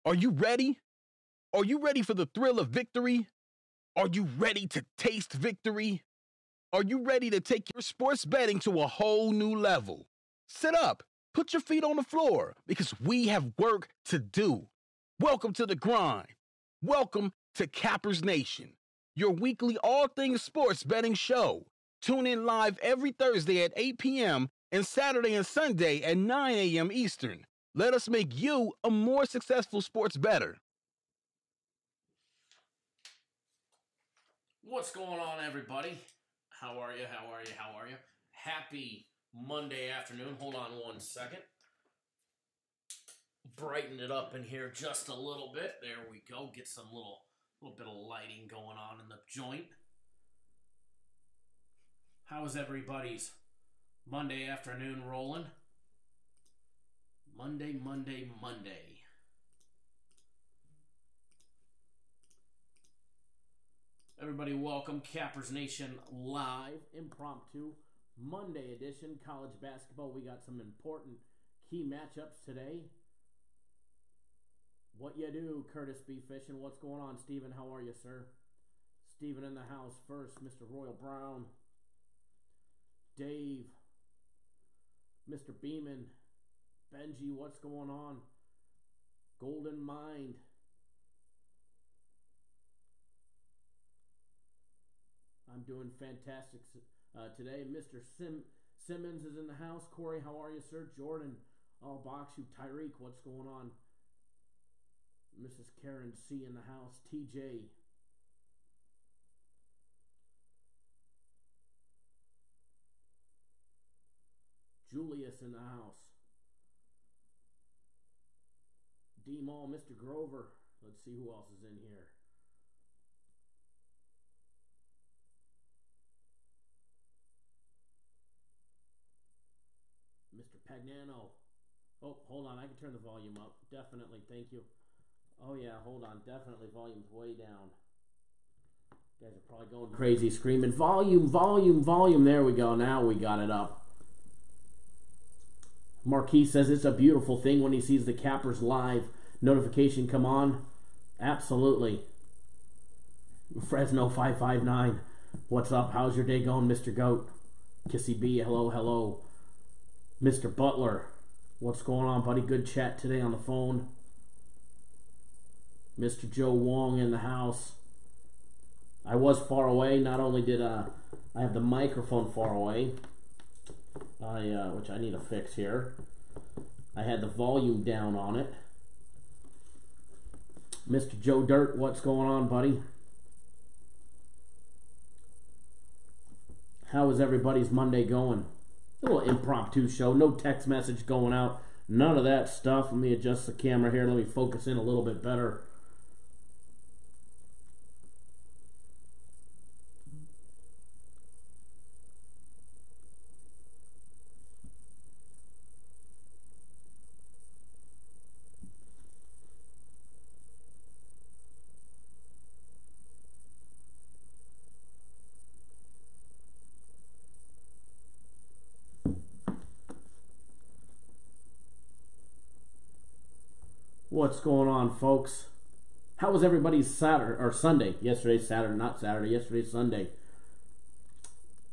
Are you ready? Are you ready for the thrill of victory? Are you ready to taste victory? Are you ready to take your sports betting to a whole new level? Sit up, put your feet on the floor, because we have work to do. Welcome to the grind. Welcome to Cappers Nation, your weekly all things sports betting show. Tune in live every Thursday at 8 p.m. and Saturday and Sunday at 9 a.m. Eastern. Let us make you a more successful sports bettor. What's going on, everybody? How are you? How are you? How are you? Happy Monday afternoon. Hold on one second. Brighten it up in here just a little bit. There we go. Get some little bit of lighting going on in the joint. How is everybody's Monday afternoon rolling? Monday. Everybody, welcome. Cappers Nation live, impromptu, Monday edition, college basketball. We got some important key matchups today. What you do, Curtis B. Fishing. What's going on, Steven? How are you, sir? Steven in the house first. Mr. Royal Brown. Dave. Mr. Beeman. Benji, what's going on? Golden Mind. I'm doing fantastic today. Mr. Simmons is in the house. Corey, how are you, sir? Jordan, I'll box you. Tyreek, what's going on? Mrs. Karen C in the house. TJ. Julius in the house. D-Mall, Mr. Grover. Let's see who else is in here. Mr. Pagnano. Oh, hold on. I can turn the volume up. Definitely. Thank you. Oh, yeah. Hold on. Definitely. Volume's way down. You guys are probably going crazy screaming, volume. There we go. Now we got it up. Marquis says it's a beautiful thing when he sees the Cappers live notification come on. Absolutely. Fresno 559. What's up? How's your day going, Mr. Goat? Kissy B. Hello. Mr. Butler, what's going on, buddy? Good chat today on the phone. Mr. Joe Wong in the house. I was far away. Not only did I have the microphone far away, which I need to fix here. I had the volume down on it. Mr. Joe Dirt, what's going on, buddy? How is everybody's Monday going? A little impromptu show, no text message going out, none of that stuff. Let me adjust the camera here, let me focus in a little bit better. What's going on, folks? How was everybody's Saturday or Sunday? Yesterday's Saturday, not Saturday. Yesterday's Sunday.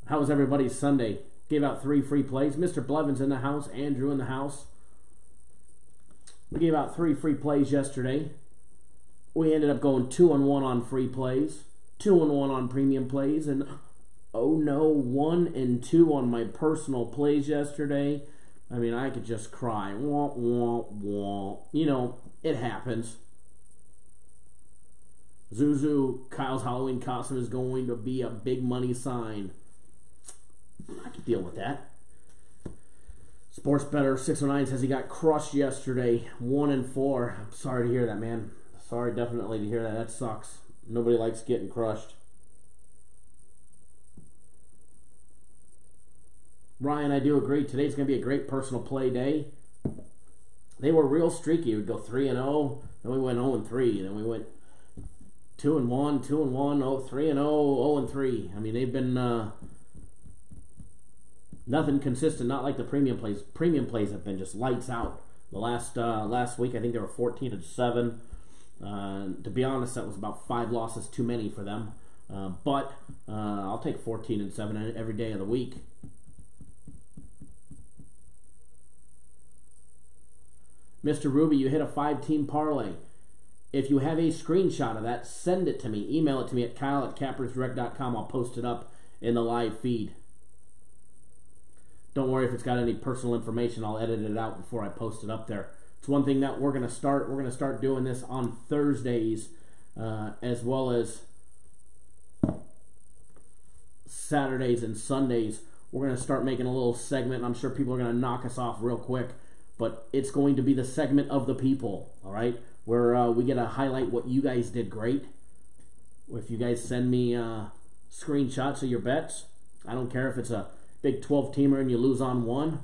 How was everybody's Sunday? Gave out 3 free plays. Mr. Blevins in the house. Andrew in the house. We gave out 3 free plays yesterday. We ended up going 2-1 on free plays, 2-1 on premium plays, and oh no, 1-2 on my personal plays yesterday. I mean, I could just cry. Wah, wah, wah. You know, it happens. Zuzu, Kyle's Halloween costume is going to be a big money sign. I can deal with that. Sports Better 609 says he got crushed yesterday. 1-4. I'm sorry to hear that, man. Sorry, definitely to hear that. That sucks. Nobody likes getting crushed. Ryan, I do agree. Today's going to be a great personal play day. They were real streaky. We'd go 3-0, then we went 0-3, then we went 2-1, 2-1, 3-0, 0-3. I mean, they've been nothing consistent, not like the premium plays. Premium plays have been just lights out. The last week, I think they were 14-7. To be honest, that was about 5 losses too many for them. But I'll take 14-7 every day of the week. Mr. Ruby, you hit a 5-team parlay. If you have a screenshot of that, send it to me. Email it to me at kyle@cappersdirect.com. I'll post it up in the live feed. Don't worry if it's got any personal information. I'll edit it out before I post it up there. It's one thing that we're going to start. We're going to start doing this on Thursdays as well as Saturdays and Sundays. We're going to start making a little segment. I'm sure people are going to knock us off real quick, but it's going to be the segment of the people, all right, where we get to highlight what you guys did great. If you guys send me screenshots of your bets, I don't care if it's a big 12-teamer and you lose on one,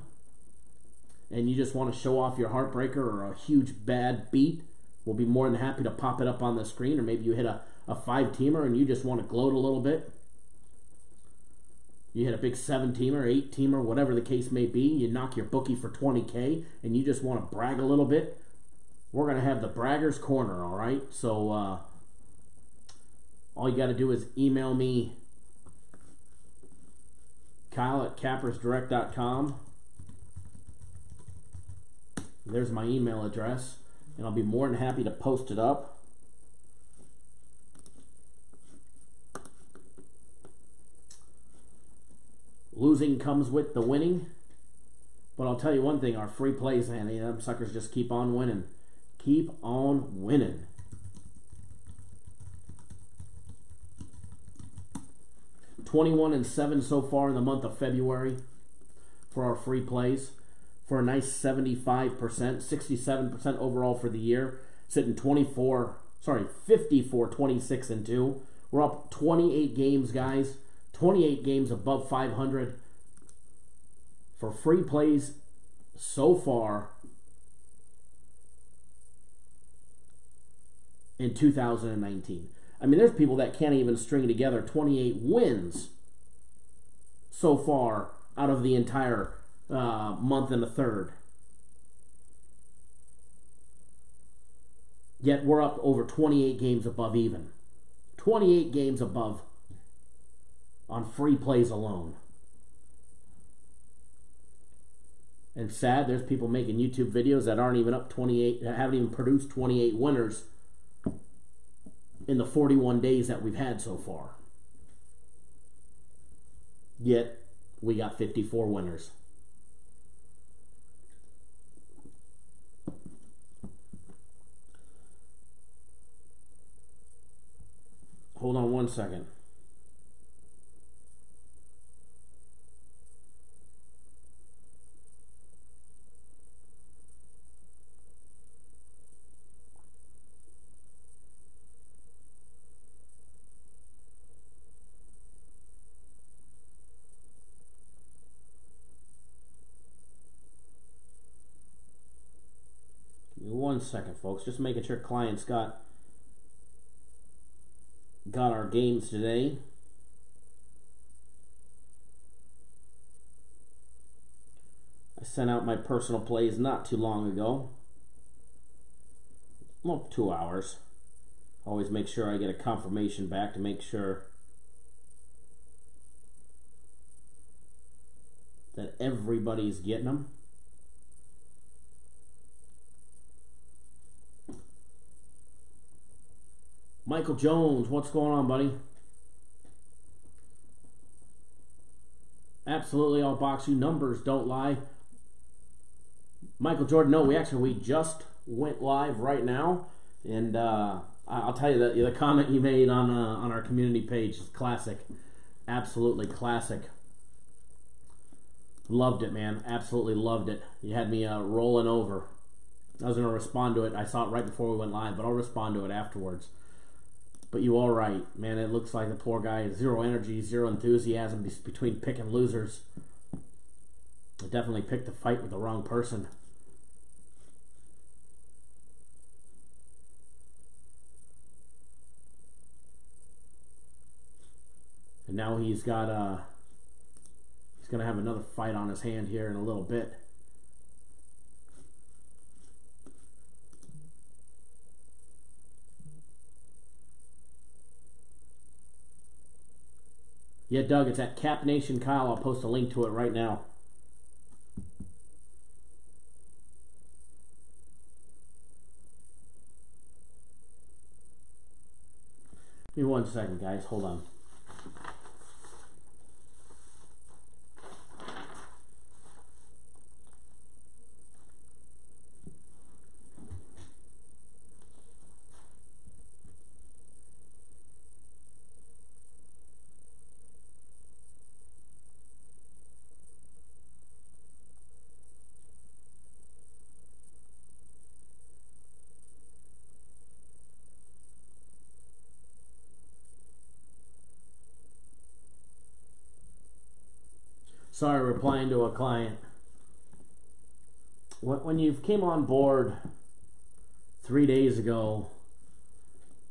and you just want to show off your heartbreaker or a huge bad beat, we'll be more than happy to pop it up on the screen. Or maybe you hit a 5-teamer and you just want to gloat a little bit. You hit a big 7-teamer, 8-teamer, whatever the case may be. You knock your bookie for $20K and you just want to brag a little bit. We're going to have the Bragger's Corner, all right? So all you got to do is email me, kyle@cappersdirect.com. There's my email address, and I'll be more than happy to post it up. Losing comes with the winning, but I'll tell you one thing, our free plays, man, them suckers just keep on winning. Keep on winning. $21-7 so far in the month of February for our free plays, for a nice 75%, 67% overall for the year, sitting 54, 26-2. We're up 28 games, guys. 28 games above 500 for free plays so far in 2019. I mean, there's people that can't even string together 28 wins so far out of the entire month and a third. Yet we're up over 28 games above even. 28 games above on free plays alone. And sad, there's people making YouTube videos that aren't even up 28, that haven't even produced 28 winners in the 41 days that we've had so far. Yet we got 54 winners. Hold on one second. Give me 1 second, folks. Just making sure clients got our games today. I sent out my personal plays not too long ago. Well, 2 hours. Always make sure I get a confirmation back to make sure that everybody's getting them. Michael Jones, what's going on, buddy? Absolutely, I'll box you. Numbers don't lie. Michael Jordan, no, we just went live right now, and I'll tell you that the comment you made on our community page is classic. Absolutely classic. Loved it, man. Absolutely loved it. You had me rolling over. I was going to respond to it. I saw it right before we went live, but I'll respond to it afterwards. But you all right, man. It looks like the poor guy has zero energy, zero enthusiasm between picking losers. I definitely picked a fight with the wrong person. And now he's got he's gonna have another fight on his hand here in a little bit. Yeah, Doug, it's at Cap Nation Kyle. I'll post a link to it right now. Give me 1 second, guys. Hold on. Sorry, replying to a client. When you came on board 3 days ago,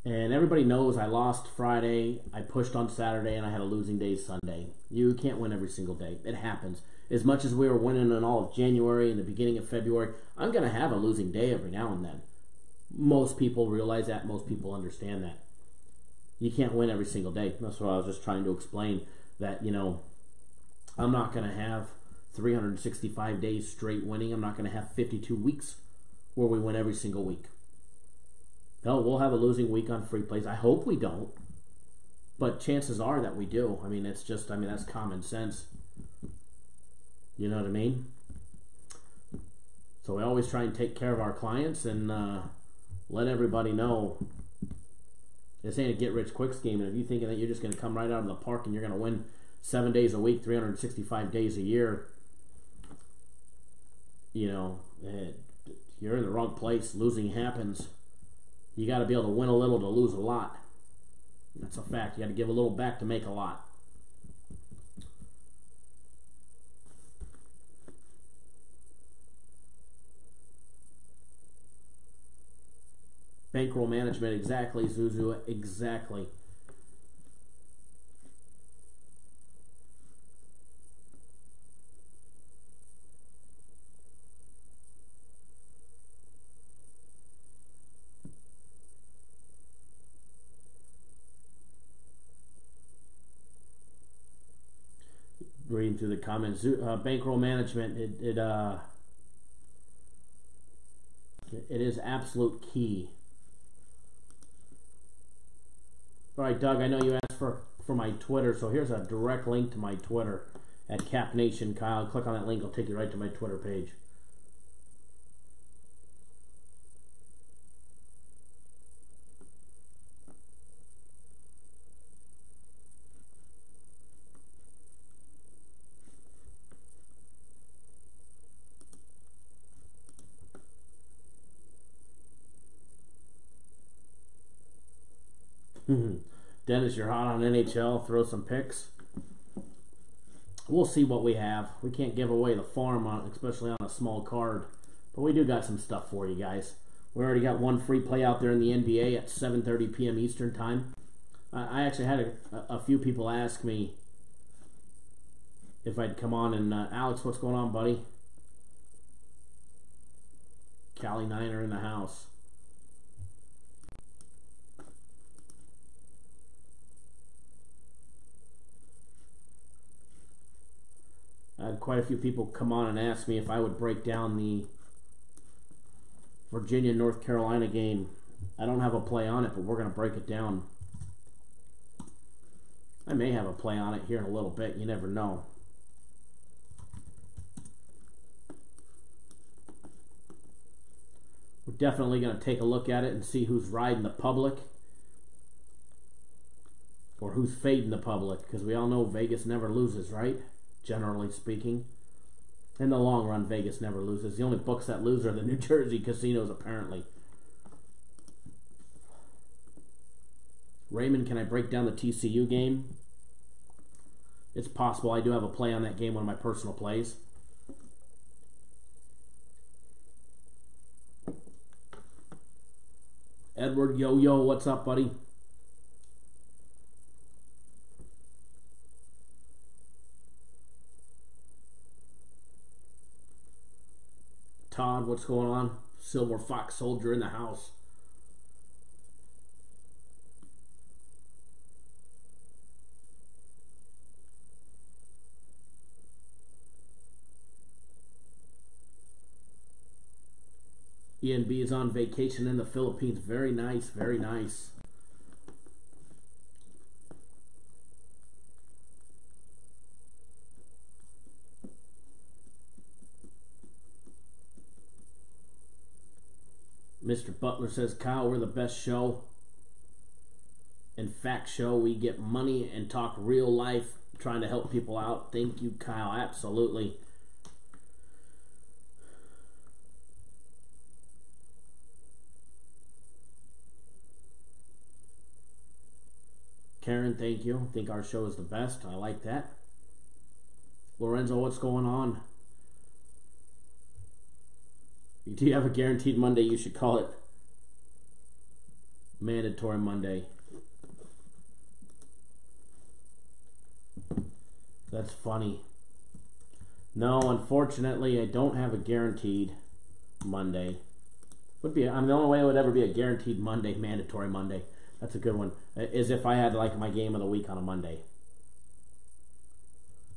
and everybody knows I lost Friday, I pushed on Saturday, and I had a losing day Sunday. You can't win every single day. It happens. As much as we were winning in all of January and the beginning of February, I'm going to have a losing day every now and then. Most people realize that. Most people understand that. You can't win every single day. That's what I was just trying to explain, that, I'm not going to have 365 days straight winning. I'm not going to have 52 weeks where we win every single week. No, we'll have a losing week on free plays. I hope we don't. But chances are that we do. That's common sense. You know what I mean? So we always try and take care of our clients and let everybody know this ain't a get-rich-quick scheme. And if you're thinking that you're just going to come right out of the park and you're going to win 7 days a week, 365 days a year, you're in the wrong place. Losing happens. You got to be able to win a little to lose a lot. That's a fact. You got to give a little back to make a lot. Bankroll management, exactly, Zuzu, exactly. Reading through the comments, bankroll management, it is absolute key. All right, Doug, I know you asked for my Twitter, so here's a direct link to my Twitter at Cap Nation Kyle. Click on that link, it'll take you right to my Twitter page. Dennis, you're hot on NHL. Throw some picks. We'll see what we have. We can't give away the farm, especially on a small card. But we do got some stuff for you guys. We already got one free play out there in the NBA at 7:30 p.m. Eastern Time. I actually had a few people ask me if I'd come on. And Alex, what's going on, buddy? Cali Niner in the house. I had quite a few people come on and ask me if I would break down the Virginia-North Carolina game. I don't have a play on it, but we're going to break it down. I may have a play on it here in a little bit. You never know. We're definitely going to take a look at it and see who's riding the public or who's fading the public, because we all know Vegas never loses, right? Generally speaking. In the long run, Vegas never loses. The only books that lose are the New Jersey casinos, apparently. Raymond, can I break down the TCU game? It's possible. I do have a play on that game, one of my personal plays. Edward, yo, what's up, buddy? Todd, what's going on? Silver Fox Soldier in the house. ENB is on vacation in the Philippines. Very nice, very nice. Mr. Butler says, Kyle, we're the best show. In fact, show, we get money and talk real life, trying to help people out. Thank you, Kyle. Absolutely. Karen, thank you. I think our show is the best. I like that. Lorenzo, what's going on? Do you have a guaranteed Monday? You should call it mandatory Monday. That's funny. No, unfortunately, I don't have a guaranteed Monday. The only way it would ever be a guaranteed Monday, mandatory Monday. That's a good one. Is if I had like my game of the week on a Monday.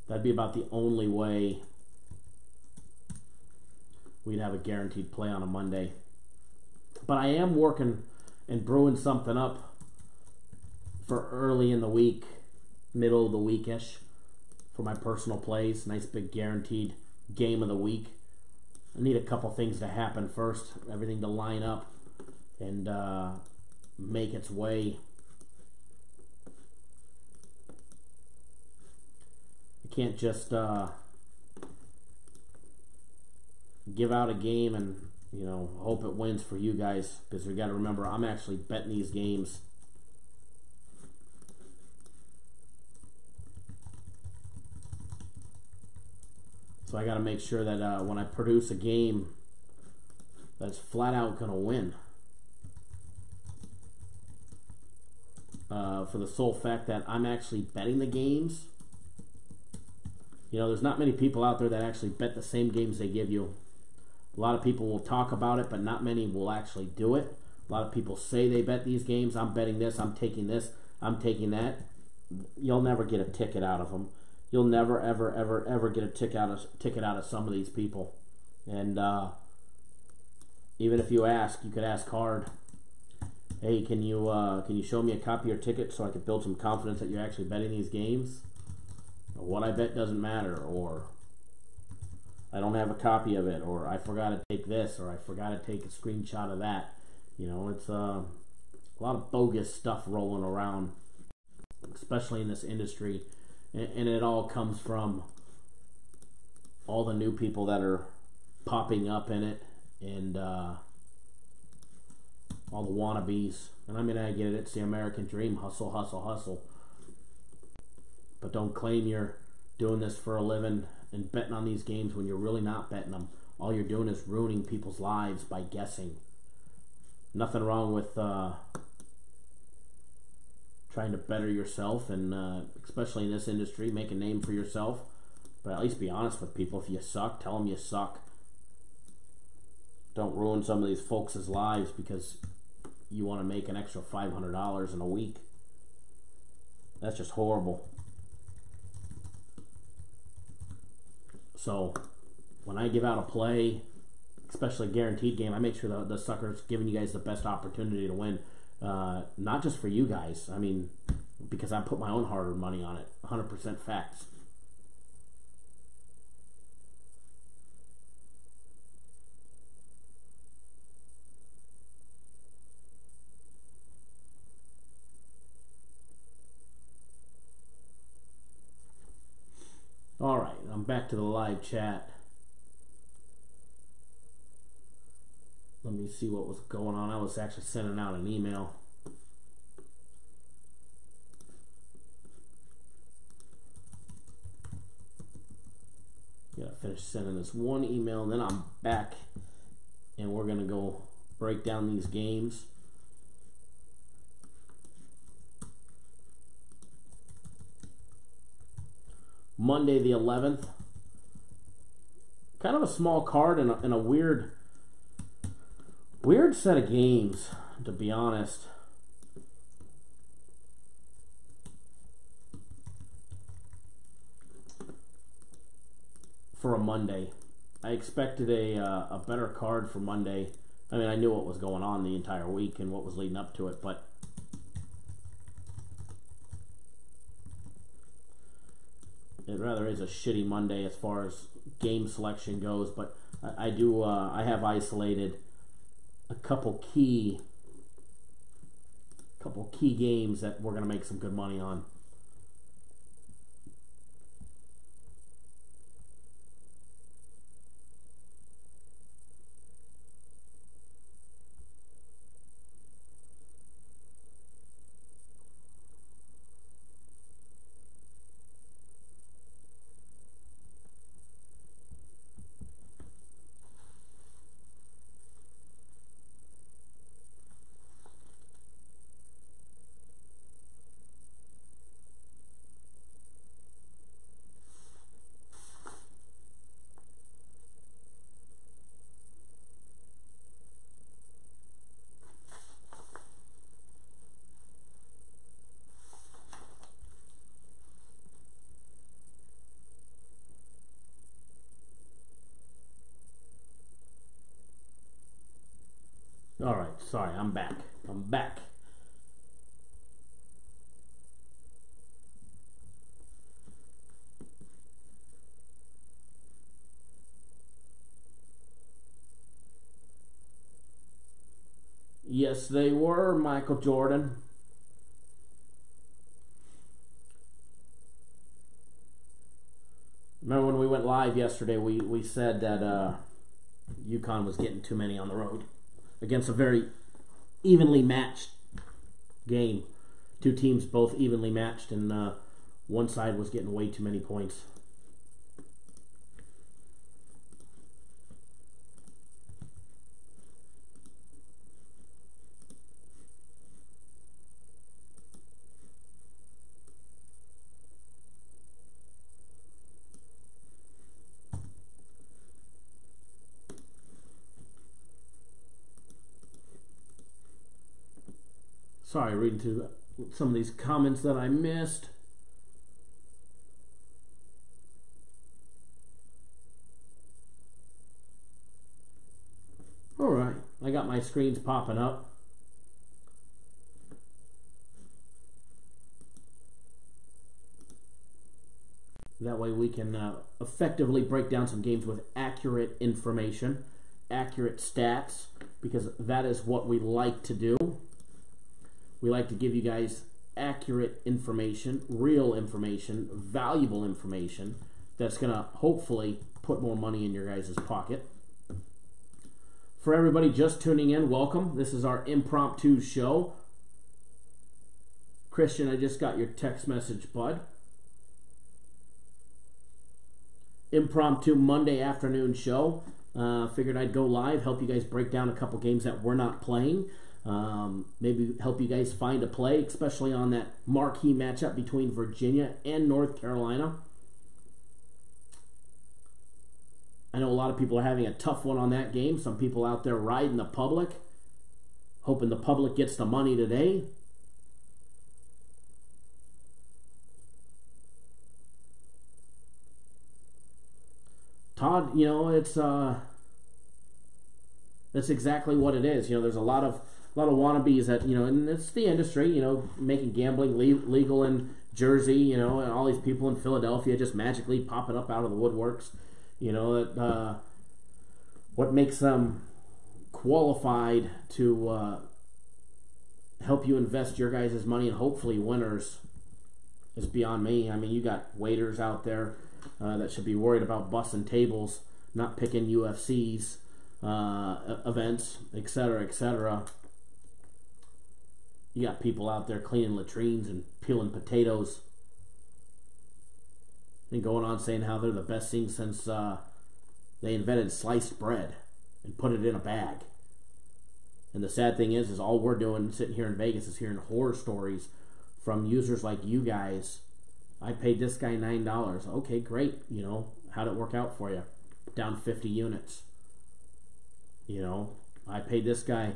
That'd be about the only way we'd have a guaranteed play on a Monday. But I am working and brewing something up for early in the week, middle of the weekish, for my personal plays. Nice big guaranteed game of the week. I need a couple things to happen first. Everything to line up and make its way. I can't just give out a game and hope it wins for you guys, because we got to remember I'm actually betting these games. So I got to make sure that when I produce a game that's flat out going to win. For the sole fact that I'm actually betting the games. There's not many people out there that actually bet the same games they give you. A lot of people will talk about it, but not many will actually do it. A lot of people say they bet these games. I'm betting this, I'm taking that. You'll never get a ticket out of them. You'll never, ever, ever, ever get a ticket out of some of these people. And even if you ask, you could ask hard. Hey, can you show me a copy of your ticket so I can build some confidence that you're actually betting these games? What I bet doesn't matter, or I don't have a copy of it, or I forgot to take this, or I forgot to take a screenshot of that. It's a lot of bogus stuff rolling around, especially in this industry, and it all comes from all the new people that are popping up in it, and all the wannabes. And I get it, it's the American dream, hustle, hustle, hustle. But don't claim you're doing this for a living and betting on these games when you're really not betting them. All you're doing is ruining people's lives by guessing. Nothing wrong with trying to better yourself, and especially in this industry, make a name for yourself. But at least be honest with people. If you suck, tell them you suck. Don't ruin some of these folks' lives because you want to make an extra $500 in a week. That's just horrible. So when I give out a play, especially a guaranteed game, I make sure the sucker's giving you guys the best opportunity to win. Not just for you guys. Because I put my own hard-earned money on it. 100% facts. All right, I'm back to the live chat. Let me see what was going on. I was actually sending out an email. Gotta finish sending this one email, and then I'm back, and we're gonna go break down these games. Monday the 11th. Kind of a small card and a weird set of games, to be honest. For a Monday. I expected a better card for Monday. I mean, I knew what was going on the entire week and what was leading up to it, but it rather is a shitty Monday as far as game selection goes. But I have isolated a couple key games that we're going to make some good money on. All right, sorry, I'm back. Yes, they were, Michael Jordan. Remember when we went live yesterday, we said that UConn was getting too many on the road against a very evenly matched game. Two teams both evenly matched, and one side was getting way too many points. Sorry, reading through some of these comments that I missed. All right, I got my screens popping up. That way we can effectively break down some games with accurate information, accurate stats, because that is what we like to do. We like to give you guys accurate information, real information, valuable information that's going to hopefully put more money in your guys' pocket. For everybody just tuning in, welcome. This is our impromptu show. Christian, I just got your text message, bud. Impromptu Monday afternoon show. Figured I'd go live, help you guys break down a couple games that we're not playing. Maybe help you guys find a play, especially on that marquee matchup between Virginia and North Carolina. I know a lot of people are having a tough one on that game. Some people out there riding the public, hoping the public gets the money today. Todd, you know, that's exactly what it is. You know, there's a lot of wannabes that, you know, and it's the industry, you know, making gambling legal in Jersey, you know, and all these people in Philadelphia just magically popping up out of the woodworks, you know, that what makes them qualified to help you invest your guys' money and hopefully winners is beyond me. I mean, you got waiters out there that should be worried about busting tables, not picking UFC's events, etc., etc. You got people out there cleaning latrines and peeling potatoes and going on saying how they're the best thing since they invented sliced bread and put it in a bag. And the sad thing is all we're doing sitting here in Vegas is hearing horror stories from users like you guys. I paid this guy $9. Okay, great. You know, how'd it work out for you? Down 50 units. You know, I paid this guy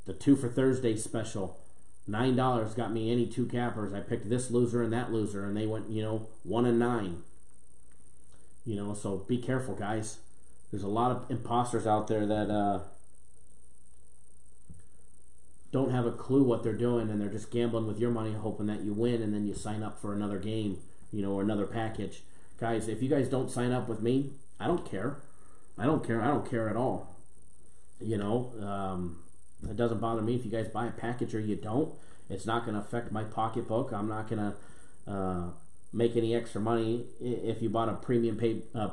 the 2 for Thursday special. $9 got me any two cappers. I picked this loser and that loser, and they went, you know, 1 and 9. You know, so be careful, guys. There's a lot of imposters out there that don't have a clue what they're doing, and they're just gambling with your money, hoping that you win, and then you sign up for another game, or another package. Guys, if you guys don't sign up with me, I don't care. I don't care at all. It doesn't bother me if you guys buy a package or you don't. It's not going to affect my pocketbook. I'm not going to make any extra money if you bought a premium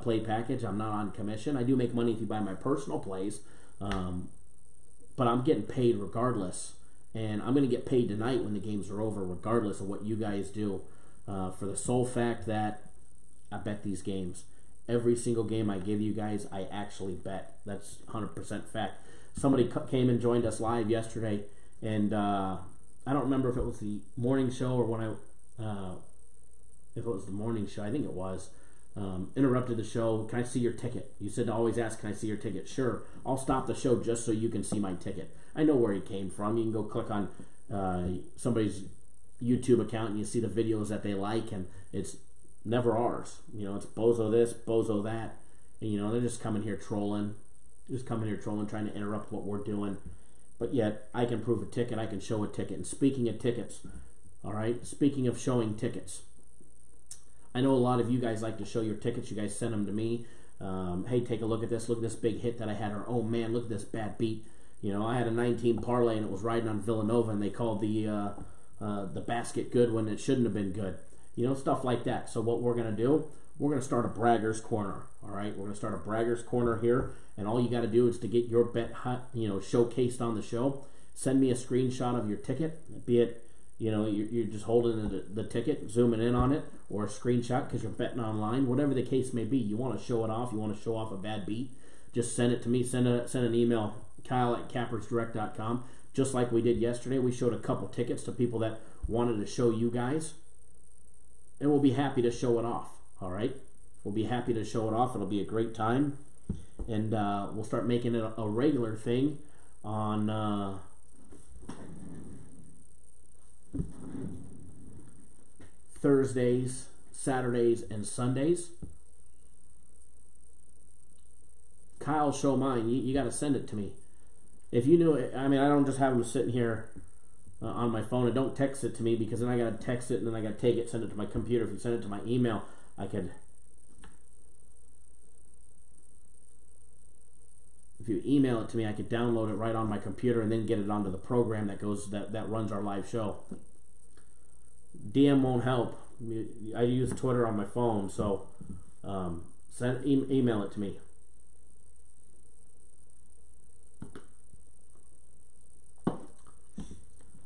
play package. I'm not on commission. I do make money if you buy my personal plays, but I'm getting paid regardless. And I'm going to get paid tonight when the games are over, regardless of what you guys do, for the sole fact that I bet these games. Every single game I give you guys, I actually bet. That's 100% fact. Somebody came and joined us live yesterday, and I don't remember if it was the morning show or when if it was the morning show. I think it was. Interrupted the show. Can I see your ticket? You said to always ask, can I see your ticket? Sure. I'll stop the show just so you can see my ticket. I know where he came from. You can go click on somebody's YouTube account and you see the videos that they like, and it's never ours. It's bozo this, bozo that. And, they're just coming here trolling. Trying to interrupt what we're doing. But yet, I can prove a ticket. I can show a ticket. And speaking of tickets, all right, speaking of showing tickets, I know a lot of you guys like to show your tickets. You guys send them to me. Hey, take a look at this. Look at this big hit that I had. Or, oh, man, look at this bad beat. I had a 19 parlay, and it was riding on Villanova, and they called the basket good when it shouldn't have been good. Stuff like that. So what we're going to do, we're going to start a Bragger's Corner. All right, we're going to start a Bragger's Corner here, and all you got to do is to get your bet, showcased on the show. Send me a screenshot of your ticket, be it, you're just holding the ticket, zooming in on it, or a screenshot because you're betting online. Whatever the case may be, you want to show it off. You want to show off a bad beat. Just send it to me. Send an email, Kyle@cappersdirect.com. Just like we did yesterday, we showed a couple tickets to people that wanted to show you guys. And we'll be happy to show it off, all right? We'll be happy to show it off. It'll be a great time. And we'll start making it a regular thing on Thursdays, Saturdays, and Sundays. Kyle, show mine. You got to send it to me. If you knew it, I don't just have them sitting here on my phone, and don't text it to me, because then I gotta text it and then I gotta take it, send it to my computer. If you send it to my email, if you email it to me, I could download it right on my computer and then get it onto the program that runs our live show. DM won't help. I use Twitter on my phone, so email it to me.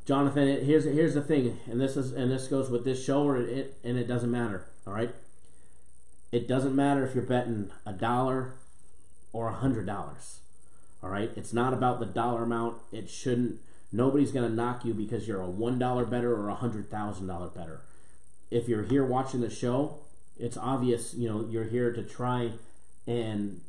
Jonathan, here's the thing, and this goes with this show, and it doesn't matter. All right, it doesn't matter if you're betting $1 or $100. All right, it's not about the dollar amount. It shouldn't. Nobody's gonna knock you because you're a $1 bettor or a $100,000 bettor. If you're here watching the show, it's obvious. You're here to try and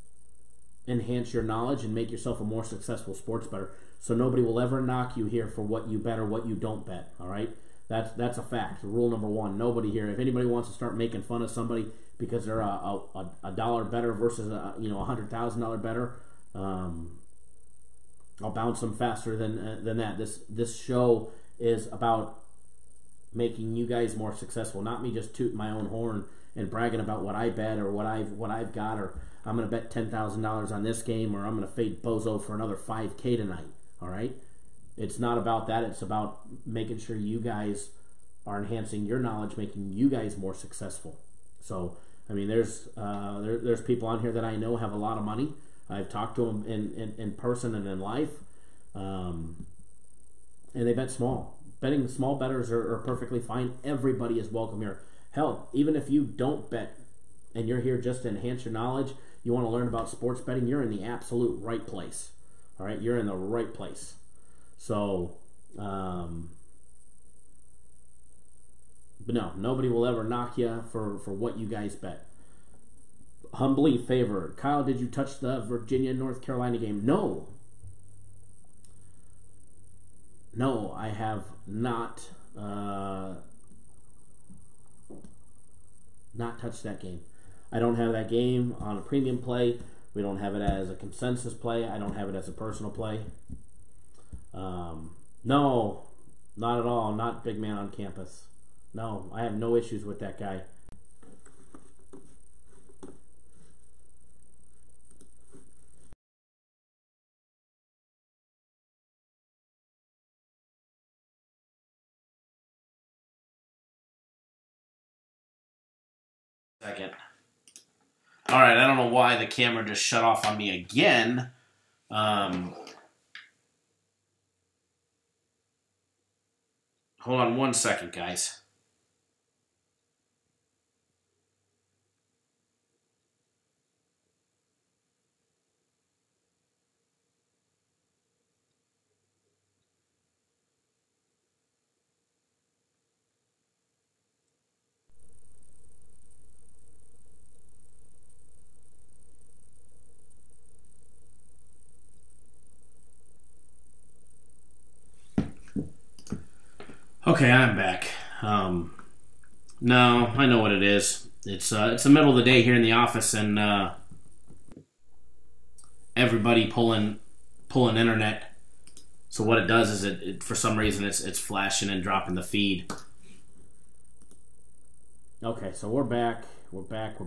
enhance your knowledge and make yourself a more successful sports bettor. So nobody will ever knock you here for what you bet or what you don't bet. All right, that's a fact. Rule number one: nobody here. If anybody wants to start making fun of somebody because they're a dollar bettor versus a $100,000 bettor, I'll bounce them faster than that. This show is about making you guys more successful, not me just tooting my own horn and bragging about what I bet or what I've got, or I'm going to bet $10,000 on this game, or I'm going to fade Bozo for another $5K tonight. All right, it's not about that. It's about making sure you guys are enhancing your knowledge, making you guys more successful. So, there's people on here that I know have a lot of money. I've talked to them in person and in life, and they bet small. Betting small bettors are perfectly fine. Everybody is welcome here. Hell, even if you don't bet and you're here just to enhance your knowledge, you want to learn about sports betting, you're in the absolute right place. All right, you're in the right place. So, but no, nobody will ever knock you for what you guys bet. Humbly favored. Kyle, did you touch the Virginia-North Carolina game? No. No, I have not touched that game. I don't have that game on a premium play. We don't have it as a consensus play. I don't have it as a personal play. No, not at all. Not big man on campus. No, I have no issues with that guy. Second. All right, I don't know why the camera just shut off on me again. Hold on 1 second, guys. Okay, I'm back. No, I know what it is. It's the middle of the day here in the office, and everybody pulling internet. So what it does is it for some reason it's flashing and dropping the feed. Okay, so we're back. We're back.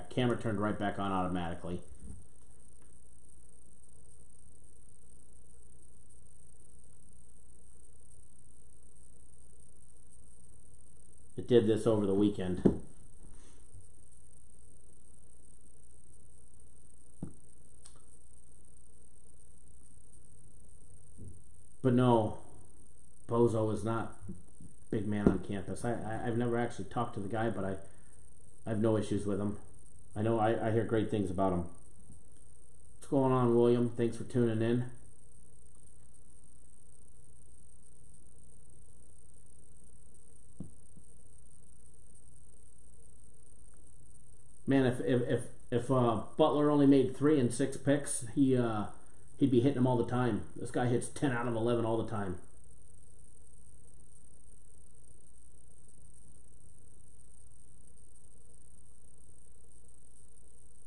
Camera turned right back on automatically. It did this over the weekend. But no, Bozo is not big man on campus. I've never actually talked to the guy, but I have no issues with him. I know I hear great things about him. What's going on, William? Thanks for tuning in. Man, if Butler only made 3 and 6 picks, he'd be hitting them all the time. This guy hits 10 out of 11 all the time.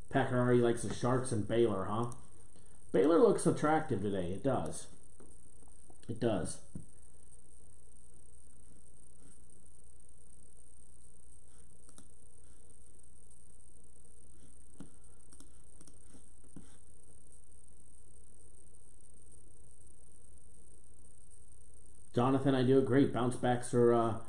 Packer already likes the Sharks and Baylor, huh? Baylor looks attractive today. It does. It does. Jonathan, I do agree. Bounce backs are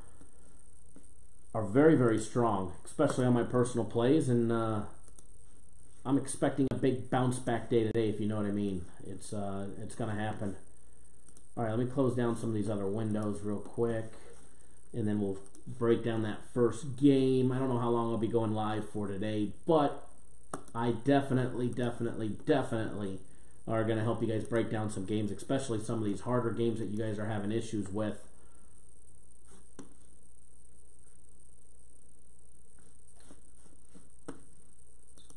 very, very strong, especially on my personal plays, and I'm expecting a big bounce back day today, if you know what I mean. It's going to happen. All right, let me close down some of these other windows real quick, and then we'll break down that first game. I don't know how long I'll be going live for today, but I definitely are going to help you guys break down some games, especially some of these harder games that you guys are having issues with.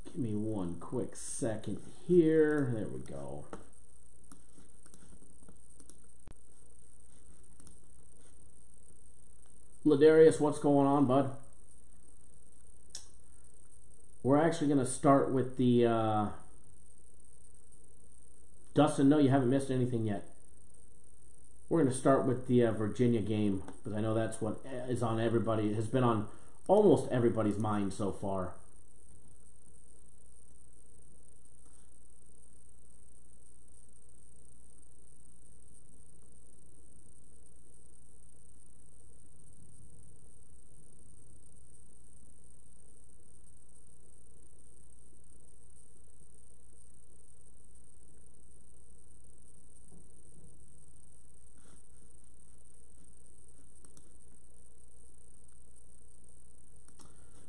Give me one quick second here. There we go. Ladarius, what's going on, bud? We're actually going to start with the... Dustin, no, you haven't missed anything yet. We're going to start with the Virginia game, because I know that's what is on everybody, has been on almost everybody's mind so far.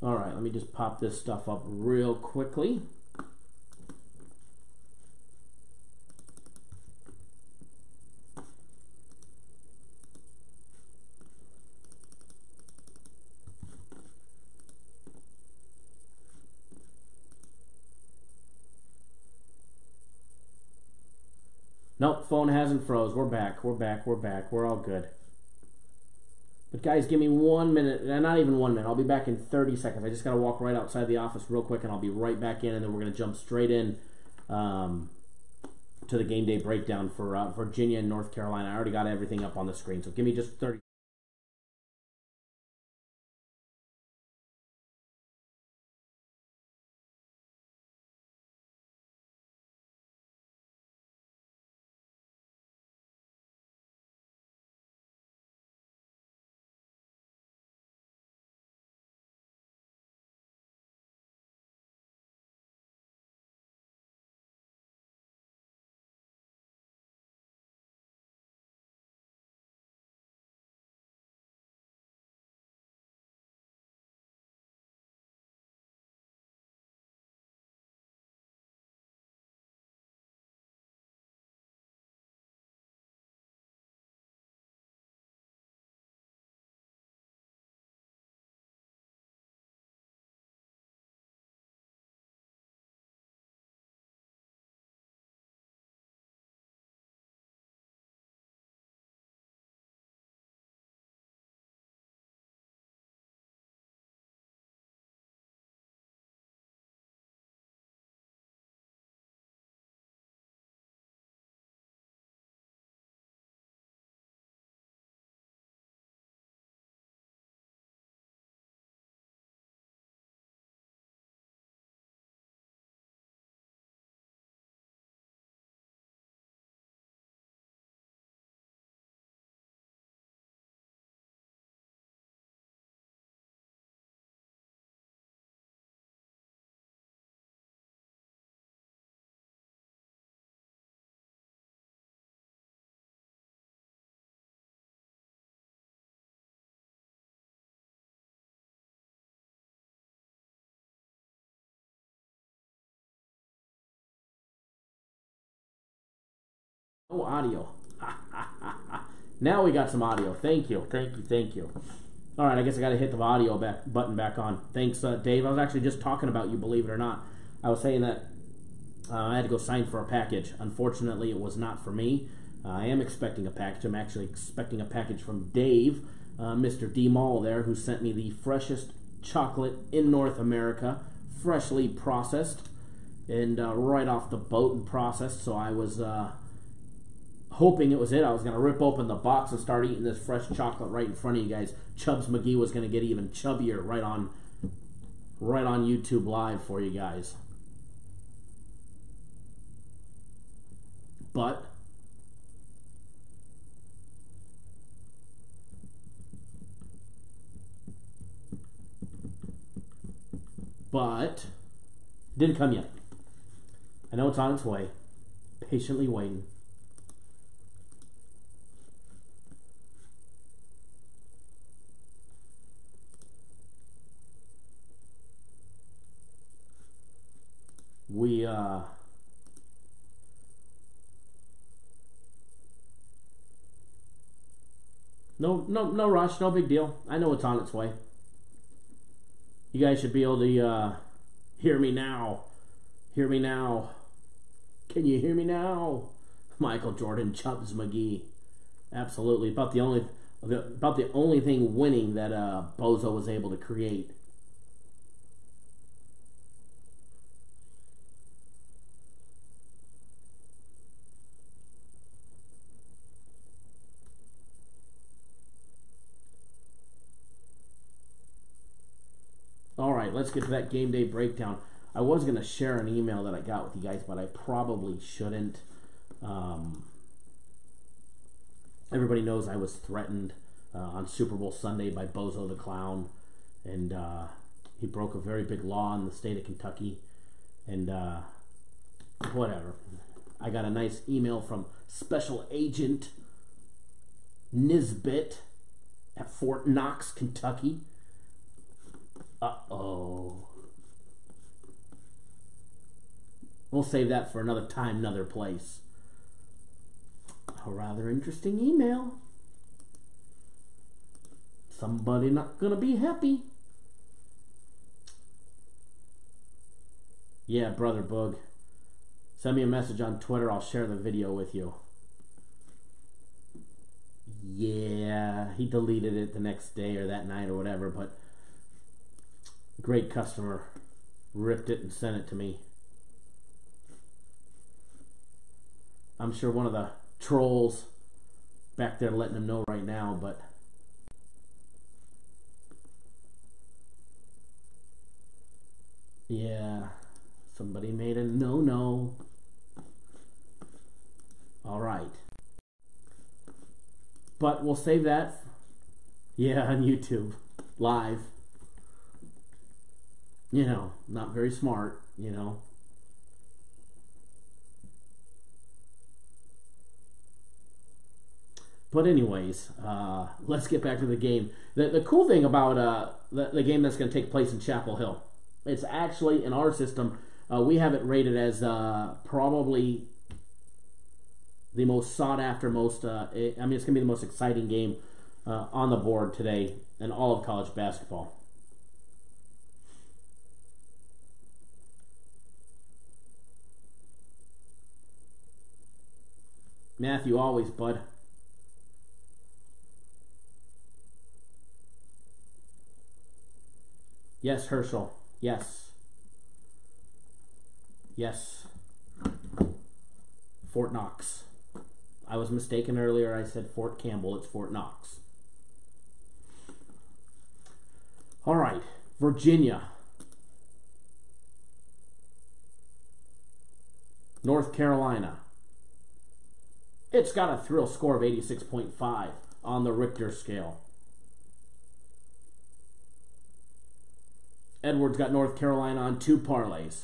All right, let me just pop this stuff up real quickly. Nope, phone hasn't froze. We're back. We're all good. But guys, give me 1 minute, not even 1 minute. I'll be back in 30 seconds. I just got to walk right outside the office real quick, and I'll be right back in, and then we're going to jump straight in to the game day breakdown for Virginia and North Carolina. I already got everything up on the screen, so give me just 30. Oh, audio. Now we got some audio. Thank you. All right, I guess I got to hit the audio button back on. Thanks, Dave. I was actually just talking about you, believe it or not. I was saying that I had to go sign for a package. Unfortunately, it was not for me. I am expecting a package. I'm actually expecting a package from Dave, Mr. D. Mall there, who sent me the freshest chocolate in North America, freshly processed and right off the boat and processed. So I was hoping it was it. I was going to rip open the box and start eating this fresh chocolate right in front of you guys. Chubbs McGee was going to get even chubbier right on YouTube Live for you guys. But didn't come yet. I know it's on its way. Patiently waiting. No rush, no big deal. I know it's on its way. You guys should be able to hear me now. Hear me now. Can you hear me now? Michael Jordan, Chubbs McGee. Absolutely. About the only thing winning that Bozo was able to create. All right, let's get to that game day breakdown. I was going to share an email that I got with you guys, but I probably shouldn't. Everybody knows I was threatened on Super Bowl Sunday by Bozo the Clown, and he broke a very big law in the state of Kentucky, and whatever. I got a nice email from Special Agent Nisbet at Fort Knox, Kentucky. Uh-oh. We'll save that for another time, another place. A rather interesting email. Somebody not gonna be happy. Yeah, Brother Boog. Send me a message on Twitter. I'll share the video with you. Yeah, he deleted it the next day or that night or whatever, but great customer ripped it and sent it to me. I'm sure one of the trolls back there letting him know right now, but yeah, somebody made a no-no. All right. But we'll save that. Yeah, on YouTube. Live. You know, not very smart, you know. But anyways, let's get back to the game. The cool thing about the game that's going to take place in Chapel Hill, it's actually, in our system, we have it rated as probably the most sought-after, it's going to be the most exciting game on the board today in all of college basketball. Matthew, always, bud. Yes, Herschel. Yes. Yes. Fort Knox. I was mistaken earlier. I said Fort Campbell. It's Fort Knox. All right. Virginia. North Carolina. It's got a thrill score of 86.5 on the Richter scale. Edwards got North Carolina on 2 parlays.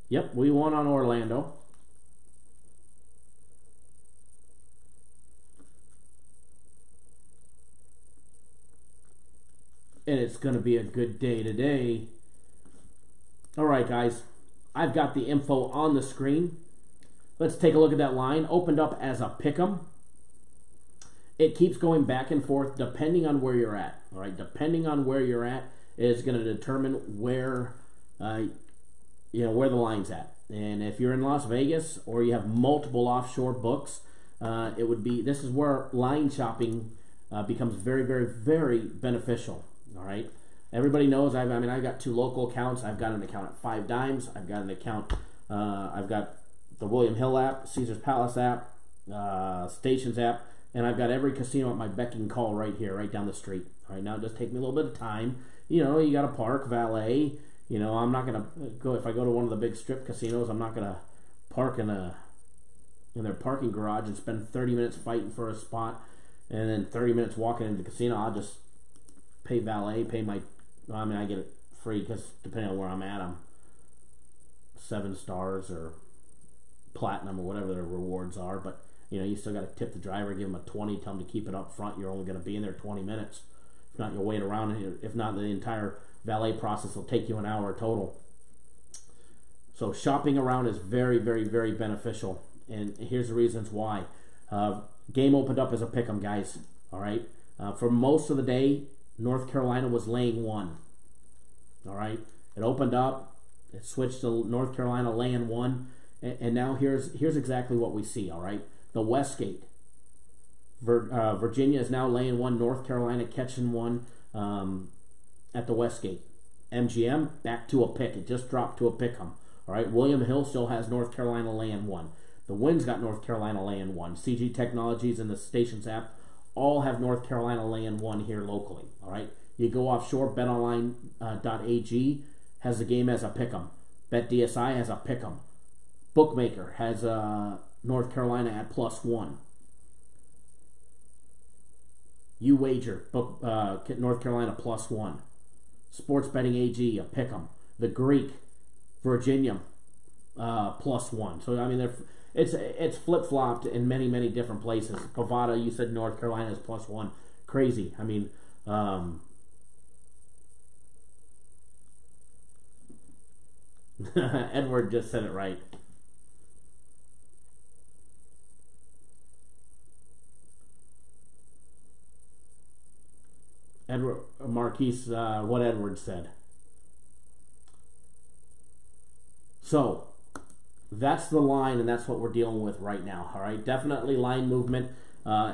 Yep, we won on Orlando. And it's going to be a good day today. All right, guys. I've got the info on the screen. Let's take a look at that line. Opened up as a pick'em. It keeps going back and forth depending on where you're at. All right, depending on where you're at is going to determine where where the line's at. And if you're in Las Vegas or you have multiple offshore books, this is where line shopping becomes very, very, very beneficial. All right. Everybody knows I've got 2 local accounts. I've got an account at 5 Dimes. I've got an account. I've got the William Hill app, Caesars Palace app, Stations app, and I've got every casino at my beck and call right here, right down the street. All right, now it does take me a little bit of time. You know, you got to park, valet. You know, I'm not gonna go if I go to one of the big strip casinos. I'm not gonna park in their parking garage and spend 30 minutes fighting for a spot, and then 30 minutes walking into the casino. I'll just pay valet, I get it free because depending on where I'm at, I'm 7 stars or platinum or whatever their rewards are. But you know, you still got to tip the driver, give them a 20, tell them to keep it up front. You're only going to be in there 20 minutes. If not, you'll wait around. If not, the entire valet process will take you an hour total. So shopping around is very, very, very beneficial. And here's the reasons why. Game opened up as a pick'em, guys. All right. For most of the day, North Carolina was laying 1. All right. It opened up. It switched to North Carolina laying 1. And now here's exactly what we see. All right. The Westgate. Virginia is now laying 1. North Carolina catching 1 at the Westgate. MGM back to a pick. It just dropped to a pick'em. All right. William Hill still has North Carolina laying 1. The Wynn's got North Carolina laying 1. CG Technologies and the Stations app all have North Carolina laying 1 here locally. All right. You go offshore. BetOnline.ag has the game as a pick'em. BetDSI has a pick'em. Bookmaker has North Carolina at +1. You wager North Carolina +1. Sports Betting AG a pick'em. The Greek, Virginia +1. So I mean, it's flip flopped in many, many different places. Bovada, you said North Carolina is +1. Crazy. I mean, Edward just said it right. Marquise, what Edward said. So, that's the line, and that's what we're dealing with right now. All right, definitely line movement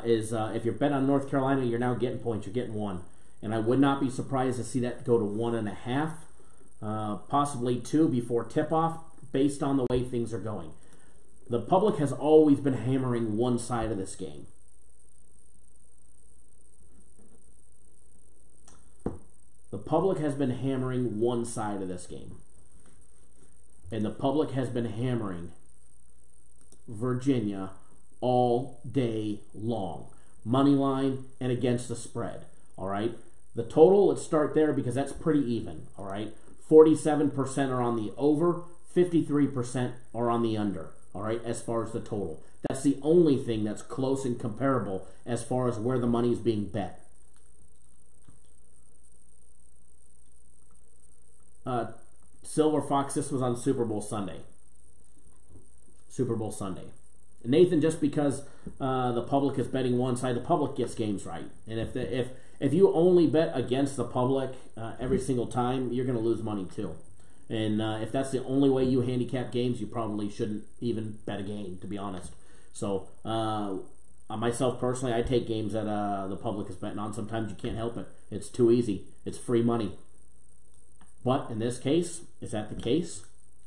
is if you're bet on North Carolina, you're now getting points. You're getting 1, and I would not be surprised to see that go to 1.5, possibly 2 before tip-off, based on the way things are going. The public has always been hammering one side of this game. The public has been hammering one side of this game. And the public has been hammering Virginia all day long. Money line and against the spread. All right. The total, let's start there because that's pretty even. All right. 47% are on the over, 53% are on the under. All right. As far as the total. That's the only thing that's close and comparable as far as where the money is being bet. Silver Fox, this was on Super Bowl Sunday. Super Bowl Sunday. Nathan, just because the public is betting one side, the public gets games right. And if you only bet against the public every single time, you're going to lose money too. And if that's the only way you handicap games, you probably shouldn't even bet a game, to be honest. So, myself personally, I take games that the public is betting on. Sometimes you can't help it. It's too easy. It's free money. But in this case, is that the case?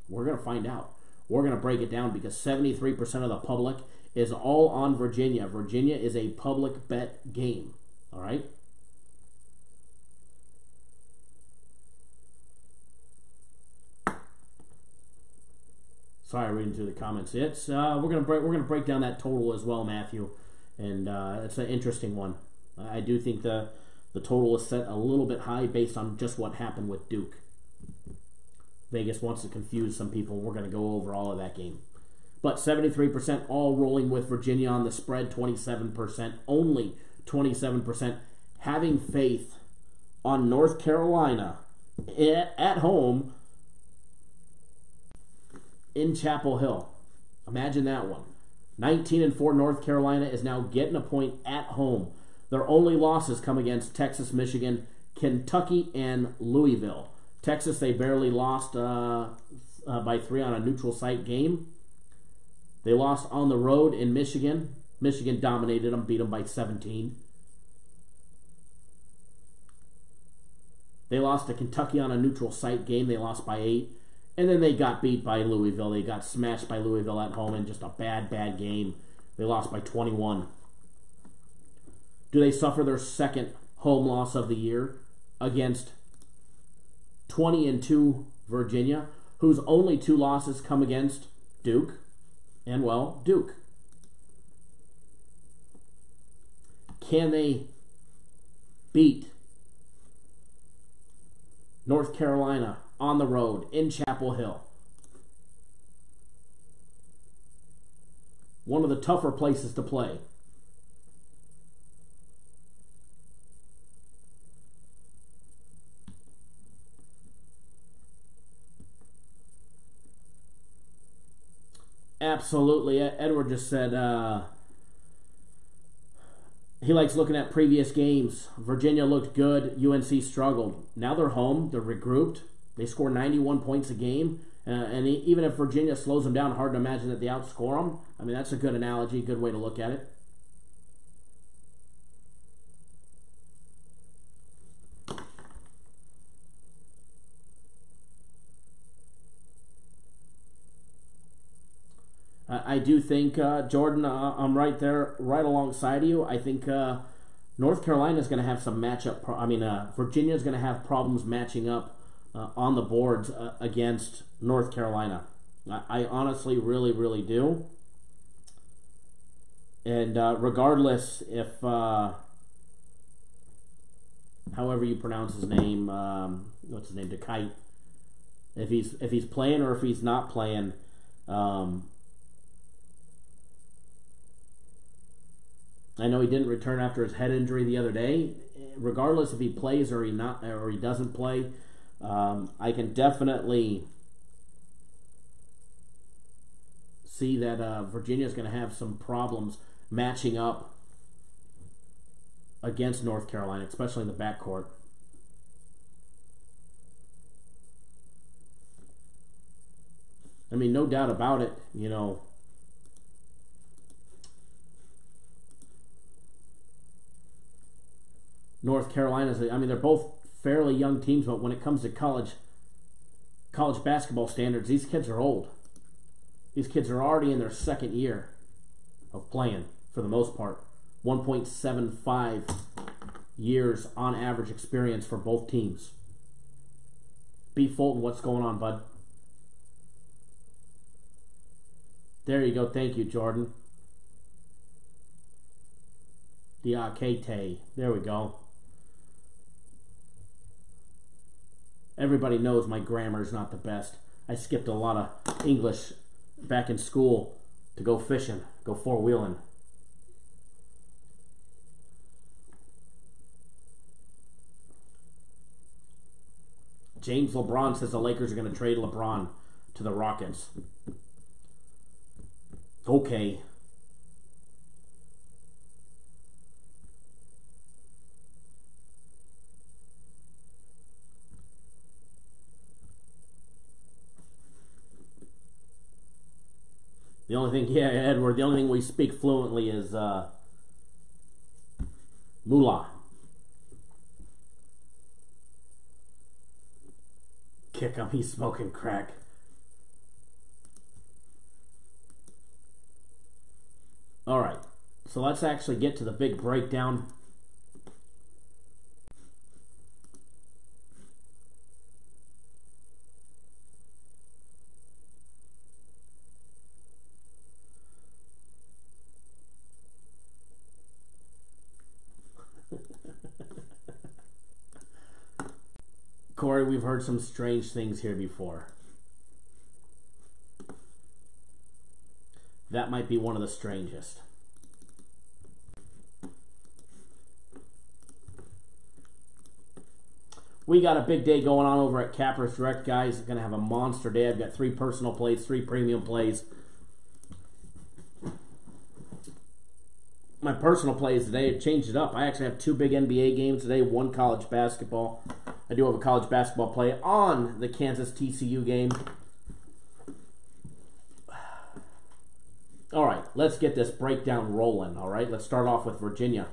We're going to find out. We're going to break it down because 73% of the public is all on Virginia. Virginia is a public bet game. All right? Sorry, reading through the comments. It's we're gonna break down that total as well, Matthew, and it's an interesting one. I do think the total is set a little bit high based on just what happened with Duke. Vegas wants to confuse some people. We're going to go over all of that game. But 73% all rolling with Virginia on the spread, 27%, only 27% having faith on North Carolina at home in Chapel Hill. Imagine that one. 19-4 North Carolina is now getting a point at home. Their only losses come against Texas, Michigan, Kentucky, and Louisville. Texas, they barely lost by 3 on a neutral site game. They lost on the road in Michigan. Michigan dominated them, beat them by 17. They lost to Kentucky on a neutral site game. They lost by 8. And then they got beat by Louisville. They got smashed by Louisville at home in just a bad game. They lost by 21. Do they suffer their second home loss of the year against 20-2 Virginia, whose only 2 losses come against Duke? And, well, Duke. Can they beat North Carolina on the road in Chapel Hill? One of the tougher places to play. Absolutely. Edward just said he likes looking at previous games. Virginia looked good. UNC struggled. Now they're home. They're regrouped. They score 91 points a game. And even if Virginia slows them down, hard to imagine that they outscore them. I mean, that's a good analogy, good way to look at it. I do think, Jordan, I'm right there, right alongside you. I think North Carolina is going to have some matchup. Virginia is going to have problems matching up on the boards against North Carolina. I honestly really, really do. And regardless if, however you pronounce his name, what's his name, DeKite, if he's playing or if he's not playing, I know he didn't return after his head injury the other day. Regardless if he plays or he doesn't play, I can definitely see that Virginia is going to have some problems matching up against North Carolina, especially in the backcourt. I mean, no doubt about it, you know. North Carolina's, I mean, they're both fairly young teams, but when it comes to college basketball standards, these kids are old. These kids are already in their second year of playing, for the most part. 1.75 years on average experience for both teams. B. Fulton, what's going on, bud? There you go. Thank you, Jordan. Diakete. There we go. Everybody knows my grammar is not the best. I skipped a lot of English back in school to go fishing, go four-wheeling. James LeBron says the Lakers are going to trade LeBron to the Rockets. Okay. The only thing, yeah, Edward, the only thing we speak fluently is moolah. Kick him, he's smoking crack. All right, so let's actually get to the big breakdown. Corey, we've heard some strange things here before. That might be one of the strangest. We got a big day going on over at Cappers Direct, guys. Going to have a monster day. I've got 3 personal plays, 3 premium plays. My personal plays today have changed it up. I actually have 2 big NBA games today, 1 college basketball. I do have a college basketball play on the Kansas TCU game. All right, let's get this breakdown rolling, all right? Let's start off with Virginia.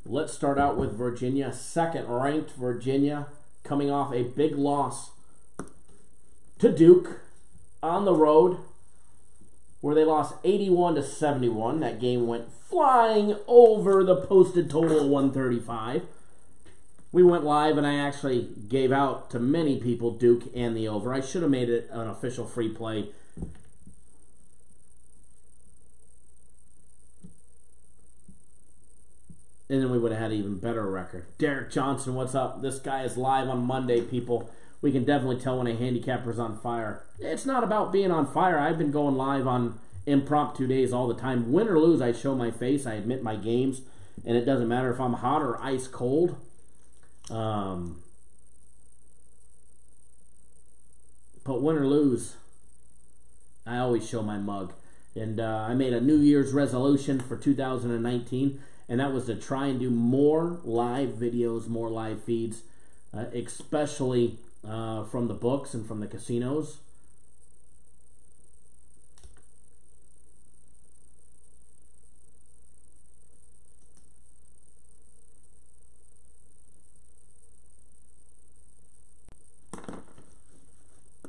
Let's start out with Virginia. Second-ranked Virginia coming off a big loss to Duke on the road, where they lost 81-71. That game went flying over the posted total of 135. We went live, and I actually gave out to many people Duke and the over. I should have made it an official free play. And then we would have had an even better record. Derek Johnson, what's up? This guy is live on Monday, people. We can definitely tell when a handicapper's on fire. It's not about being on fire. I've been going live on impromptu days all the time. Win or lose, I show my face. I admit my games. And it doesn't matter if I'm hot or ice cold. But win or lose, I always show my mug. And I made a New Year's resolution for 2019. And that was to try and do more live videos, more live feeds. Especially from the books and from the casinos.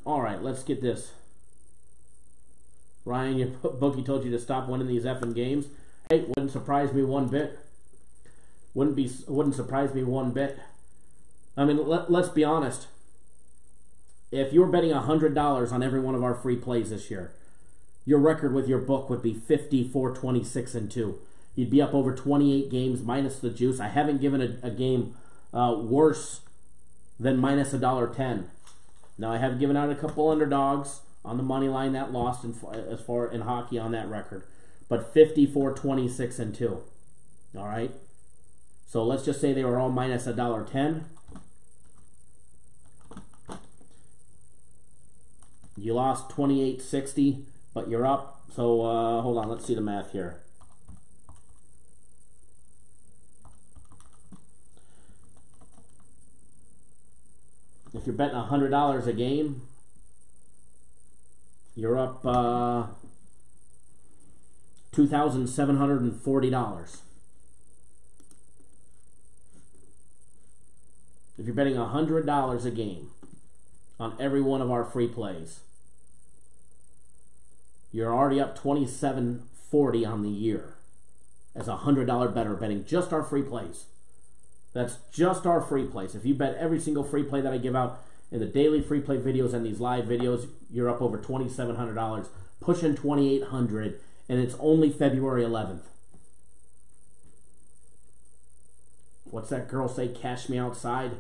All right, let's get this. Ryan, your bookie told you to stop winning these effing games. Hey, wouldn't surprise me one bit. Wouldn't surprise me one bit. I mean, let's be honest. If you were betting $100 on every one of our free plays this year, your record with your book would be 54, 26, and 2. You'd be up over 28 games minus the juice. I haven't given a game worse than minus $1.10. Now, I have given out a couple underdogs on the money line that lost as far in hockey on that record. But 54, 26, and 2. All right? So let's just say they were all minus $1.10. You lost 28-60, but you're up. So hold on, let's see the math here. If you're betting $100 a game, you're up $2,740. If you're betting $100 a game on every one of our free plays, you're already up $2,740 on the year as a $100 bettor betting just our free plays. That's just our free plays. If you bet every single free play that I give out in the daily free play videos and these live videos, you're up over $2,700, pushing $2,800, and it's only February 11th. What's that girl say? Cash me outside.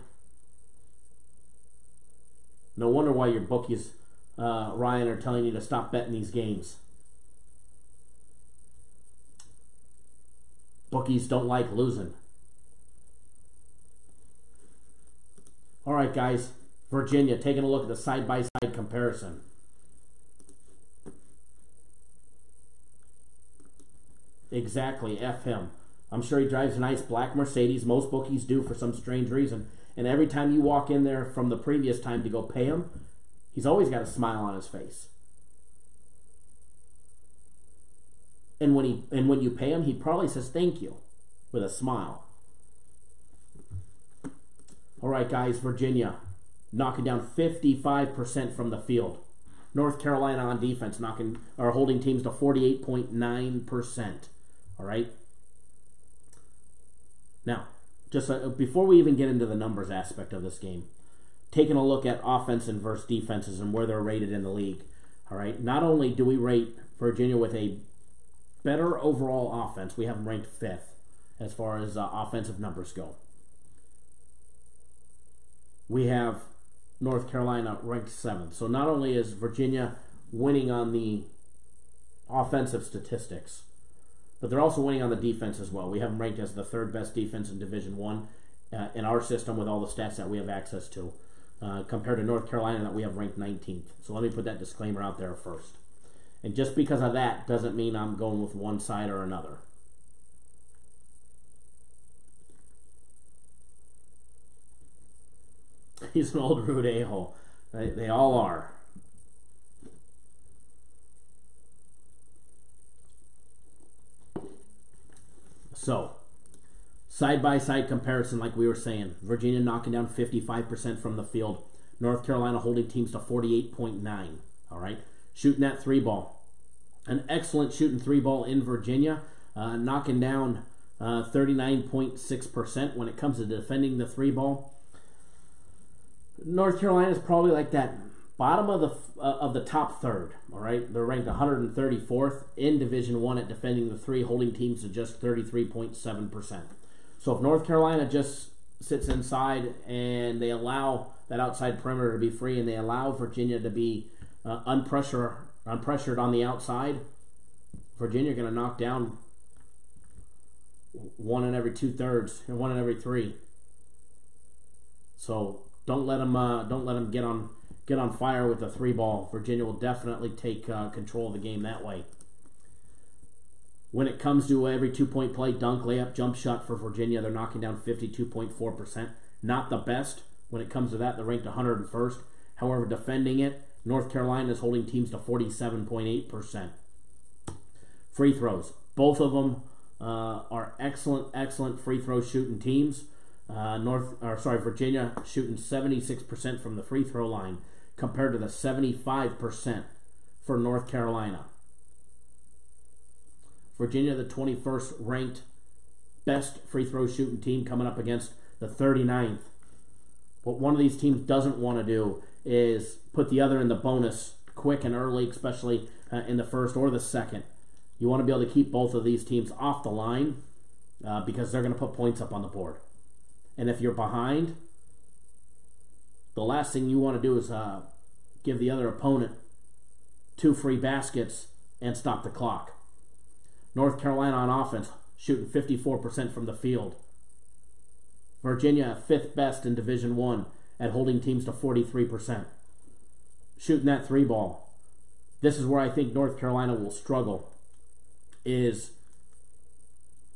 No wonder why your bookies, Ryan, are telling you to stop betting these games. Bookies don't like losing. All right, guys. Virginia, taking a look at the side-by-side comparison. Exactly, F him. I'm sure he drives a nice black Mercedes. Most bookies do for some strange reason. And every time you walk in there from the previous time to go pay him, he's always got a smile on his face. And when you pay him, he probably says thank you with a smile. All right, guys, Virginia knocking down 55% from the field. North Carolina on defense holding teams to 48.9%. All right. Now, just before we even get into the numbers aspect of this game, taking a look at offense and versus defenses and where they're rated in the league. All right. Not only do we rate Virginia with a better overall offense, we have them ranked 5th as far as offensive numbers go. We have North Carolina ranked 7th. So not only is Virginia winning on the offensive statistics, but they're also winning on the defense as well. We have them ranked as the 3rd best defense in Division I in our system with all the stats that we have access to, compared to North Carolina that we have ranked 19th. So let me put that disclaimer out there first. And just because of that doesn't mean I'm going with one side or another. He's an old rude a-hole. They all are. So, side-by-side comparison, like we were saying. Virginia knocking down 55% from the field. North Carolina holding teams to 48.9. All right? Shooting that 3-ball. An excellent shooting 3-ball in Virginia. Knocking down 39.6% when it comes to defending the 3-ball. North Carolina is probably like that bottom of the top third. All right, they're ranked 134th in Division I at defending the 3, holding teams to just 33.7%. So if North Carolina just sits inside and they allow that outside perimeter to be free and they allow Virginia to be unpressured on the outside, Virginia going to knock down 1 in every 2/3 and 1 in every 3. So don't let them get on fire with the 3-ball. Virginia will definitely take control of the game that way. When it comes to every 2-point play, dunk, layup, jump shot for Virginia, they're knocking down 52.4%. Not the best when it comes to that. They're ranked 101st. However, defending it, North Carolina is holding teams to 47.8%. Free throws. Both of them are excellent free throw shooting teams. Virginia shooting 76% from the free throw line compared to the 75% for North Carolina. Virginia, the 21st ranked best free throw shooting team, coming up against the 39th. What one of these teams doesn't want to do is put the other in the bonus quick and early, especially in the first or the second. You want to be able to keep both of these teams off the line because they're going to put points up on the board. And if you're behind, the last thing you want to do is give the other opponent 2 free baskets and stop the clock. North Carolina on offense, shooting 54% from the field. Virginia, 5th best in Division I at holding teams to 43%. shooting that three ball. This is where I think North Carolina will struggle, is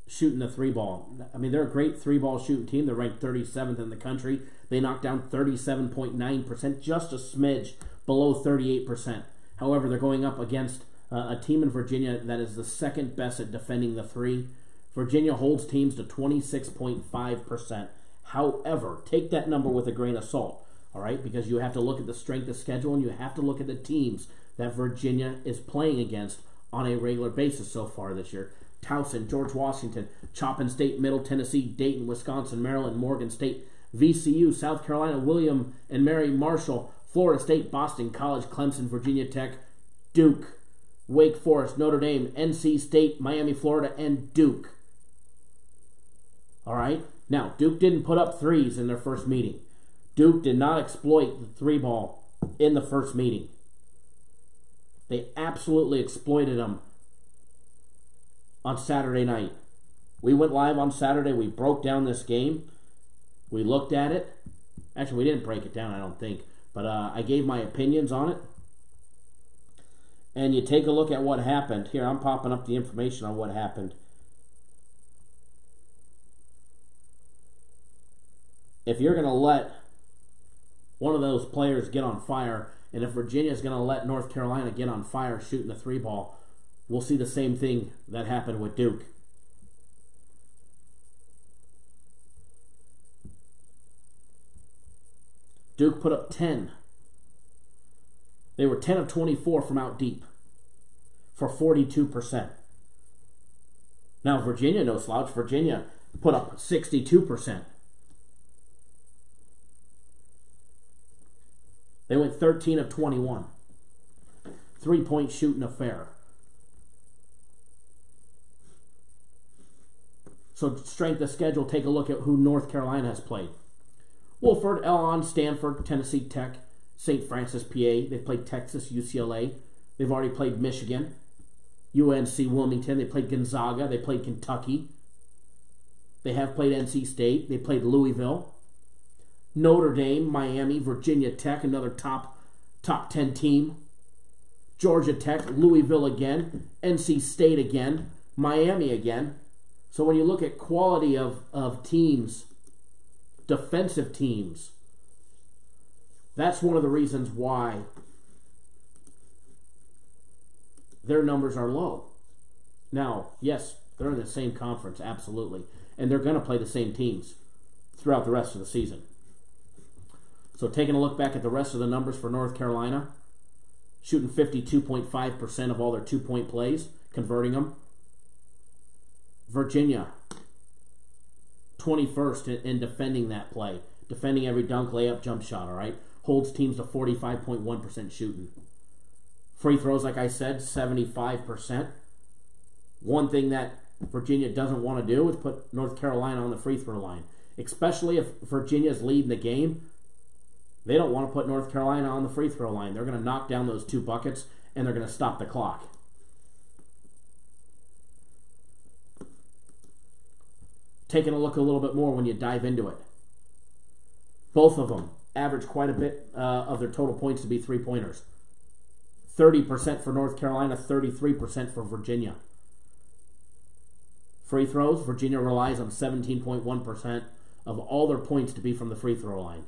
shooting the three ball. I mean, they're a great three ball shooting team. They're ranked 37th in the country. They knocked down 37.9%, just a smidge below 38%. However, they're going up against a team in Virginia that is the second best at defending the three. Virginia holds teams to 26.5%. However, take that number with a grain of salt, all right? Because you have to look at the strength of schedule and you have to look at the teams that Virginia is playing against on a regular basis so far this year. Towson, George Washington, Chopin State, Middle Tennessee, Dayton, Wisconsin, Maryland, Morgan State, VCU, South Carolina, William and Mary Marshall, Florida State, Boston College, Clemson, Virginia Tech, Duke, Wake Forest, Notre Dame, NC State, Miami, Florida, and Duke. All right? Now, Duke didn't put up threes in their first meeting. Duke did not exploit the three ball in the first meeting. They absolutely exploited them on Saturday night. We went live on Saturday. We broke down this game. We looked at it. Actually, we didn't break it down, I don't think. But I gave my opinions on it. And you take a look at what happened. Here, I'm popping up the information on what happened. If you're going to let one of those players get on fire, and if Virginia's going to let North Carolina get on fire shooting the three ball, we'll see the same thing that happened with Duke. Duke put up 10. They were 10 of 24 from out deep for 42%. Now Virginia, no slouch. Virginia put up 62%. They went 13 of 21. 3-point shooting affair. So strength of schedule, take a look at who North Carolina has played. Wofford, Elon, Stanford, Tennessee Tech, St. Francis, PA. They've played Texas, UCLA. They've already played Michigan, UNC, Wilmington. They played Gonzaga. They played Kentucky. They have played NC State. They played Louisville. Notre Dame, Miami, Virginia Tech, another top 10 team. Georgia Tech, Louisville again, NC State again, Miami again. So when you look at quality of teams, defensive teams, that's one of the reasons why their numbers are low. Now, yes, they're in the same conference, absolutely. And they're going to play the same teams throughout the rest of the season. So taking a look back at the rest of the numbers for North Carolina, shooting 52.5% of all their two-point plays, converting them. Virginia, 21st in defending that play. Defending every dunk, layup, jump shot, all right? Holds teams to 45.1% shooting. Free throws, like I said, 75%. One thing that Virginia doesn't want to do is put North Carolina on the free throw line. Especially if Virginia's leading the game. They don't want to put North Carolina on the free throw line. They're going to knock down those 2 buckets, and they're going to stop the clock. Taking a look a little bit more when you dive into it. Both of them average quite a bit of their total points to be three-pointers. 30% for North Carolina, 33% for Virginia. Free throws, Virginia relies on 17.1% of all their points to be from the free throw line.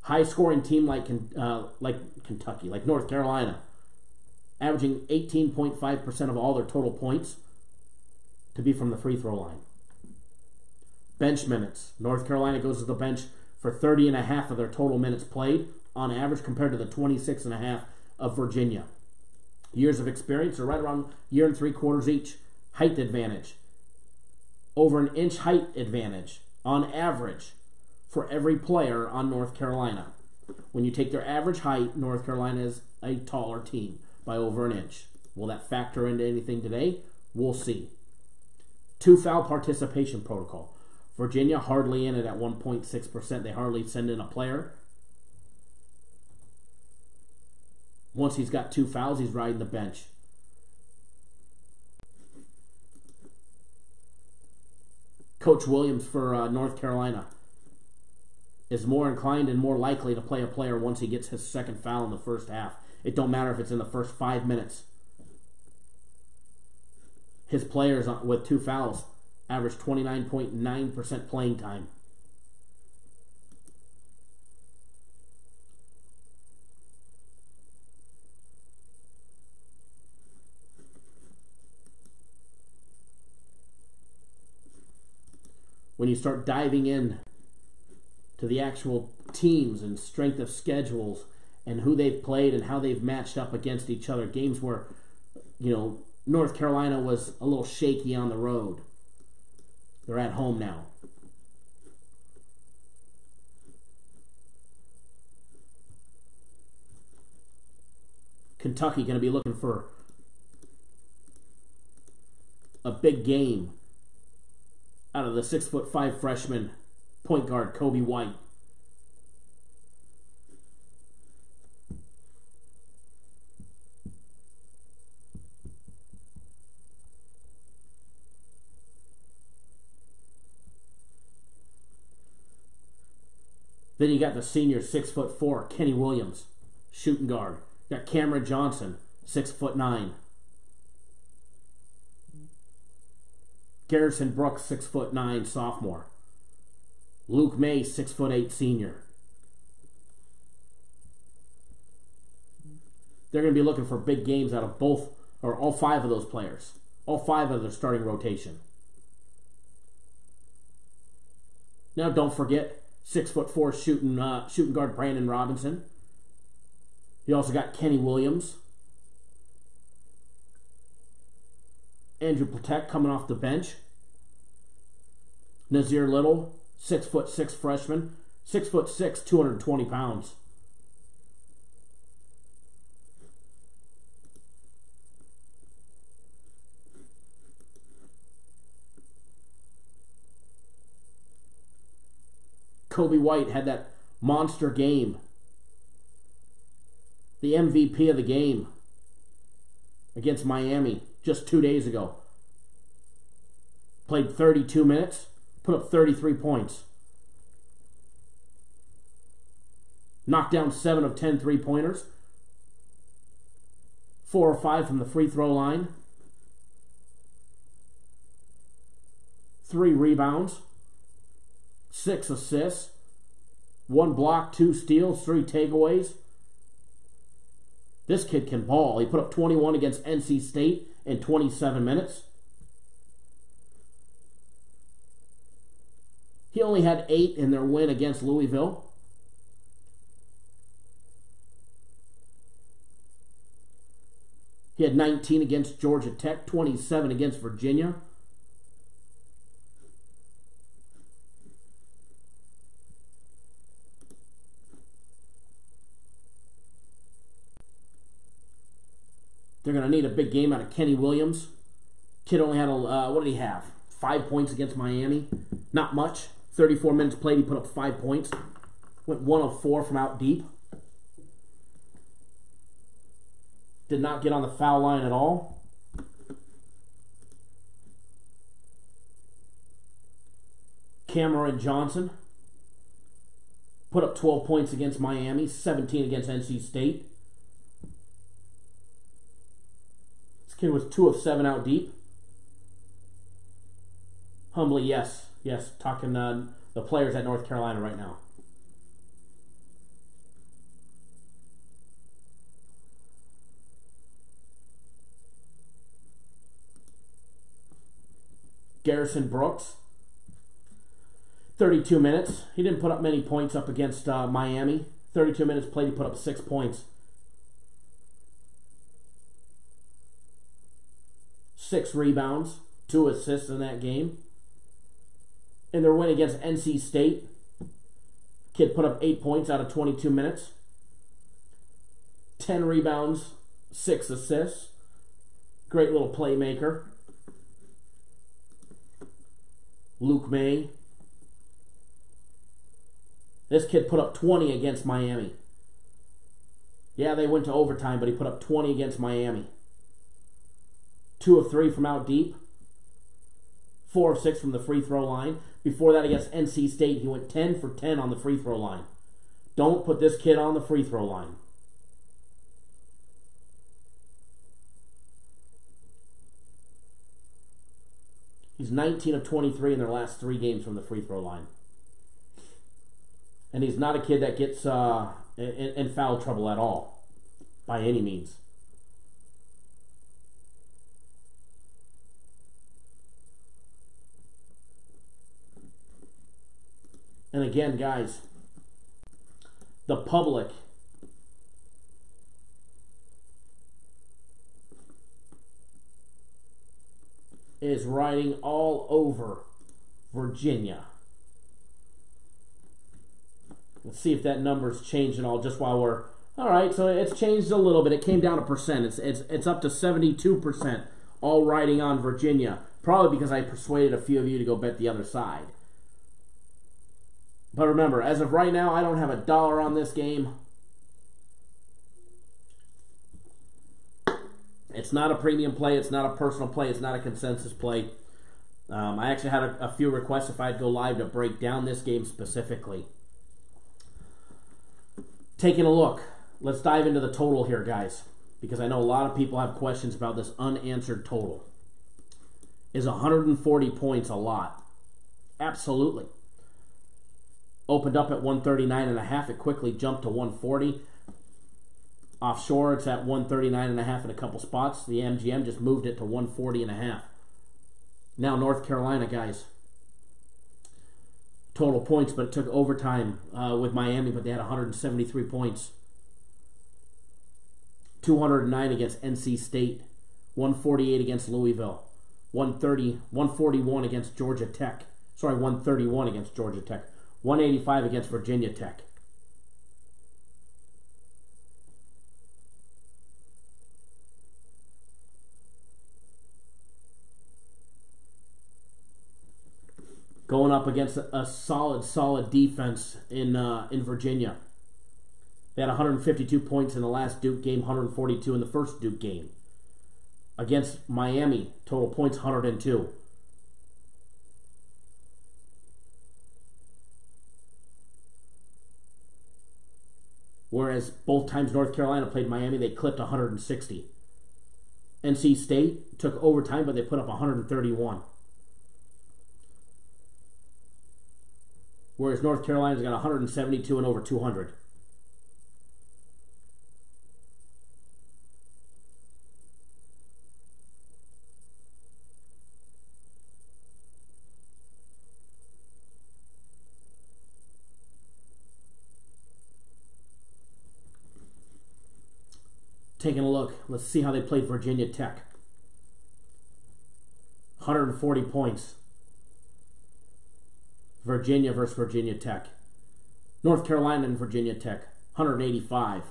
High-scoring team like Kentucky, like North Carolina, averaging 18.5% of all their total points to be from the free throw line. Bench minutes. North Carolina goes to the bench for 30.5 of their total minutes played on average compared to the 26.5 of Virginia. Years of experience are right around 1 3/4 years each. Height advantage. Over an inch height advantage on average for every player on North Carolina. When you take their average height, North Carolina is a taller team by over an inch. Will that factor into anything today? We'll see. 2 foul participation protocol. Virginia hardly in it at 1.6%. They hardly send in a player. Once he's got 2 fouls, he's riding the bench. Coach Williams for North Carolina. is more inclined and more likely to play a player once he gets his second foul in the first half. It don't matter if it's in the first 5 minutes. His players with 2 fouls average 29.9% playing time. When you start diving in to the actual teams and strength of schedules and who they've played and how they've matched up against each other, games where, North Carolina was a little shaky on the road. They're at home now. Kentucky going to be looking for a big game out of the 6'5" freshman point guard Kobe White. Then you got the senior 6'4" Kenny Williams, shooting guard. You got Cameron Johnson, 6'9". Garrison Brooks, 6'9", sophomore. Luke May, 6'8", senior. They're going to be looking for big games out of both, or all 5 of those players. All 5 of their starting rotation. Now don't forget 6'4" shooting guard Brandon Robinson. You also got Kenny Williams. Andrew Platek coming off the bench. Nazir Little, 6'6" freshman. 6'6", 220 pounds. Kobe White had that monster game. The MVP of the game against Miami just 2 days ago. Played 32 minutes, put up 33 points. Knocked down 7 of 10 3-pointers. 4 or 5 from the free throw line. 3 rebounds. 6 assists. 1 block, 2 steals, 3 takeaways. This kid can ball. He put up 21 against NC State in 27 minutes. He only had 8 in their win against Louisville. He had 19 against Georgia Tech, 27 against Virginia. They're going to need a big game out of Kenny Williams. Kid only had, what did he have? 5 points against Miami. Not much. 34 minutes played, he put up 5 points. Went 1 of 4 from out deep. Did not get on the foul line at all. Cameron Johnson put up 12 points against Miami, 17 against NC State. Kid was 2 of 7 out deep. Humbly, yes. Talking the players at North Carolina right now. Garrison Brooks, 32 minutes. He didn't put up many points up against Miami. 32 minutes played, he put up 6 points. 6 rebounds, 2 assists in that game. In their win against NC State, kid put up 8 points out of 22 minutes. 10 rebounds, 6 assists. Great little playmaker. Luke May. This kid put up 20 against Miami. Yeah, they went to overtime, but he put up 20 against Miami. 2 of 3 from out deep. 4 of 6 from the free throw line. Before that, against NC State, he went 10 for 10 on the free throw line. Don't put this kid on the free throw line. He's 19 of 23 in their last 3 games from the free throw line. And he's not a kid that gets in foul trouble at all, by any means. And again, guys, the public is riding all over Virginia. Let's see if that number's changed at all just while we're... All right, so it's changed a little bit. It came down a percent. It's up to 72% all riding on Virginia. Probably because I persuaded a few of you to go bet the other side. But remember, as of right now, I don't have $1 on this game. It's not a premium play. It's not a personal play. It's not a consensus play. I actually had a few requests if I'd go live to break down this game specifically. Taking a look. Let's dive into the total here, guys, because I know a lot of people have questions about this unanswered total. Is 140 points a lot? Absolutely. Opened up at 139.5. It quickly jumped to 140. Offshore, it's at 139.5 in a couple spots. The MGM just moved it to 140.5. Now North Carolina, guys. Total points, but it took overtime with Miami, but they had 173 points. 209 against NC State. 148 against Louisville. 141 against Georgia Tech. Sorry, 131 against Georgia Tech. 185 against Virginia Tech. Going up against a solid defense in Virginia. They had 152 points in the last Duke game, 142 in the first Duke game. Against Miami, total points 102. Whereas both times North Carolina played Miami, they clipped 160. NC State took overtime, but they put up 131. Whereas North Carolina's got 172 and over 200. Taking a look, let's see how they played Virginia Tech. 140 points. Virginia versus Virginia Tech. North Carolina and Virginia Tech, 185.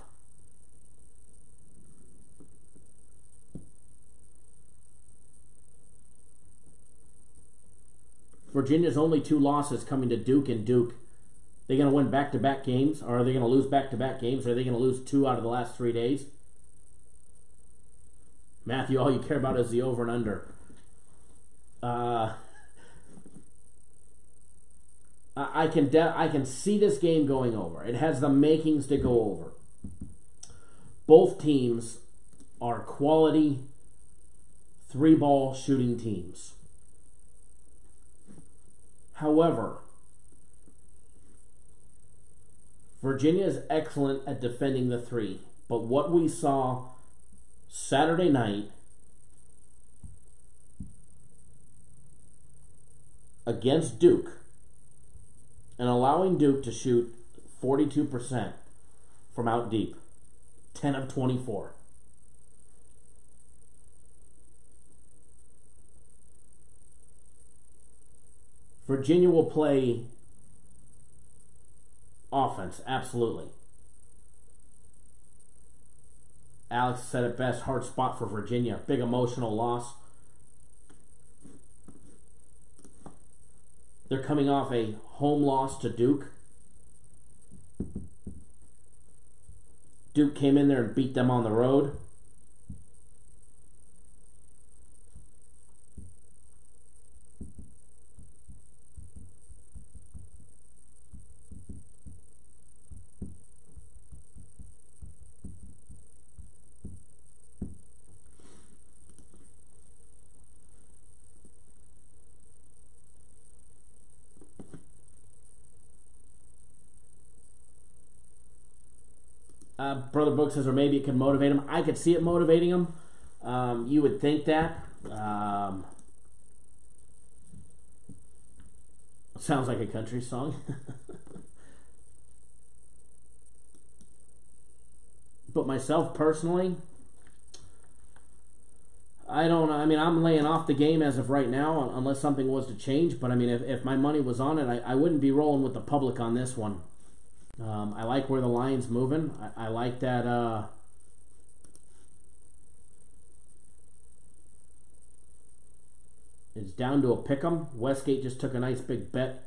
Virginia's only 2 losses coming to Duke and Duke. They going to win back-to-back games, or are they going to lose back-to-back games, or are they going to lose 2 out of the last 3 days? Matthew, all you care about is the over and under. I can see this game going over. It has the makings to go over. Both teams are quality 3-ball shooting teams. However, Virginia is excellent at defending the 3. But what we saw Saturday night against Duke, and allowing Duke to shoot 42% from out deep. 10 of 24. Virginia will play offense, absolutely. Alex said it best, hard spot for Virginia. Big emotional loss. They're coming off a home loss to Duke. Duke came in there and beat them on the road. Brother Brooks says, or maybe it could motivate him. I could see it motivating him. You would think that. Sounds like a country song. But myself personally, I don't know. I mean, I'm laying off the game as of right now unless something was to change. But I mean, if my money was on it, I wouldn't be rolling with the public on this one. I like where the line's moving. I like that. It's down to a pick'em. Westgate just took a nice big bet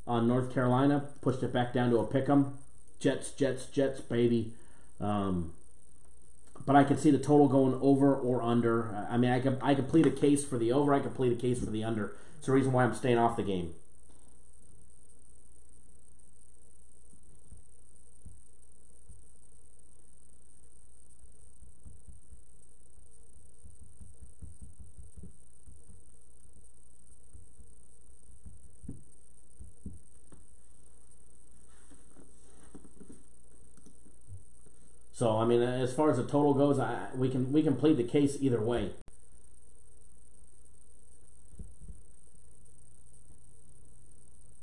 on North Carolina, pushed it back down to a pick'em. Jets, baby. But I could see the total going over or under. I mean, I could plead a case for the over. I could plead a case for the under. It's the reason why I'm staying off the game. So, I mean, as far as the total goes, we can plead the case either way.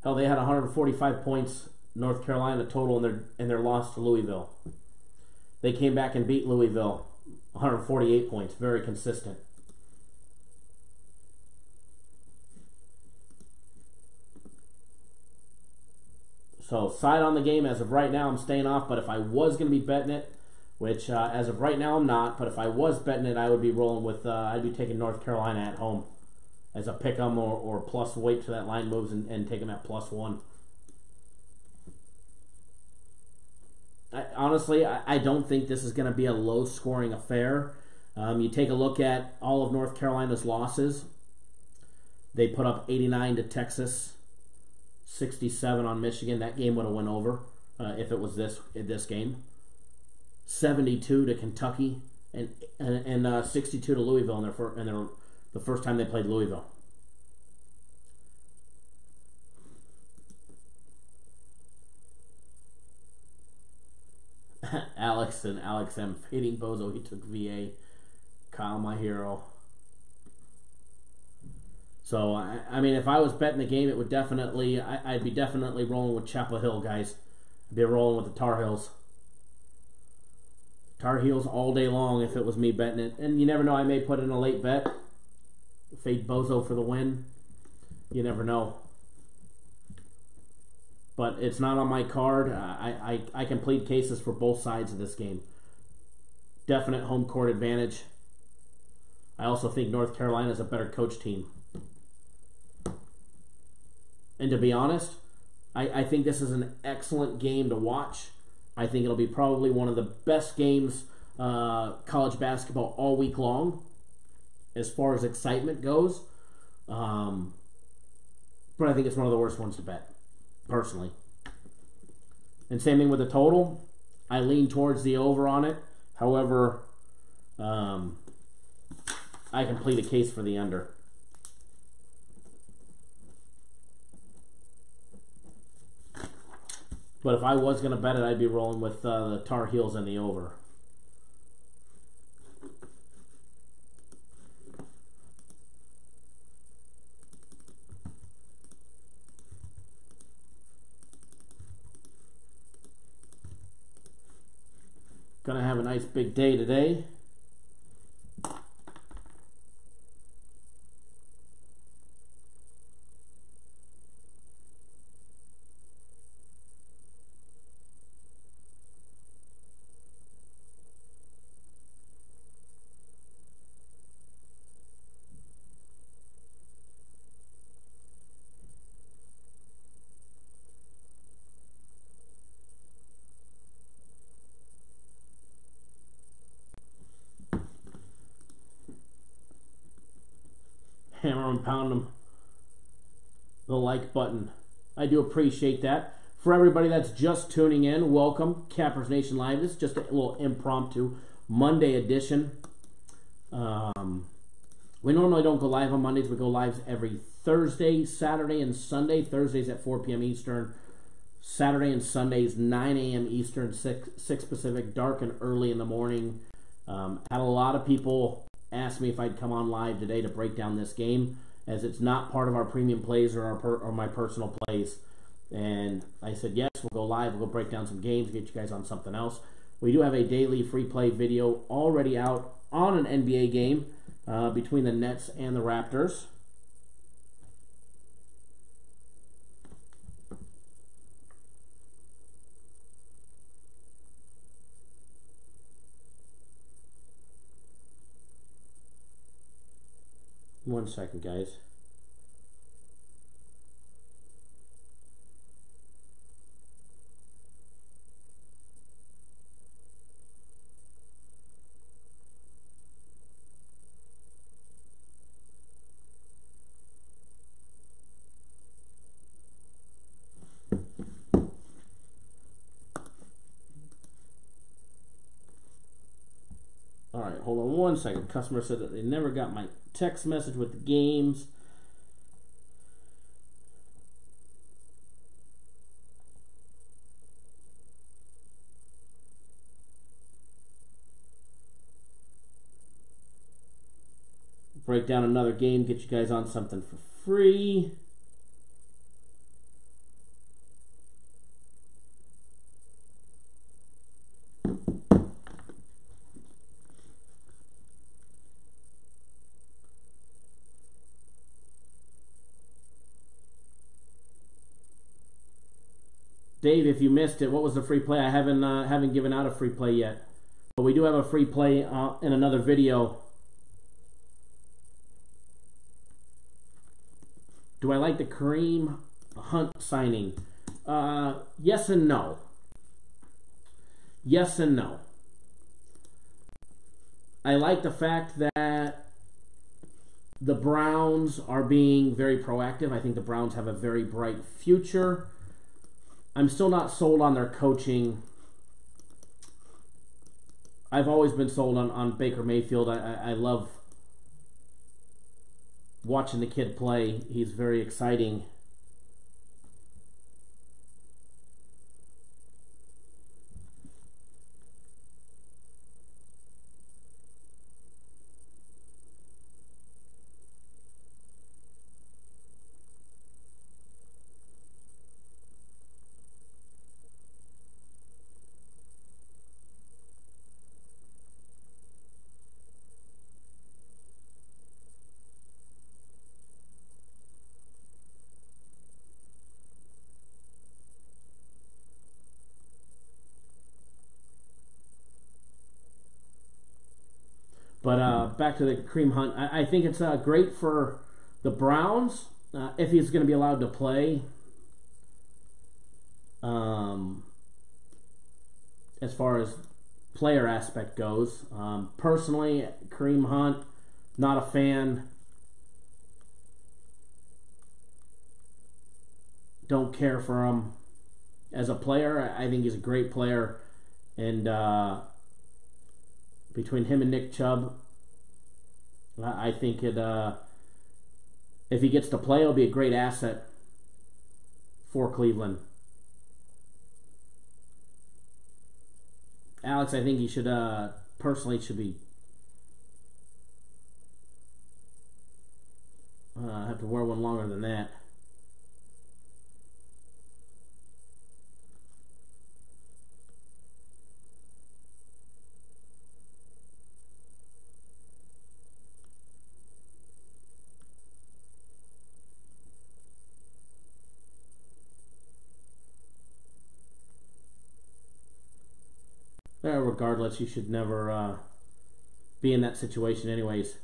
Hell, they had 145 points, North Carolina total in their loss to Louisville. They came back and beat Louisville, 148 points, very consistent. So, side on the game as of right now, I'm staying off. But if I was going to be betting it, which as of right now I'm not, but if I was betting it, I would be rolling with, I'd be taking North Carolina at home as a pick 'em or plus wait till that line moves and take them at +1. Honestly, I don't think this is going to be a low-scoring affair. You take a look at all of North Carolina's losses. They put up 89 to Texas, 67 on Michigan. That game would have went over if it was this game. 72 to Kentucky and 62 to Louisville in the first time they played Louisville. Alex M. Fading Bozo, he took VA. Kyle, my hero. So, I mean, if I was betting the game, it would definitely, I'd be definitely rolling with Chapel Hill, guys. I'd be rolling with the Tar Heels. Tar Heels all day long if it was me betting it. And you never know, I may put in a late bet. Fade Bozo for the win. You never know. But it's not on my card. I can plead cases for both sides of this game. Definite home court advantage. I also think North Carolina is a better coach team. And to be honest, I think this is an excellent game to watch. I think it'll be probably one of the best games college basketball all week long as far as excitement goes. But I think it's one of the worst ones to bet, personally. And same thing with the total. I lean towards the over on it. However, I can plead a case for the under. But if I was going to bet it, I'd be rolling with the Tar Heels and the over. Going to have a nice big day today. Hammer and pound them. The like button. I do appreciate that. For everybody that's just tuning in, welcome. Cappers Nation Live. This is just a little impromptu Monday edition. We normally don't go live on Mondays. We go live every Thursday, Saturday, and Sunday. Thursdays at 4 p.m. Eastern. Saturday and Sundays, 9 a.m. Eastern, 6 Pacific, dark and early in the morning. Had a lot of people ask me if I'd come on live today to break down this game, as it's not part of our premium plays or my personal plays. And I said, yes, we'll go live. We'll go break down some games, get you guys on something else. We do have a daily free play video already out on an NBA game between the Nets and the Raptors. One second, guys. All right, hold on one second. Customer said that they never got my text message with the games. Break down another game, get you guys on something for free. Dave, if you missed it, what was the free play? I haven't given out a free play yet, but we do have a free play in another video. Do I like the Kareem Hunt signing? Yes and no. Yes and no. I like the fact that the Browns are being very proactive. I think the Browns have a very bright future. I'm still not sold on their coaching. I've always been sold on Baker Mayfield. I love watching the kid play. He's very exciting. But back to the Kareem Hunt. I think it's great for the Browns if he's going to be allowed to play. As far as player aspect goes. Personally, Kareem Hunt, not a fan. Don't care for him as a player. I think he's a great player. And between him and Nick Chubb, I think if he gets to play, it'll be a great asset for Cleveland. Alex, I think he should personally should be have to wear one longer than that. Regardless, you should never be in that situation anyways.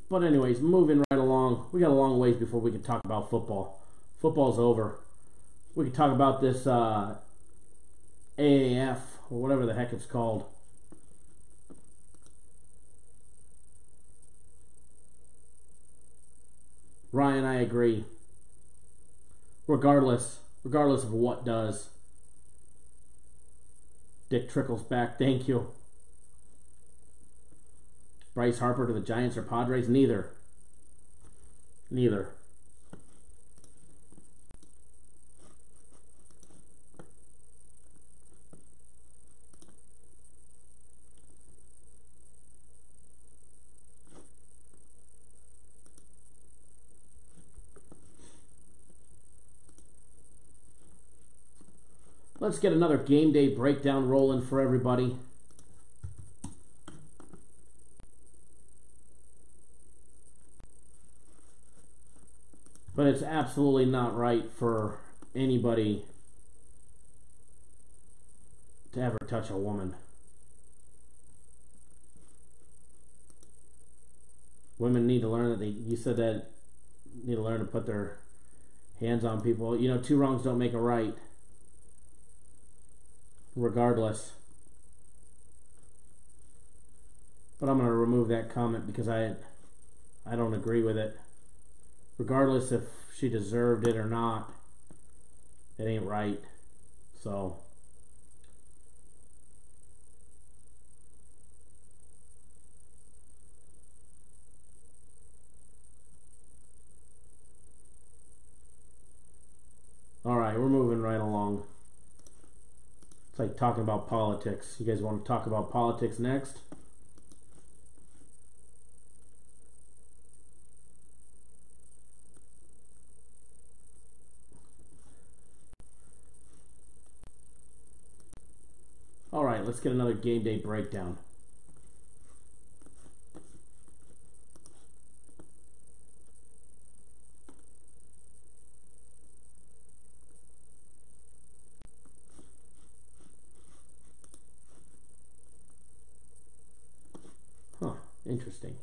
But anyways, moving right along. We got a long ways before we can talk about football. Football's over. We can talk about this AAF, or whatever the heck it's called. Ryan, I agree. Regardless of what does. Dick Trickle's back, thank you. Bryce Harper to the Giants or Padres? Neither. Let's get another game day breakdown rolling for everybody. But it's absolutely not right for anybody to ever touch a woman. Women need to learn that you said that, need to learn to put their hands on people. You know, two wrongs don't make a right. Regardless. But I'm going to remove that comment because I don't agree with it. Regardless if she deserved it or not, it ain't right. So all right, we're moving right along. It's like talking about politics. You guys want to talk about politics next? All right, let's get another game day breakdown. Huh, interesting.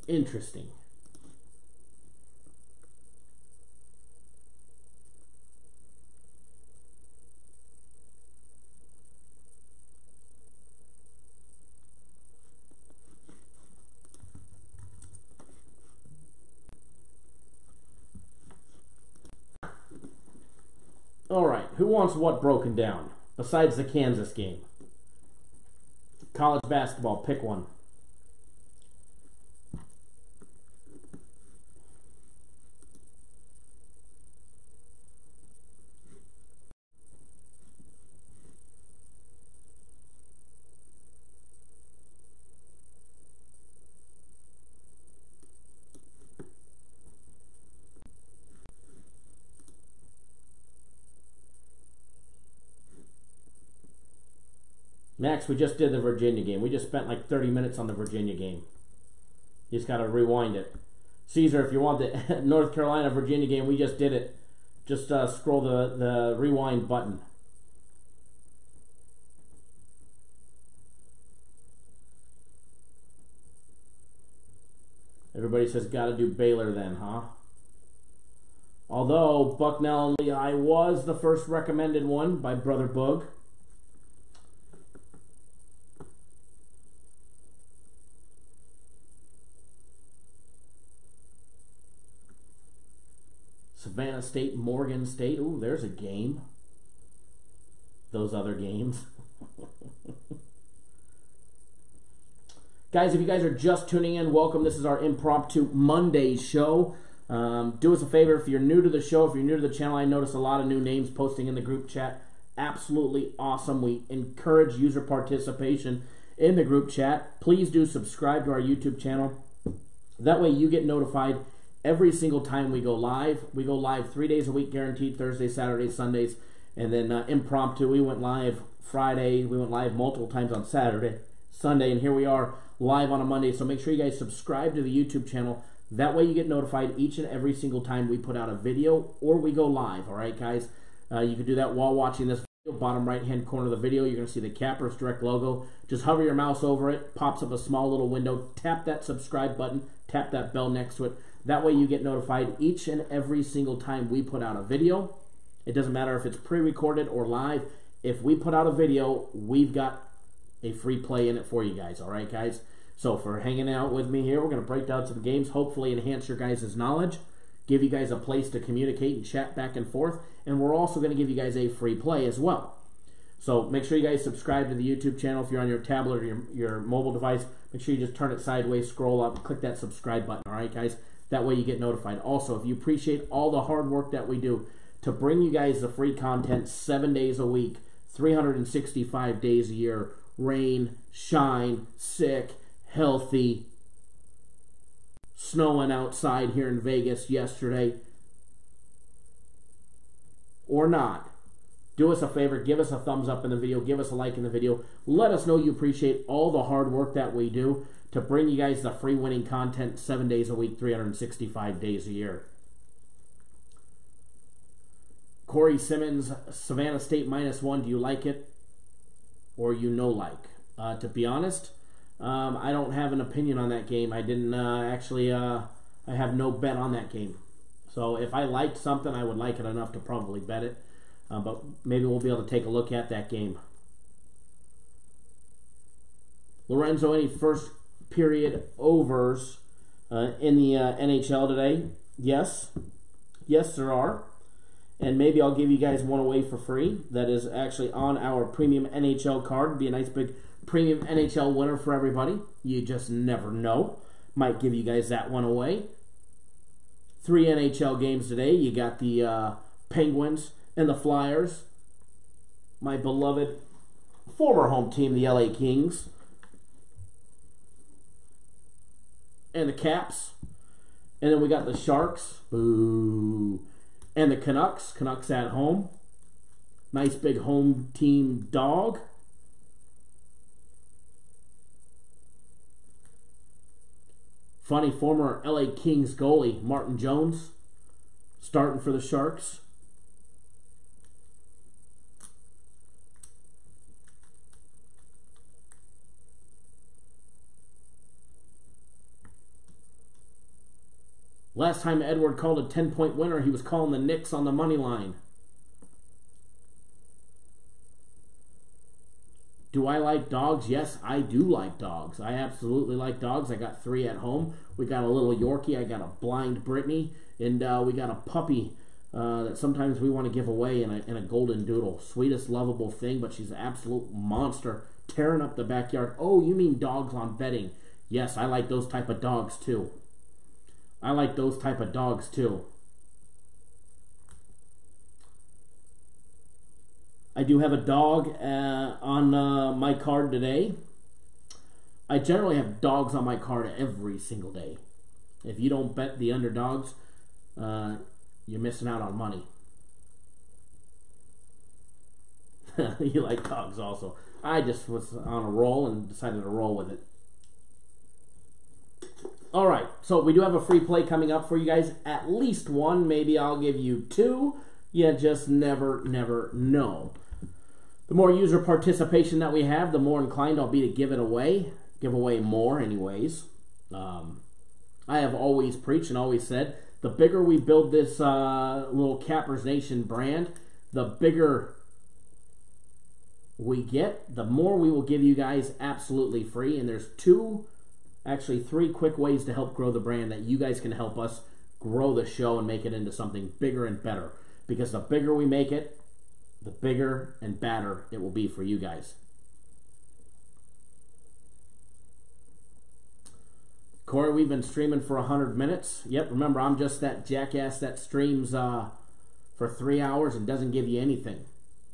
Interesting. All right, who wants what broken down besides the Kansas game? College basketball, pick one. Max, we just did the Virginia game. We just spent like 30 minutes on the Virginia game. You just got to rewind it. Caesar, if you want the North Carolina Virginia game, we just did it. Just scroll the rewind button. Everybody says got to do Baylor then, huh? Although Bucknell and Lehigh was the first recommended one by Brother Boog. Savannah State, Morgan State. Ooh, there's a game. Those other games. Guys, if you guys are just tuning in, welcome. This is our impromptu Monday show. Do us a favor, if you're new to the show, if you're new to the channel, I notice a lot of new names posting in the group chat. Absolutely awesome. We encourage user participation in the group chat. Please do subscribe to our YouTube channel. That way you get notified every single time we go live. We go live 3 days a week, guaranteed, Thursdays, Saturdays, Sundays. And then impromptu, we went live Friday. We went live multiple times on Saturday, Sunday, and here we are live on a Monday. So make sure you guys subscribe to the YouTube channel. That way you get notified each and every single time we put out a video or we go live. All right, guys? You can do that while watching this video. Bottom right-hand corner of the video, you're going to see the Cappers Direct logo. Just hover your mouse over it. Pops up a small little window. Tap that subscribe button. Tap that bell next to it. That way you get notified each and every single time we put out a video. It doesn't matter if it's pre-recorded or live. If we put out a video, we've got a free play in it for you guys. All right, guys? So for hanging out with me here, we're going to break down some games, hopefully enhance your guys' knowledge, give you guys a place to communicate and chat back and forth, and we're also going to give you guys a free play as well. So make sure you guys subscribe to the YouTube channel. If you're on your tablet or your mobile device, make sure you just turn it sideways, scroll up, click that subscribe button. All right, guys? That way you get notified. Also, if you appreciate all the hard work that we do to bring you guys the free content 7 days a week, 365 days a year, rain, shine, sick, healthy, snowing outside here in Vegas yesterday, or not, do us a favor, give us a thumbs up in the video, give us a like in the video. Let us know you appreciate all the hard work that we do to bring you guys the free winning content 7 days a week, 365 days a year. Corey Simmons, Savannah State -1. Do you like it? Or like? To be honest, I don't have an opinion on that game. I didn't I have no bet on that game. So if I liked something, I would like it enough to probably bet it. But maybe we'll be able to take a look at that game. Lorenzo, any first period overs in the NHL today? Yes. Yes, there are. And maybe I'll give you guys one away for free. That is actually on our premium NHL card. It'd be a nice big premium NHL winner for everybody. You just never know. Might give you guys that one away. 3 NHL games today. You got the Penguins and the Flyers. My beloved former home team, the LA Kings. And the Caps. And then we got the Sharks. Boo. And the Canucks. Canucks at home. Nice big home team dog. Funny former LA Kings goalie Martin Jones starting for the Sharks. Last time Edward called a 10-point winner, he was calling the Knicks on the money line. Do I like dogs? Yes, I do like dogs. I absolutely like dogs. I got 3 at home. We got a little Yorkie. I got a blind Brittany. And we got a puppy that sometimes we want to give away in a golden doodle. Sweetest, lovable thing, but she's an absolute monster. Tearing up the backyard. Oh, you mean dogs on bedding. Yes, I like those type of dogs too. I like those type of dogs too. I do have a dog on my card today. I generally have dogs on my card every single day. If you don't bet the underdogs, you're missing out on money. You like dogs also. I just was on a roll and decided to roll with it. All right, so we do have a free play coming up for you guys. At least one. Maybe I'll give you 2. You just never know. The more user participation that we have, the more inclined I'll be to give it away. Give away more anyways. I have always preached and always said, the bigger we build this little Cappers Nation brand, the bigger we get, the more we will give you guys absolutely free. And there's 3 quick ways to help grow the brand that you guys can help us grow the show and make it into something bigger and better. Because the bigger we make it, the bigger and badder it will be for you guys. Corey, we've been streaming for 100 minutes. Yep, remember, I'm just that jackass that streams for 3 hours and doesn't give you anything.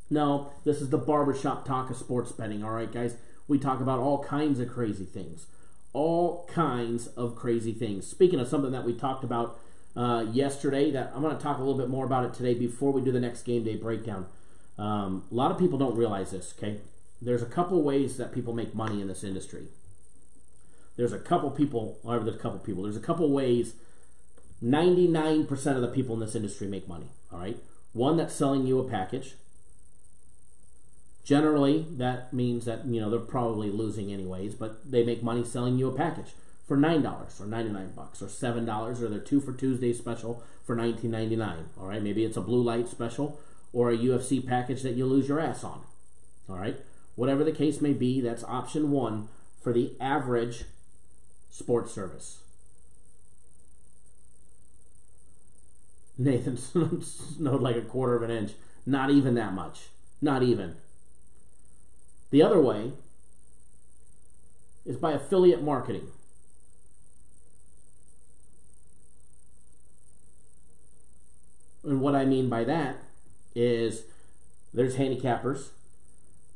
No, this is the barbershop talk of sports betting, all right, guys? We talk about all kinds of crazy things. All kinds of crazy things. Speaking of something that we talked about yesterday, that I'm going to talk a little bit more about it today before we do the next game day breakdown. A lot of people don't realize this, okay? There's a couple ways that people make money in this industry. There's a couple ways 99% of the people in this industry make money, all right? One, that's selling you a package. Generally, that means that, they're probably losing anyways, but they make money selling you a package for $9 or $99 or $7, or their 2 for Tuesday special for $19.99, all right? Maybe it's a blue light special or a UFC package that you lose your ass on, all right? Whatever the case may be, that's option 1 for the average sports service. Nathan snowed like a quarter of an inch. Not even that much. Not even. The other way is by affiliate marketing. And what I mean by that is there's handicappers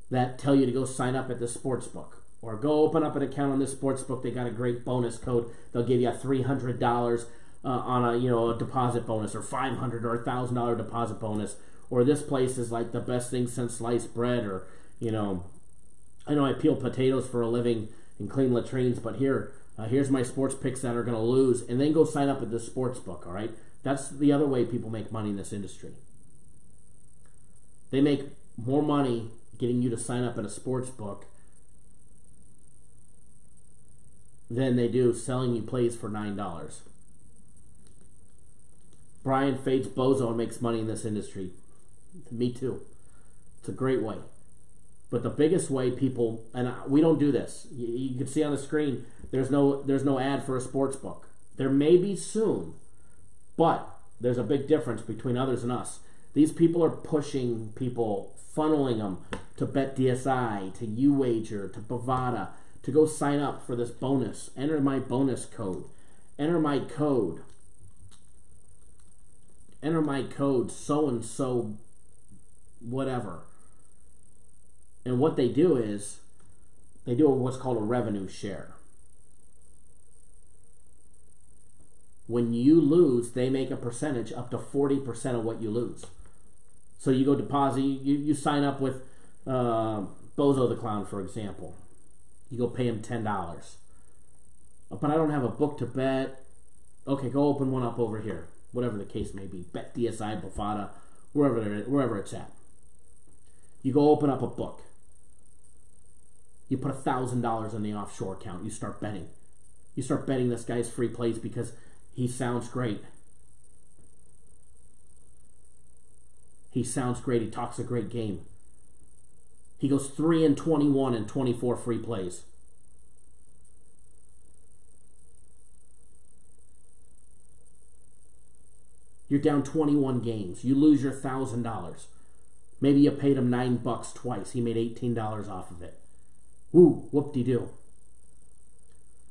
that tell you to go sign up at the sports book or go open up an account on this sports book. They got a great bonus code. They'll give you $300 on a deposit bonus, or $500 or $1,000 deposit bonus. Or this place is like the best thing since sliced bread. Or I know I peel potatoes for a living and clean latrines, but here's my sports picks that are going to lose, and then go sign up at the sports book. All right, that's the other way people make money in this industry. They make more money getting you to sign up at a sports book than they do selling you plays for $9. Brian fades Bozo and makes money in this industry. Me too. It's a great way. But the biggest way people, and we don't do this. You can see on the screen, there's no ad for a sports book. There may be soon, but there's a big difference between others and us. These people are pushing people, funneling them to BetDSI, to UWager, to Bovada, to go sign up for this bonus. Enter my bonus code. Enter my code so-and-so whatever. And what they do is they do what's called a revenue share. When you lose, they make a percentage up to 40% of what you lose. So you go deposit, you sign up with Bozo the Clown, for example. You go pay him $10. But I don't have a book to bet. Okay, go open one up over here. Whatever the case may be. BetDSI, Bovada, wherever it's at. You go open up a book. You put $1,000 in the offshore account. You start betting. You start betting this guy's free plays because he sounds great. He sounds great. He talks a great game. He goes 3-21 and 24 free plays. You're down 21 games. You lose your $1,000. Maybe you paid him $9 twice. He made $18 off of it. Woo, whoop-de-doo.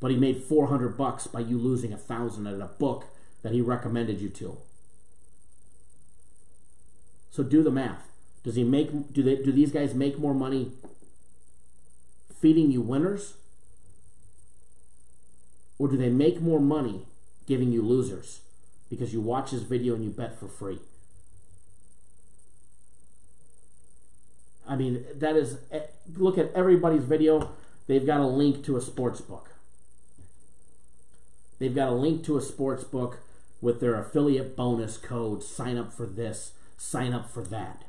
But he made $400 by you losing $1,000 at a book that he recommended you to. So do the math. Do these guys make more money feeding you winners? Or do they make more money giving you losers because you watch this video and you bet for free? I mean, that is, look at everybody's video. They've got a link to a sports book. They've got a link to a sports book with their affiliate bonus code. Sign up for this, sign up for that.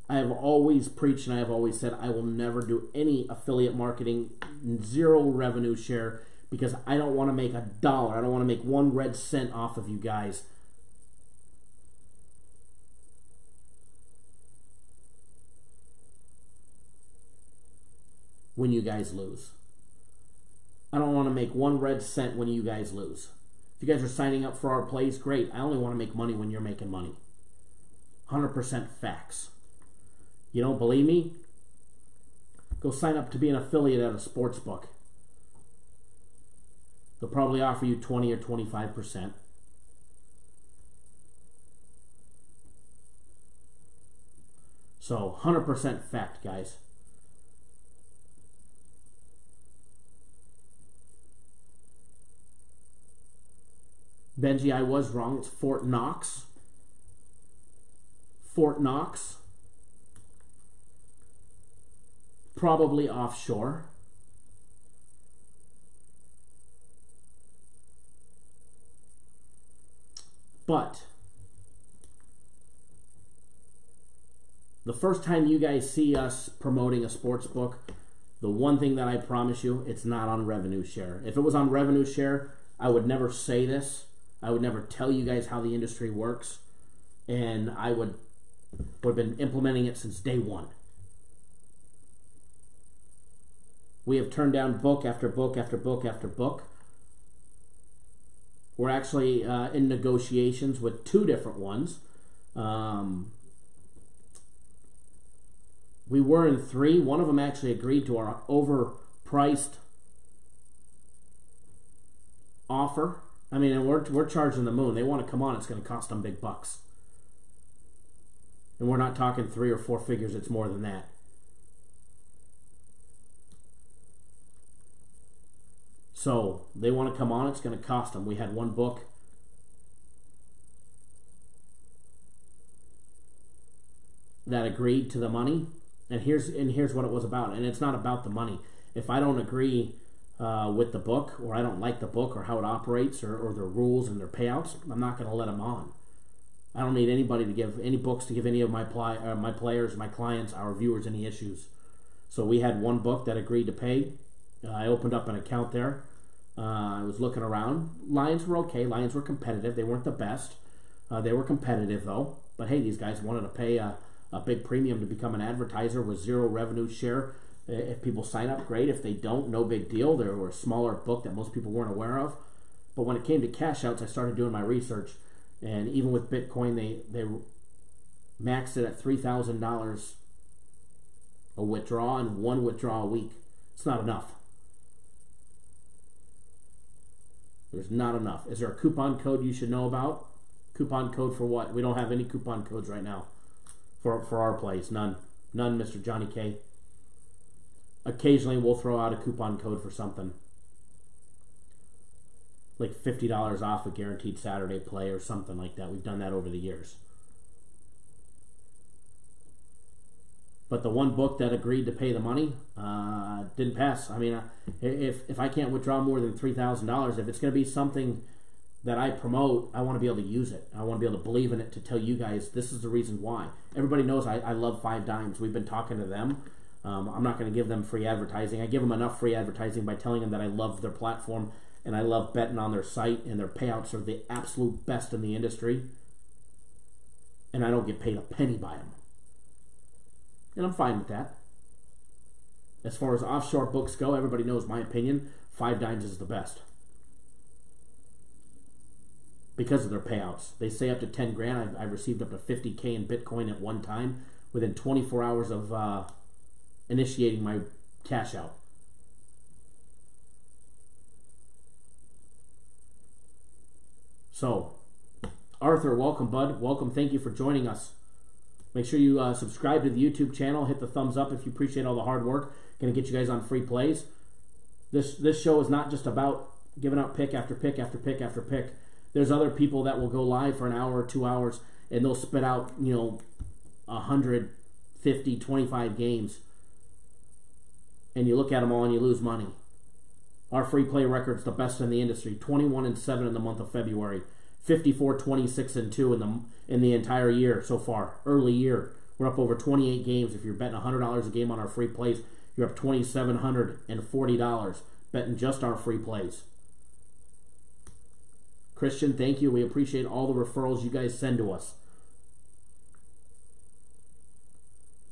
I have always preached and I have always said I will never do any affiliate marketing, zero revenue share, because I don't want to make $1. I don't want to make 1 red cent off of you guys. When you guys lose. I don't want to make 1 red cent when you guys lose. If you guys are signing up for our plays, great. I only want to make money when you're making money. 100% facts. You don't believe me? Go sign up to be an affiliate at a sports book. They'll probably offer you 20 or 25%. So 100% fact, guys. Benji, I was wrong. It's Fort Knox. Fort Knox. Probably offshore. But the first time you guys see us promoting a sports book, the one thing that I promise you, it's not on revenue share. If it was on revenue share, I would never say this. I would never tell you guys how the industry works. And I would have been implementing it since day one. We have turned down book after book after book after book. We're actually in negotiations with 2 different ones. We were in 3. One of them actually agreed to our overpriced offer. I mean, and we're charging the moon. They want to come on. It's going to cost them big bucks. And we're not talking 3 or 4 figures, it's more than that. So they want to come on, it's going to cost them. We had one book that agreed to the money, and here's what it was about. And it's not about the money. If I don't agree with the book, or I don't like the book or how it operates, or their rules and their payouts, I'm not going to let them on. I don't need anybody to give any books to give any of my players, my clients, our viewers any issues. So we had one book that agreed to pay. I opened up an account there. I was looking around. Lions were okay. Lions were competitive. They weren't the best. They were competitive though. But hey, these guys wanted to pay a big premium to become an advertiser with 0 revenue share. If people sign up, great. If they don't, no big deal. They were a smaller book that most people weren't aware of. But when it came to cash outs, I started doing my research. And even with Bitcoin, they maxed it at $3,000 a withdrawal and 1 withdrawal a week. It's not enough. There's not enough. Is there a coupon code you should know about? Coupon code for what? We don't have any coupon codes right now for our plays. None, Mr. Johnny K. Occasionally we'll throw out a coupon code for something. Like $50 off a guaranteed Saturday play or something like that. We've done that over the years. But the one book that agreed to pay the money didn't pass. I mean, if I can't withdraw more than $3,000, if it's going to be something that I promote, I want to be able to use it. I want to be able to believe in it to tell you guys this is the reason why. Everybody knows I love 5 Dimes. We've been talking to them. I'm not going to give them free advertising. I give them enough free advertising by telling them that I love their platform and I love betting on their site, and their payouts are the absolute best in the industry. And I don't get paid a penny by them. And I'm fine with that. As far as offshore books go, everybody knows my opinion. 5 Dimes is the best. Because of their payouts. They say up to 10 grand. I've received up to 50K in Bitcoin at one time within 24 hours of initiating my cash out. So, Arthur, welcome, bud. Welcome. Thank you for joining us. Make sure you subscribe to the YouTube channel. Hit the thumbs up if you appreciate all the hard work. Going to get you guys on free plays. This show is not just about giving out pick after pick after pick after pick. There's other people that will go live for an hour or 2 hours, and they'll spit out, 150, 25 games. And you look at them all and you lose money. Our free play record's the best in the industry. 21-7 in the month of February. 54-26-2 in the entire year so far. Early year. We're up over 28 games. If you're betting $100 a game on our free plays, you're up $2,740 betting just our free plays. Christian, thank you. We appreciate all the referrals you guys send to us.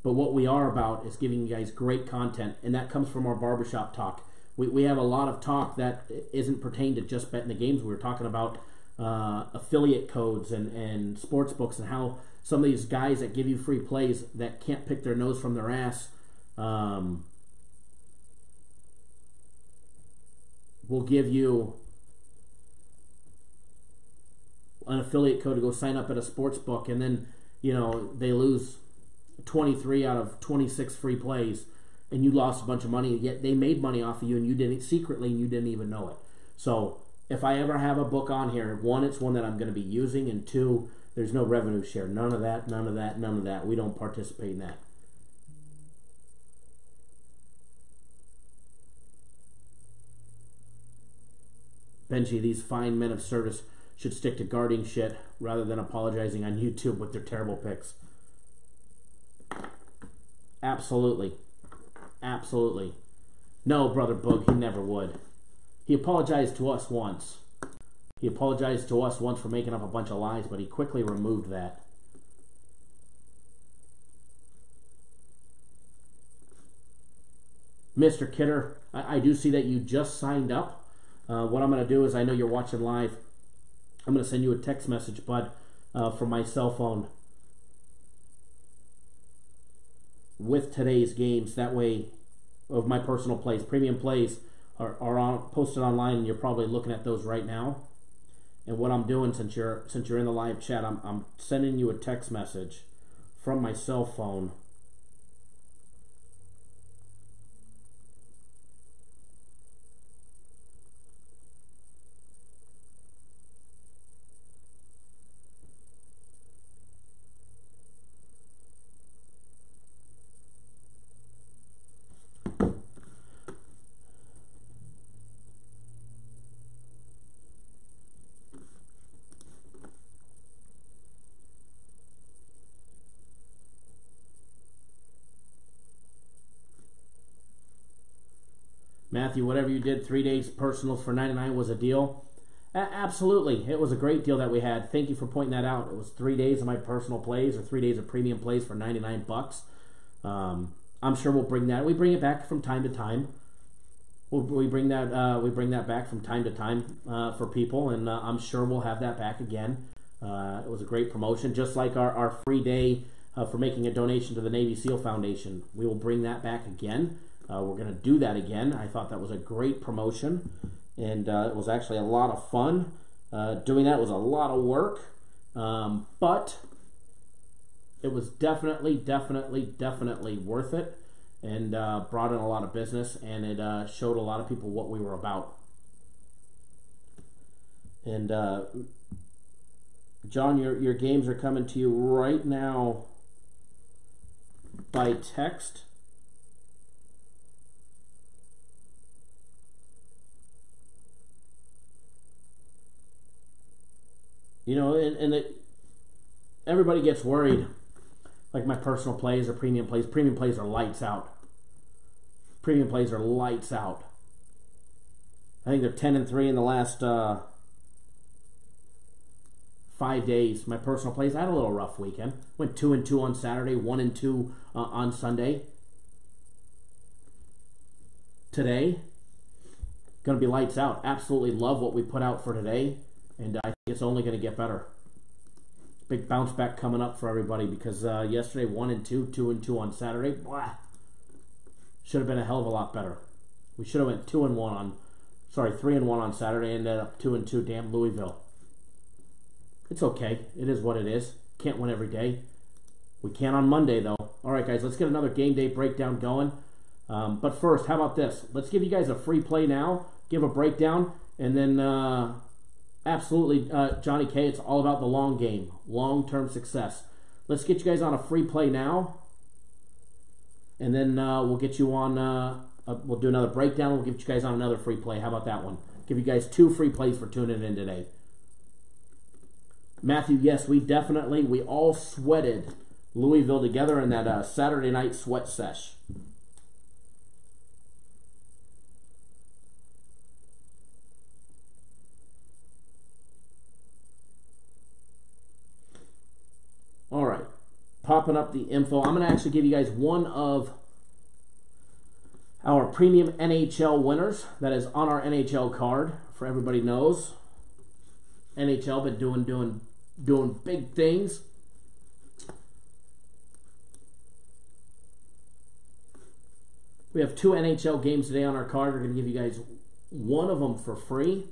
But what we are about is giving you guys great content, and that comes from our barbershop talk. We have a lot of talk that isn't pertained to just betting the games. We were talking about affiliate codes and sports books, and how some of these guys that give you free plays that can't pick their nose from their ass will give you an affiliate code to go sign up at a sports book, and then they lose 23 out of 26 free plays, and you lost a bunch of money, yet they made money off of you, and you did it secretly, and you didn't even know it. So if I ever have a book on here, 1, it's one that I'm going to be using, and 2, there's no revenue share. None of that, none of that, none of that. We don't participate in that. Benji, these fine men of service should stick to guarding shit rather than apologizing on YouTube with their terrible picks. Absolutely. Absolutely. No, Brother Boog, he never would. He apologized to us once. He apologized to us once for making up a bunch of lies, but he quickly removed that. Mr. Kidder, I do see that you just signed up. What I'm going to do is, I know you're watching live. I'm going to send you a text message, bud, from my cell phone with today's games. That way, of my personal plays, premium plays are posted online, and you're probably looking at those right now. And what I'm doing, since you're in the live chat, I'm sending you a text message from my cell phone. Matthew, whatever you did, 3 days personals for $99 was a deal. Absolutely. It was a great deal that we had. Thank you for pointing that out. It was 3 days of my personal plays or 3 days of premium plays for $99. I'm sure we'll bring that. We bring it back from time to time. We bring that back from time to time for people, and I'm sure we'll have that back again. It was a great promotion, just like our free day for making a donation to the Navy SEAL Foundation. We will bring that back again. We're going to do that again. I thought that was a great promotion, and it was actually a lot of fun. Doing that was a lot of work, but it was definitely worth it, and brought in a lot of business, and it showed a lot of people what we were about. And John, your games are coming to you right now by text. You know, and everybody gets worried. Like my personal plays or premium plays. Premium plays are lights out. Premium plays are lights out. I think they're 10-3 in the last 5 days. My personal plays, I had a little rough weekend. Went 2-2 on Saturday, 1-2 on Sunday. Today, going to be lights out. Absolutely love what we put out for today. And I think it's only going to get better. Big bounce back coming up for everybody because yesterday 1-2, 2-2 on Saturday. Blah. Should have been a hell of a lot better. We should have went 3-1 on Saturday and ended up 2-2. Damn Louisville. It's okay. It is what it is. Can't win every day. We can on Monday though. All right, guys, let's get another game day breakdown going. But first, how about this? Let's give you guys a free play now. Give a breakdown, and then. Absolutely, Johnny K, it's all about the long game, long-term success. Let's get you guys on a free play now, and then we'll get you on, we'll do another breakdown, we'll get you guys on another free play. How about that one? Give you guys 2 free plays for tuning in today. Matthew, yes, we all sweated Louisville together in that Saturday night sweat sesh. All right, popping up the info. I'm going to actually give you guys one of our premium NHL winners that is on our NHL card. For everybody knows, NHL been doing big things. We have 2 NHL games today on our card. We're going to give you guys one of them for free.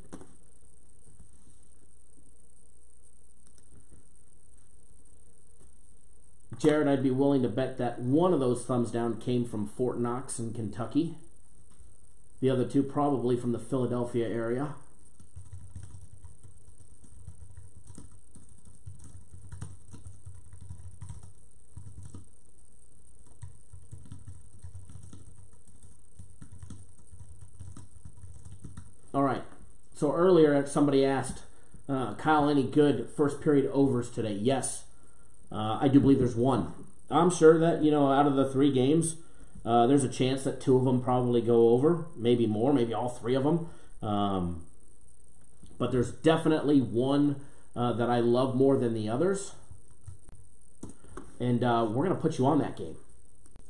Jared, I'd be willing to bet that one of those thumbs down came from Fort Knox in Kentucky. The other 2 probably from the Philadelphia area. All right. So earlier somebody asked, Kyle, any good first period overs today? Yes. I do believe there's one. I'm sure that, out of the 3 games, there's a chance that 2 of them probably go over. Maybe more, maybe all 3 of them. But there's definitely one that I love more than the others. And we're going to put you on that game.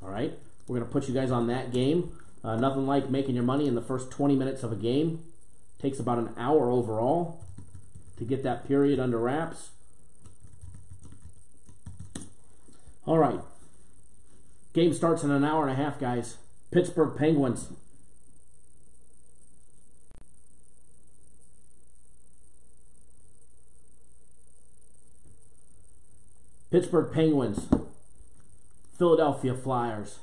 All right? We're going to put you guys on that game. Nothing like making your money in the first 20 minutes of a game. Takes about an hour overall to get that period under wraps. All right. Game starts in an hour and a half, guys. Pittsburgh Penguins. Pittsburgh Penguins Philadelphia Flyers.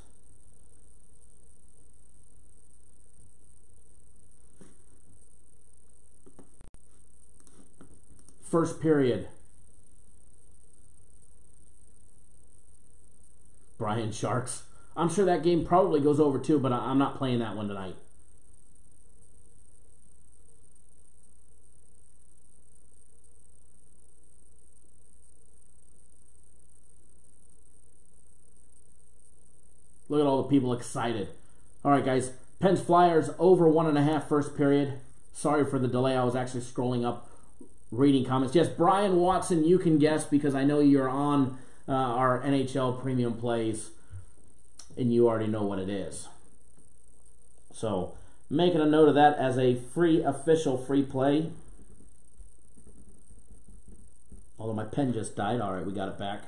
First period. Brian Sharks. I'm sure that game probably goes over too, but I'm not playing that one tonight. Look at all the people excited. All right, guys. Pens Flyers over 1.5 first period. Sorry for the delay. I was actually scrolling up reading comments. Yes, Brian Watson, you can guess because I know you're on our NHL Premium Plays and you already know what it is. So, making a note of that as a free official free play. Although my pen just died. All right, we got it back.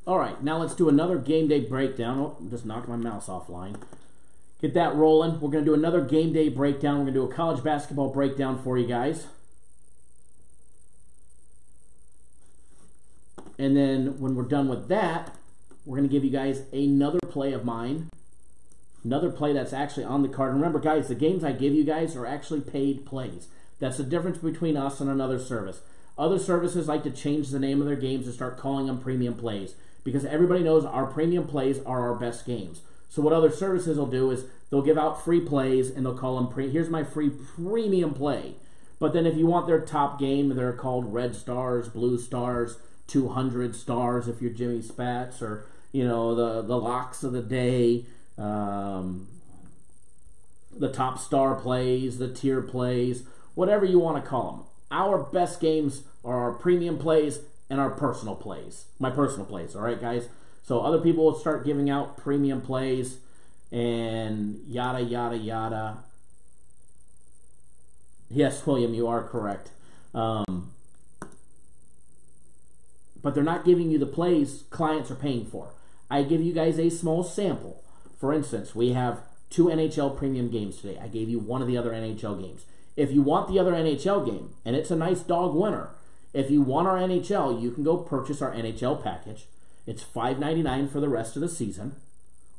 All right, now let's do another game day breakdown. Oh, just knocked my mouse offline. Get that rolling. We're going to do another game day breakdown. We're going to do a college basketball breakdown for you guys. And then when we're done with that, we're going to give you guys another play of mine. Another play that's actually on the card. And remember, guys, the games I give you guys are actually paid plays. That's the difference between us and another service. Other services like to change the name of their games and start calling them premium plays, because everybody knows our premium plays are our best games. So what other services will do is they'll give out free plays and they'll call them here's my free premium play. But then if you want their top game, they're called Red Stars, Blue Stars, 200 Stars if you're Jimmy Spats, or the locks of the day, the top star plays, the tier plays, whatever you want to call them. Our best games are our premium plays and our personal plays. My personal plays, all right, guys? So other people will start giving out premium plays and yada, yada, yada. Yes, William, you are correct. But they're not giving you the plays clients are paying for. I give you guys a small sample. For instance, we have 2 NHL premium games today. I gave you one of the other NHL games. If you want the other NHL game, and it's a nice dog winner, if you want our NHL, you can go purchase our NHL package. It's $5.99 for the rest of the season,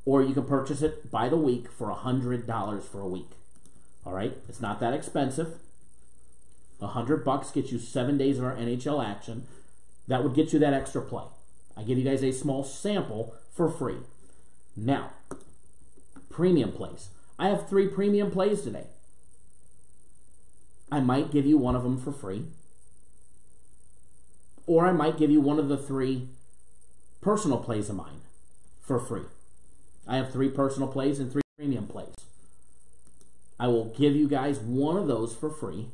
or you can purchase it by the week for $100 for a week. All right? It's not that expensive. $100 gets you 7 days of our NHL action. That would get you that extra play. I give you guys a small sample for free. Now, premium plays. I have 3 premium plays today. I might give you one of them for free. Or I might give you one of the 3 personal plays of mine for free. I have 3 personal plays and 3 premium plays. I will give you guys one of those for free.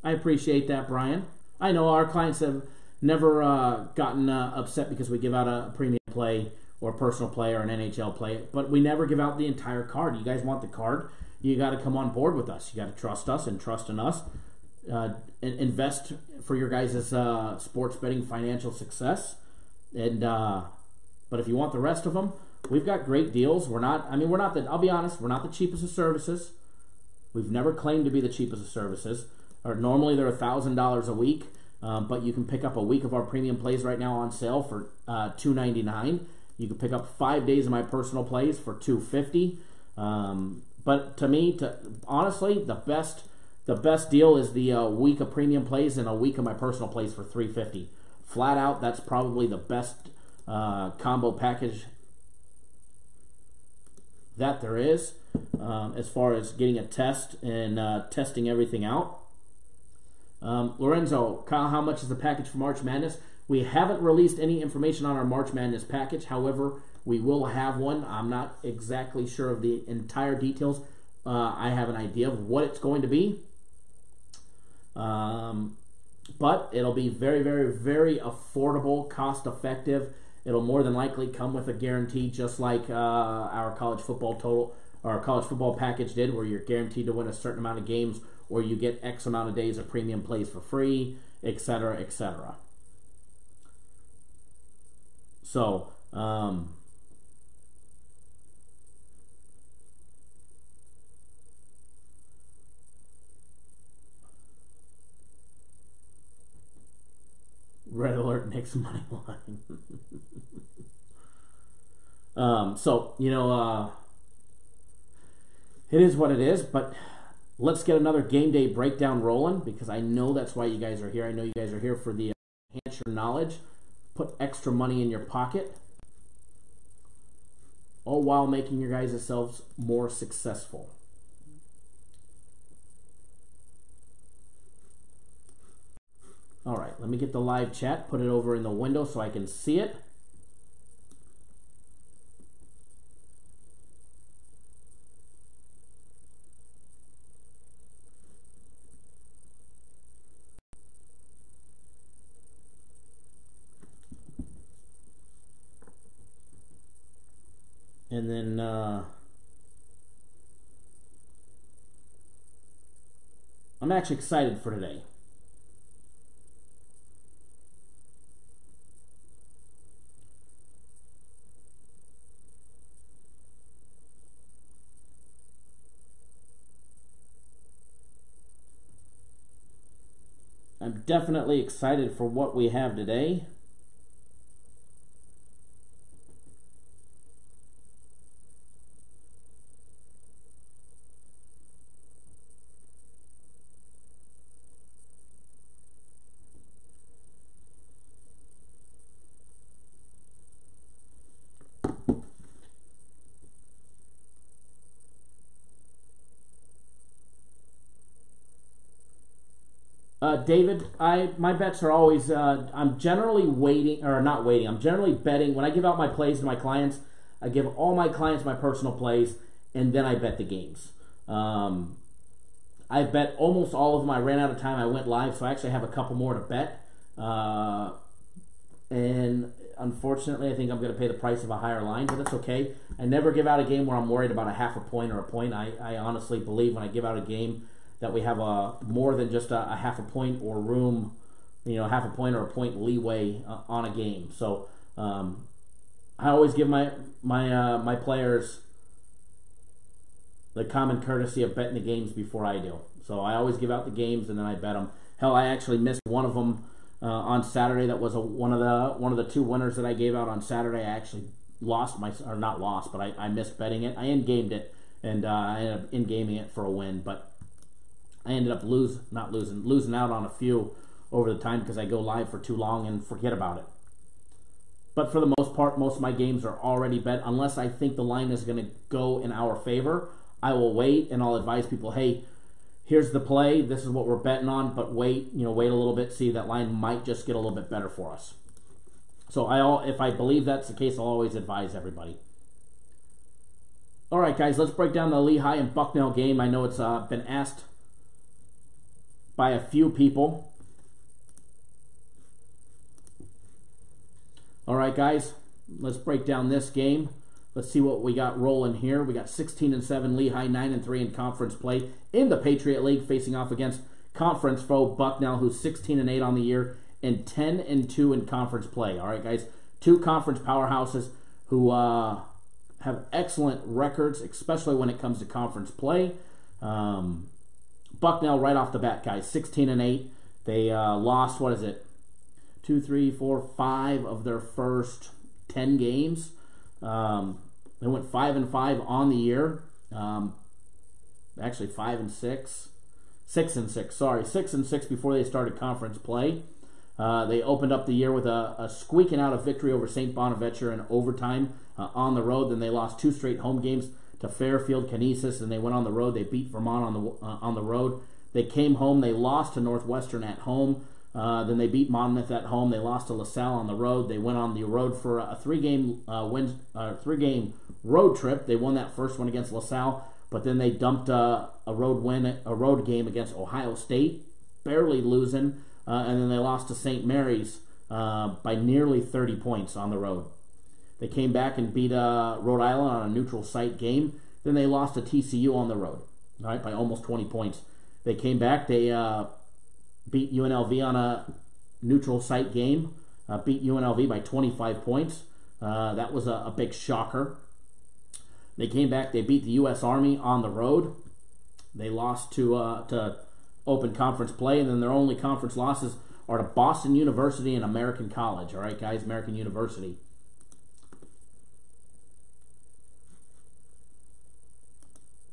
I appreciate that, Brian. I know our clients have never gotten upset because we give out a premium play or personal play or an NHL play, but we never give out the entire card. You guys want the card, you got to come on board with us. You got to trust us and trust in us. Invest for your guys' sports betting financial success. And but if you want the rest of them, we've got great deals. I'll be honest, we're not the cheapest of services. We've never claimed to be the cheapest of services. Or normally they're $1,000 a week, but you can pick up a week of our premium plays right now on sale for $299. You can pick up 5 days of my personal plays for $250. But to me, honestly, the best deal is the week of premium plays and a week of my personal plays for $350. Flat out, that's probably the best combo package that there is as far as getting a test and testing everything out. Lorenzo, Kyle, how much is the package for March Madness? We haven't released any information on our March Madness package. However, we will have one. I'm not exactly sure of the entire details. I have an idea of what it's going to be. But it'll be very, very, very affordable, cost-effective. It'll more than likely come with a guarantee, just like our college football package did, where you're guaranteed to win a certain amount of games or you get X amount of days of premium plays for free, etc., etc. So, red alert, Knicks money line. So, it is what it is, but let's get another game day breakdown rolling, because I know that's why you guys are here. I know you guys are here for the enhance your knowledge, put extra money in your pocket, all while making your guys' selves more successful. All right, let me get the live chat, put it over in the window so I can see it. And then I'm actually excited for today. I'm definitely excited for what we have today. David, my bets are always, I'm generally I'm generally betting. When I give out my plays to my clients, I give all my clients my personal plays, and then I bet the games. I bet almost all of them. I ran out of time. I went live, so I actually have a couple more to bet. And unfortunately, I think I'm going to pay the price of a higher line, but that's okay. I never give out a game where I'm worried about a half a point or a point. I honestly believe when I give out a game that we have more than just a half a point or room, half a point or a point leeway on a game. So I always give my players the common courtesy of betting the games before I do. So I always give out the games and then I bet them. Hell, I actually missed one of them on Saturday. That was one of the two winners that I gave out on Saturday. I actually I missed betting it. I in-gamed it, and I ended up in-gaming it for a win, but I ended up losing out on a few over the time because I go live for too long and forget about it. But for the most part, most of my games are already bet. Unless I think the line is going to go in our favor, I will wait and I'll advise people, hey, here's the play. This is what we're betting on, but wait a little bit. See, that line might just get a little bit better for us. So if I believe that's the case, I'll always advise everybody. All right, guys, let's break down the Lehigh and Bucknell game. I know it's been asked by a few people. All right, guys, let's break down this game. Let's see what we got rolling here. We got 16-7 Lehigh, 9-3 in conference play in the Patriot League, facing off against conference foe Bucknell, who's 16-8 on the year and 10-2 in conference play. All right, guys, two conference powerhouses who have excellent records, especially when it comes to conference play. Bucknell right off the bat, guys, 16-8. They lost, 2, 3, 4, 5 of their first 10 games. They went 5-5 on the year. Actually 5-6. 6-6, sorry. 6-6 before they started conference play. They opened up the year with a squeaking out of victory over St. Bonaventure in overtime on the road. Then they lost 2 straight home games to Fairfield, Canisius, and they went on the road. They beat Vermont on the road. They came home. They lost to Northwestern at home. Then they beat Monmouth at home. They lost to LaSalle on the road. They went on the road for a three-game road trip. They won that first one against LaSalle, but then they dumped a road game against Ohio State, barely losing, and then they lost to St. Mary's by nearly 30 points on the road. They came back and beat Rhode Island on a neutral site game. Then they lost to TCU on the road, all right, by almost 20 points. They came back. They beat UNLV on a neutral site game. Beat UNLV by 25 points. That was a big shocker. They came back. They beat the U.S. Army on the road. They lost to open conference play, and then their only conference losses are to Boston University and American College. All right, guys, American University.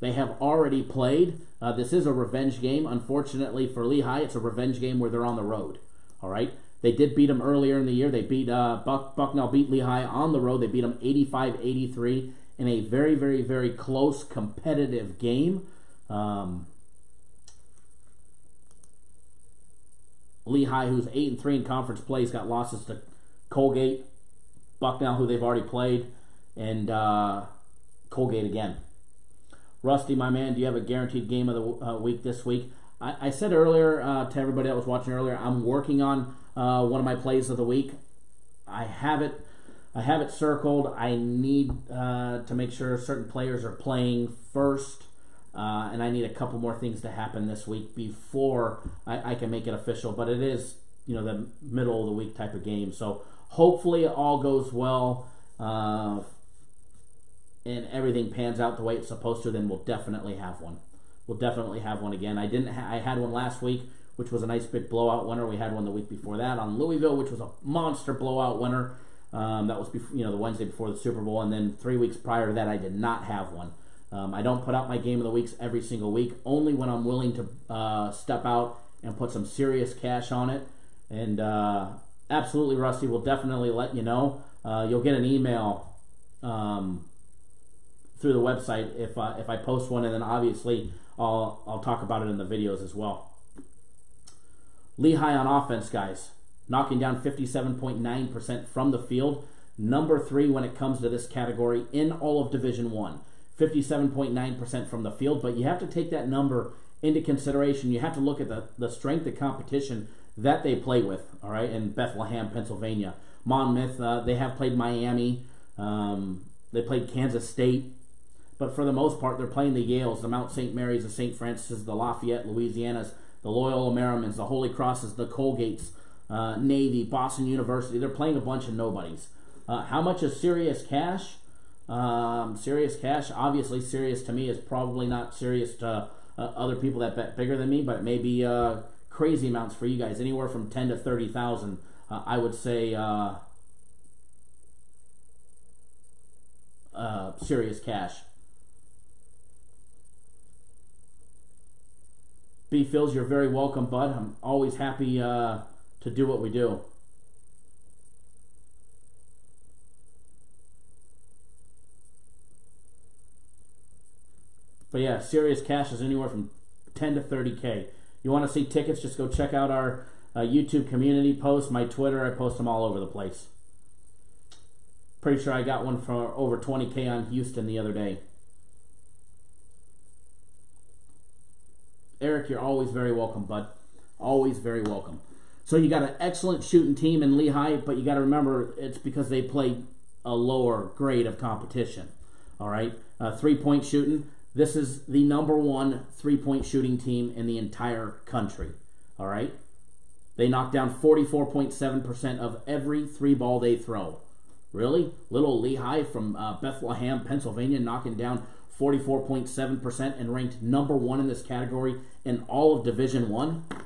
They have already played. This is a revenge game. Unfortunately for Lehigh, it's a revenge game where they're on the road. All right. They did beat them earlier in the year. They beat Bucknell beat Lehigh on the road. They beat them 85-83 in a very, very, very close competitive game. Lehigh, who's 8-3 in conference plays, got losses to Colgate, Bucknell, who they've already played, and Colgate again. Rusty, my man, do you have a guaranteed game of the week this week? I said earlier to everybody that was watching earlier, I'm working on one of my plays of the week. I have it circled. I need to make sure certain players are playing first, and I need a couple more things to happen this week before I can make it official. But it is, the middle of the week type of game. So hopefully it all goes well. And everything pans out the way it's supposed to, then we'll definitely have one. We'll definitely have one again. I had one last week, which was a nice big blowout winner. We had one the week before that on Louisville, which was a monster blowout winner. That was before, the Wednesday before the Super Bowl, and then 3 weeks prior to that, I did not have one. I don't put out my game of the weeks every single week, only when I'm willing to step out and put some serious cash on it. And absolutely, Rusty, we'll definitely let you know. You'll get an email through the website if I post one, and then obviously I'll talk about it in the videos as well. Lehigh on offense, guys, knocking down 57.9% from the field. Number 3 when it comes to this category in all of Division I. 57.9% from the field, but you have to take that number into consideration. You have to look at the strength of competition that they play with, all right, in Bethlehem, Pennsylvania. Monmouth, they have played Miami. They played Kansas State. But for the most part, they're playing the Yales, the Mount St. Mary's, the St. Francis, the Lafayette, Louisianas, the Loyola Marymount, the Holy Crosses, the Colgates, Navy, Boston University. They're playing a bunch of nobodies. How much is serious cash? Serious cash, obviously serious to me is probably not serious to other people that bet bigger than me, but it may be crazy amounts for you guys, anywhere from 10 to 30,000. I would say serious cash. B. Phils, you're very welcome, bud. I'm always happy to do what we do. But yeah, serious cash is anywhere from 10 to 30K. You want to see tickets, just go check out our YouTube community post, my Twitter. I post them all over the place. Pretty sure I got one for over 20K on Houston the other day. Eric, you're always very welcome, bud. Always very welcome. So you got an excellent shooting team in Lehigh, but you got to remember it's because they play a lower grade of competition. All right? 3-point shooting. This is the number 1 3-point shooting team in the entire country. All right? They knock down 44.7% of every 3-ball they throw. Really? Little Lehigh from Bethlehem, Pennsylvania, knocking down 44.7% and ranked number 1 in this category in all of Division I?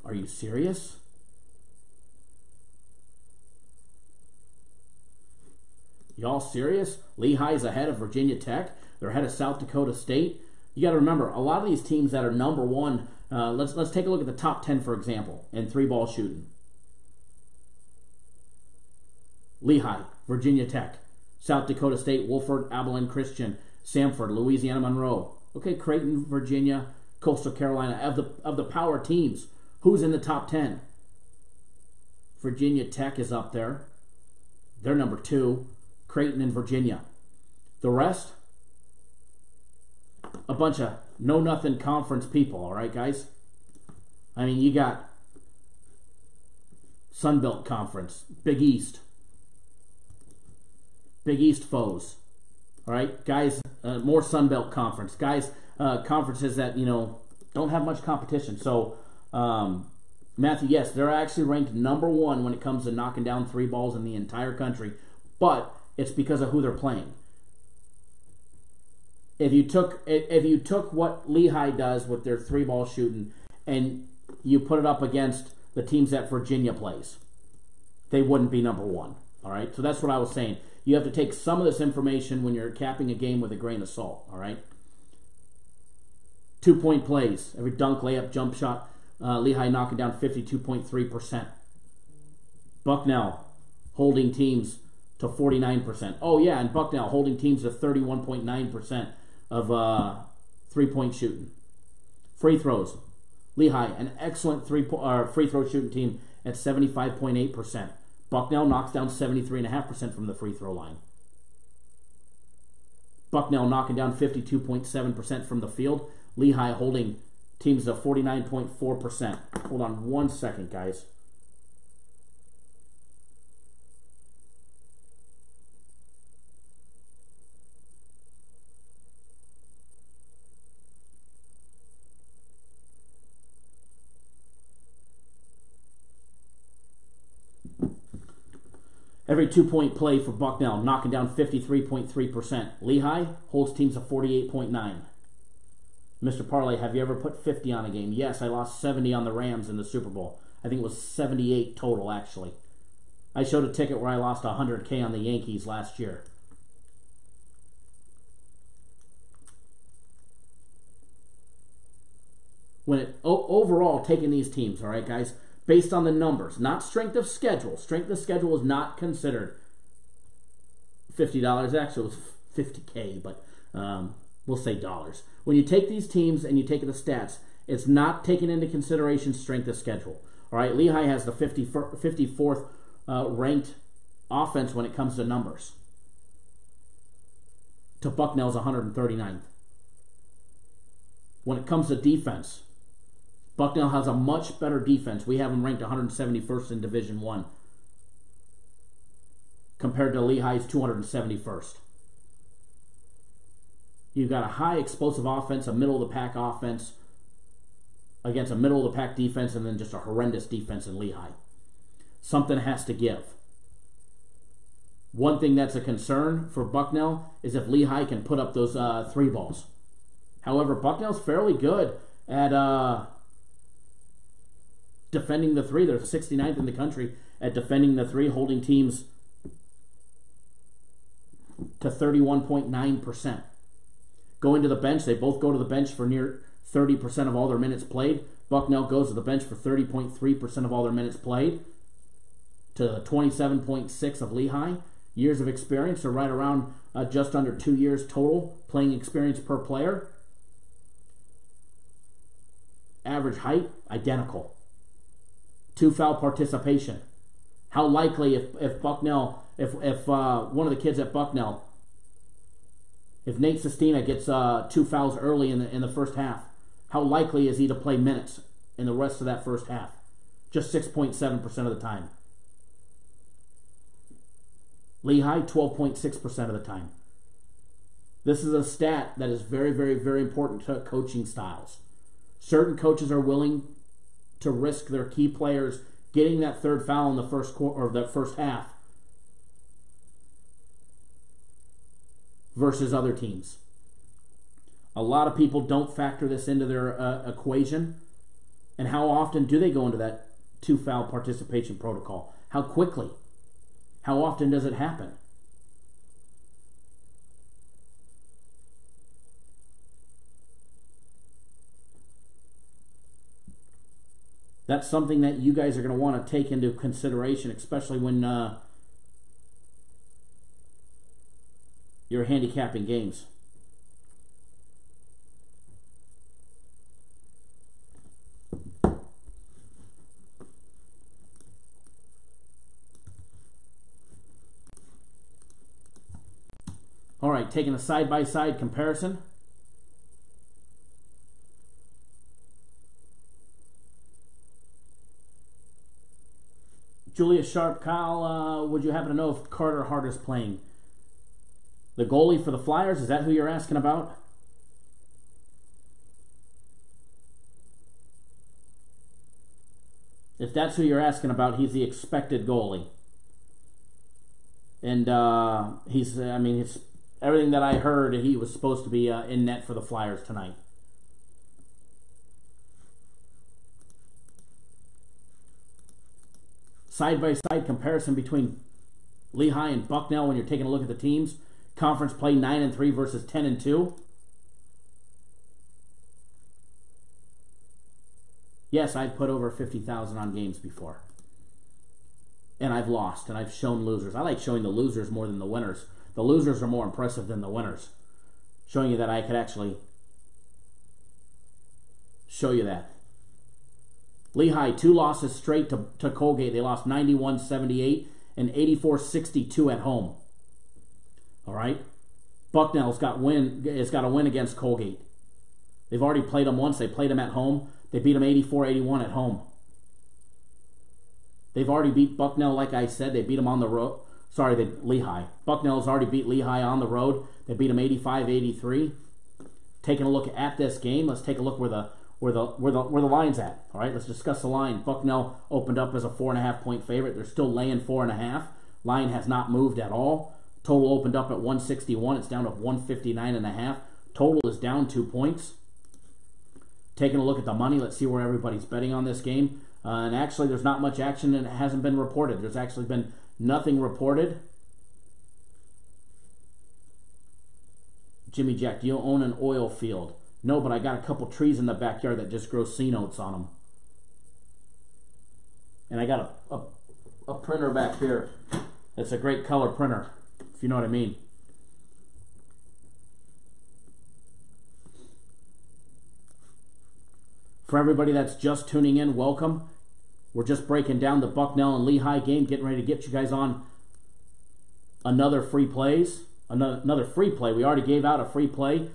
Are you serious? Y'all serious? Lehigh's ahead of Virginia Tech. They're ahead of South Dakota State. You got to remember, a lot of these teams that are number 1, let's take a look at the top 10, for example, in 3-ball shooting. Lehigh, Virginia Tech, South Dakota State, Wofford, Abilene Christian, Samford, Louisiana Monroe. Okay, Creighton, Virginia, Coastal Carolina. Of the power teams, who's in the top 10? Virginia Tech is up there. They're number 2. Creighton and Virginia. The rest, a bunch of know-nothing conference people, all right, guys? I mean, you got Sun Belt Conference, Big East foes, all right, guys. More Sun Belt Conference, guys. Conferences that Don't have much competition. So, Matthew, yes, they're actually ranked number 1 when it comes to knocking down 3 balls in the entire country, but it's because of who they're playing. If you took what Lehigh does with their 3-ball shooting and you put it up against the teams that Virginia plays, they wouldn't be number 1. All right, so that's what I was saying. You have to take some of this information when you're capping a game with a grain of salt. All right. 2-point plays, every dunk, layup, jump shot. Lehigh knocking down 52.3%. Bucknell holding teams to 49%. Oh yeah, and Bucknell holding teams to 31.9% of 3-point shooting. Free throws. Lehigh, an excellent free throw shooting team at 75.8%. Bucknell knocks down 73.5% from the free throw line. Bucknell knocking down 52.7% from the field. Lehigh holding teams to 49.4%. Hold on one second, guys. Every 2-point play for Bucknell, knocking down 53.3%. Lehigh holds teams to 48.9%. Mr. Parlay, have you ever put 50 on a game? Yes, I lost 70 on the Rams in the Super Bowl. I think it was 78 total, actually. I showed a ticket where I lost $100K on the Yankees last year. Overall, taking these teams, all right, guys, based on the numbers, not strength of schedule. Strength of schedule is not considered $50. Actually, it was $50K, but we'll say dollars. When you take these teams and you take the stats, it's not taking into consideration strength of schedule. All right, Lehigh has the 54th ranked offense when it comes to numbers. To Bucknell's 139th. When it comes to defense, Bucknell has a much better defense. We have them ranked 171st in Division I compared to Lehigh's 271st. You've got a high explosive offense, a middle-of-the-pack offense against a middle-of-the-pack defense, and then just a horrendous defense in Lehigh. Something has to give. One thing that's a concern for Bucknell is if Lehigh can put up those 3 balls. However, Bucknell's fairly good at defending the 3. They're 69th in the country at defending the 3, holding teams to 31.9%. Going to the bench, they both go to the bench for near 30% of all their minutes played. Bucknell goes to the bench for 30.3% of all their minutes played to 27.6% of Lehigh. Years of experience are right around just under 2 years total playing experience per player. Average height, identical. 2 foul participation. How likely if Bucknell, if one of the kids at Bucknell, if Nate Sestina gets 2 fouls early in the first half, how likely is he to play minutes in the rest of that first half? Just 6.7% of the time. Lehigh, 12.6% of the time. This is a stat that is very, very, very important to coaching styles. Certain coaches are willing to risk their key players getting that 3rd foul in the first quarter or that first half versus other teams. A lot of people don't factor this into their equation. And how often do they go into that 2 foul participation protocol? How quickly? How often does it happen? That's something that you guys are going to want to take into consideration, especially when you're handicapping games. All right, taking a side-by-side comparison. Julius Sharp, Kyle, would you happen to know if Carter Hart is playing? The goalie for the Flyers, is that who you're asking about? If that's who you're asking about, he's the expected goalie. And it's everything that I heard, he was supposed to be in net for the Flyers tonight. Side-by-side comparison between Lehigh and Bucknell when you're taking a look at the teams. Conference play 9-3 versus 10-2. Yes, I've put over 50,000 on games before. And I've lost, and I've shown losers. I like showing the losers more than the winners. The losers are more impressive than the winners. Showing you that I could actually show you that. Lehigh, 2 losses straight to Colgate. They lost 91-78 and 84-62 at home. All right? Bucknell's got a win against Colgate. They've already played them once. They played them at home. They beat them 84-81 at home. They've already beat Bucknell, like I said. They beat them on the road. Lehigh. Bucknell's already beat Lehigh on the road. They beat them 85-83. Taking a look at this game, let's take a look where the line's at. All right, let's discuss the line. Bucknell opened up as a 4.5-point favorite. They're still laying 4.5. Line has not moved at all. Total opened up at 161. It's down to 159.5. Total is down 2 points. Taking a look at the money, let's see where everybody's betting on this game. And actually, there's not much action, and it hasn't been reported. There's actually been nothing reported. Jimmy Jack, do you own an oil field? No, but I got a couple trees in the backyard that just grow C notes on them. And I got a printer back here. It's a great color printer, if you know what I mean. For everybody that's just tuning in, welcome. We're just breaking down the Bucknell and Lehigh game, getting ready to get you guys on another free plays. Another free play. We already gave out a free play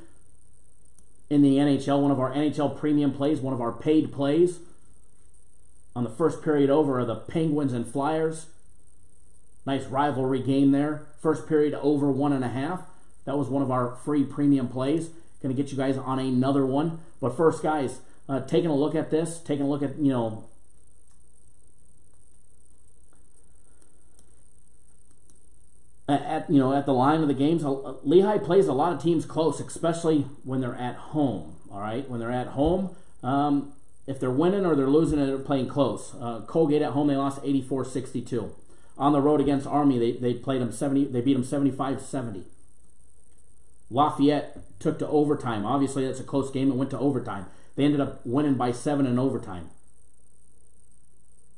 in the NHL, one of our NHL premium plays, one of our paid plays. On the first period over are the Penguins and Flyers. Nice rivalry game there. First period over 1.5. That was one of our free premium plays. Going to get you guys on another one. But first, guys, taking a look at this, taking a look at, at the line of the games. Lehigh plays a lot of teams close, especially when they're at home. All right, when they're at home, if they're winning or they're losing, they're playing close. Colgate at home, they lost 84-62. On the road against Army, they played them 70. They beat them 75-70. Lafayette took to overtime. Obviously, that's a close game. It went to overtime. They ended up winning by 7 in overtime.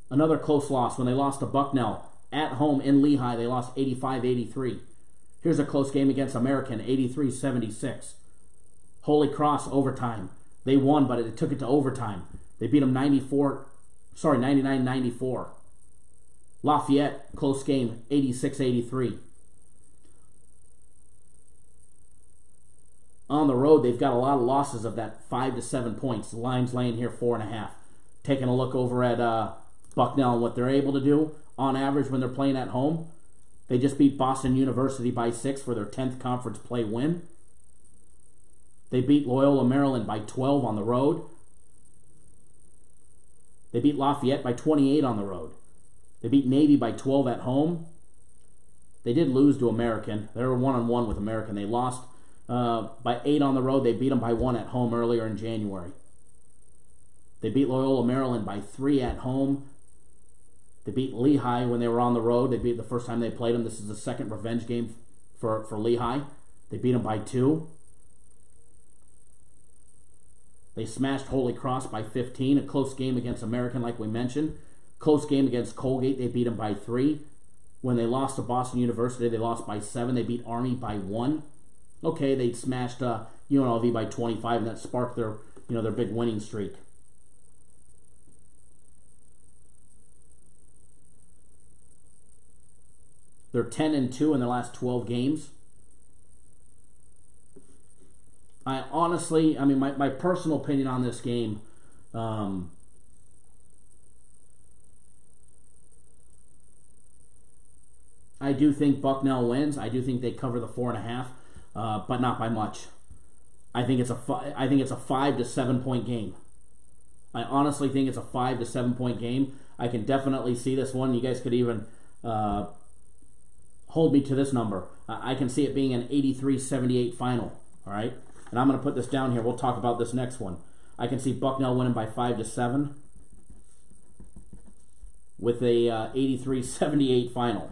Another close loss when they lost to Bucknell at home in Lehigh. They lost 85-83. Here's a close game against American, 83-76. Holy Cross overtime. They won, but it took it to overtime. They beat them 99-94. Lafayette, close game, 86-83. On the road, they've got a lot of losses of that 5 to 7 points. The line's laying here 4.5. Taking a look over at Bucknell and what they're able to do on average when they're playing at home. They just beat Boston University by 6 for their 10th conference play win. They beat Loyola Maryland by 12 on the road. They beat Lafayette by 28 on the road. They beat Navy by 12 at home. They did lose to American. They were 1-on-1 with American. They lost by 8 on the road. They beat them by 1 at home earlier in January. They beat Loyola Maryland by 3 at home. They beat Lehigh when they were on the road. They beat the first time they played them. This is the second revenge game for Lehigh. They beat them by 2. They smashed Holy Cross by 15. A close game against American, like we mentioned. Close game against Colgate. They beat them by 3. When they lost to Boston University, they lost by 7. They beat Army by 1. Okay, they smashed UNLV by 25, and that sparked their big winning streak. They're 10-2 in their last 12 games. I honestly, my personal opinion on this game, I do think Bucknell wins. I do think they cover the 4.5, but not by much. I think it's a 5 to 7 point game. I honestly think it's a 5 to 7 point game. I can definitely see this one. You guys could even hold me to this number. I can see it being an 83-78 final. All right, and I'm going to put this down here. We'll talk about this next one. I can see Bucknell winning by 5 to 7 with a 83-78 final.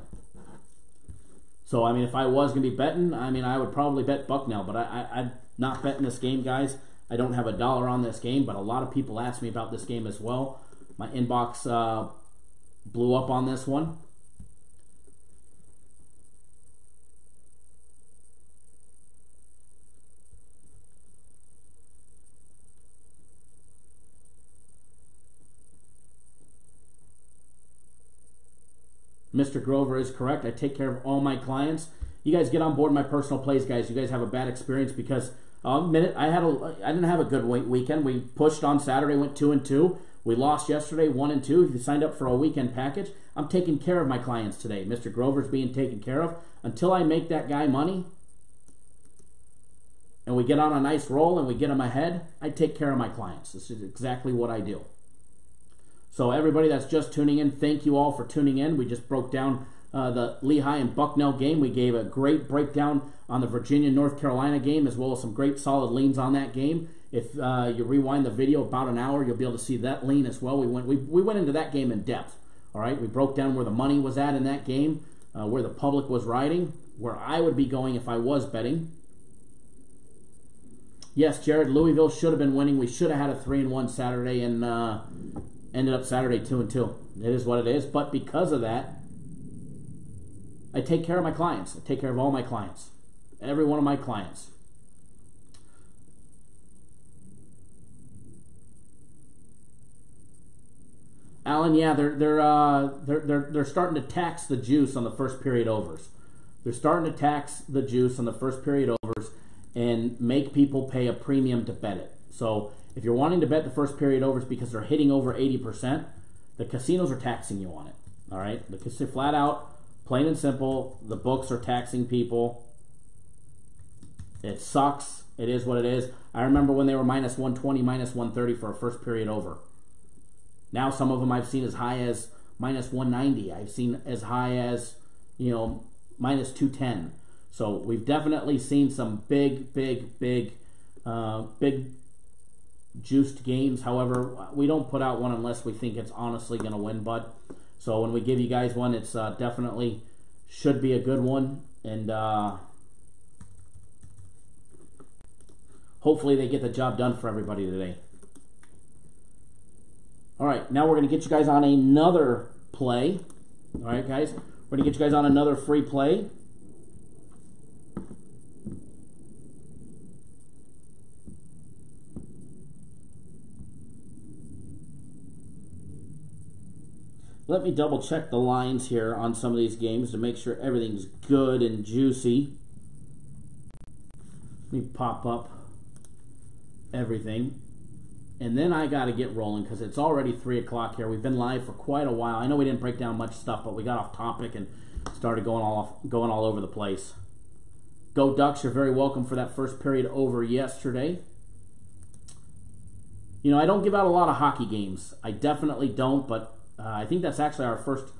So, I mean, if I was going to be betting, I mean, I would probably bet Bucknell, but I'm not betting this game, guys. I don't have $1 on this game, but a lot of people asked me about this game as well. My inbox blew up on this one. Mr. Grover is correct. I take care of all my clients. You guys get on board my personal plays, guys. You guys have a bad experience because I'll admit it, I didn't have a good weekend. We pushed on Saturday, went 2-2. We lost yesterday, 1-2. If you signed up for a weekend package, I'm taking care of my clients today. Mr. Grover's being taken care of. Until I make that guy money and we get on a nice roll and we get him ahead, I take care of my clients. This is exactly what I do. So everybody that's just tuning in, thank you all for tuning in. We just broke down the Lehigh and Bucknell game. We gave a great breakdown on the Virginia-North Carolina game, as well as some great solid leans on that game. If you rewind the video about an hour, you'll be able to see that lean as well. We went into that game in depth. All right, we broke down where the money was at in that game, where the public was riding, where I would be going if I was betting. Yes, Jared, Louisville should have been winning. We should have had a 3-1 Saturday and ended up Saturday 2-2. It is what it is. But because of that, I take care of my clients. I take care of all my clients. Every one of my clients. Alan, yeah, they're starting to tax the juice on the first period overs. They're starting to tax the juice on the first period overs and make people pay a premium to bet it. So if you're wanting to bet the first period overs because they're hitting over 80%, the casinos are taxing you on it. All right? The flat out, plain and simple, the books are taxing people. It sucks. It is what it is. I remember when they were minus 120, minus 130 for a first period over. Now some of them I've seen as high as minus 190. I've seen as high as, minus 210. So we've definitely seen some big juiced games. However, we don't put out one unless we think it's honestly going to win, bud. So when we give you guys one, it's definitely should be a good one. And hopefully they get the job done for everybody today. All right, now we're going to get you guys on another play. All right, guys, we're going to get you guys on another free play. Let me double check the lines here on some of these games to make sure everything's good and juicy. Let me pop up everything. And then I got to get rolling because it's already 3 o'clock here. We've been live for quite a while. I know we didn't break down much stuff, but we got off topic and started going all over the place. Go Ducks, you're very welcome for that first period over yesterday. I don't give out a lot of hockey games. I definitely don't, but I think that's actually our first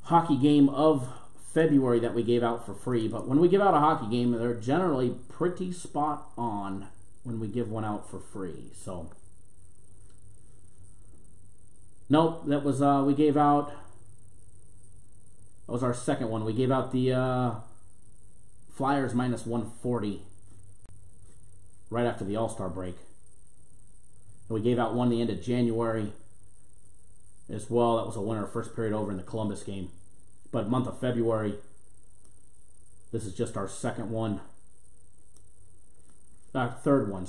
hockey game of February that we gave out for free. But when we give out a hockey game, they're generally pretty spot on when we give one out for free. So, nope, that was, we gave out, that was our second one. We gave out the Flyers minus 140 right after the All-Star break. And we gave out one the end of January as well. That was a winner first period over in the Columbus game. But month of February, this is just our second one. Third one.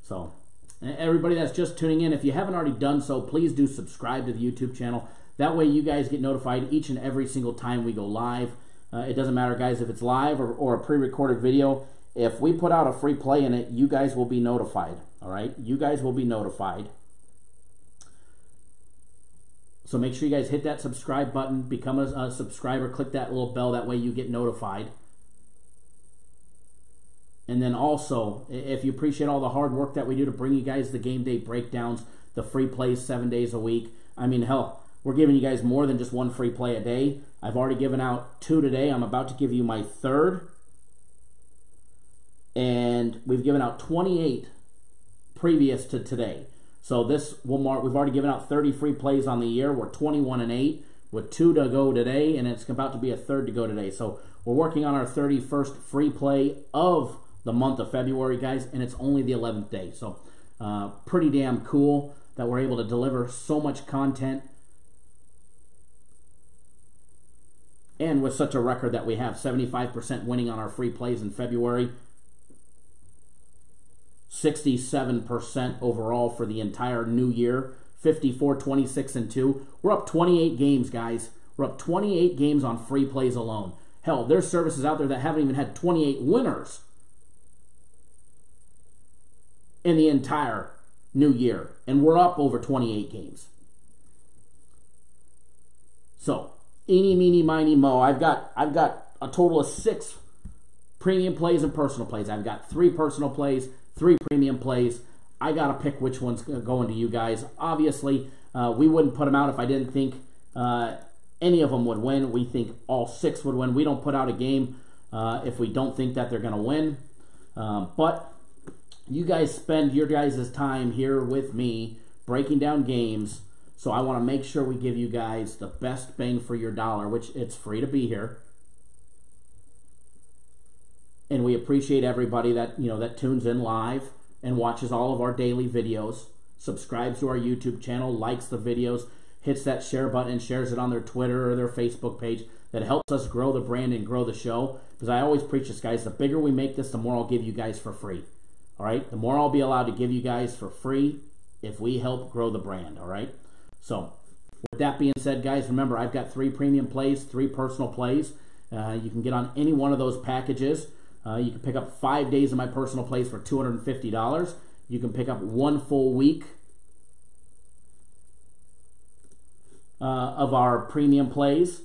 So, everybody that's just tuning in, if you haven't already done so, please do subscribe to the YouTube channel. That way you guys get notified each and every single time we go live. It doesn't matter, guys, if it's live or a pre-recorded video. If we put out a free play in it, you guys will be notified. All right? You guys will be notified. So make sure you guys hit that subscribe button, become a subscriber, click that little bell. That way you get notified. And then also, if you appreciate all the hard work that we do to bring you guys the game day breakdowns, the free plays 7 days a week. I mean, hell, we're giving you guys more than just one free play a day. I've already given out 2 today. I'm about to give you my 3rd. And we've given out 28 previous to today. So this will mark, we've already given out 30 free plays on the year. We're 21-8 with 2 to go today, and it's about to be a 3rd to go today. So we're working on our 31st free play of the month of February, guys, and it's only the 11th day. So pretty damn cool that we're able to deliver so much content, and with such a record that we have, 75% winning on our free plays in February, 67% overall for the entire new year, 54, 26, and 2. We're up 28 games, guys. We're up 28 games on free plays alone. Hell, there's services out there that haven't even had 28 winners in the entire new year, and we're up over 28 games. So, eeny, meeny, miny, mo. I've got a total of 6 premium plays and personal plays. I've got 3 personal plays, 3 premium plays. I got to pick which one's going to you guys. Obviously, we wouldn't put them out if I didn't think any of them would win. We think all 6 would win. We don't put out a game if we don't think that they're going to win. But you guys spend your guys' time here with me breaking down games, so I want to make sure we give you guys the best bang for your dollar, which it's free to be here. And we appreciate everybody that, that tunes in live and watches all of our daily videos, subscribes to our YouTube channel, likes the videos, hits that share button and shares it on their Twitter or their Facebook page. That helps us grow the brand and grow the show. Because I always preach this, guys, the bigger we make this, the more I'll give you guys for free. All right? The more I'll be allowed to give you guys for free if we help grow the brand. All right? So, with that being said, guys, remember, I've got 3 premium plays, 3 personal plays. You can get on any one of those packages. You can pick up 5 days of my personal plays for $250. You can pick up 1 full week of our premium plays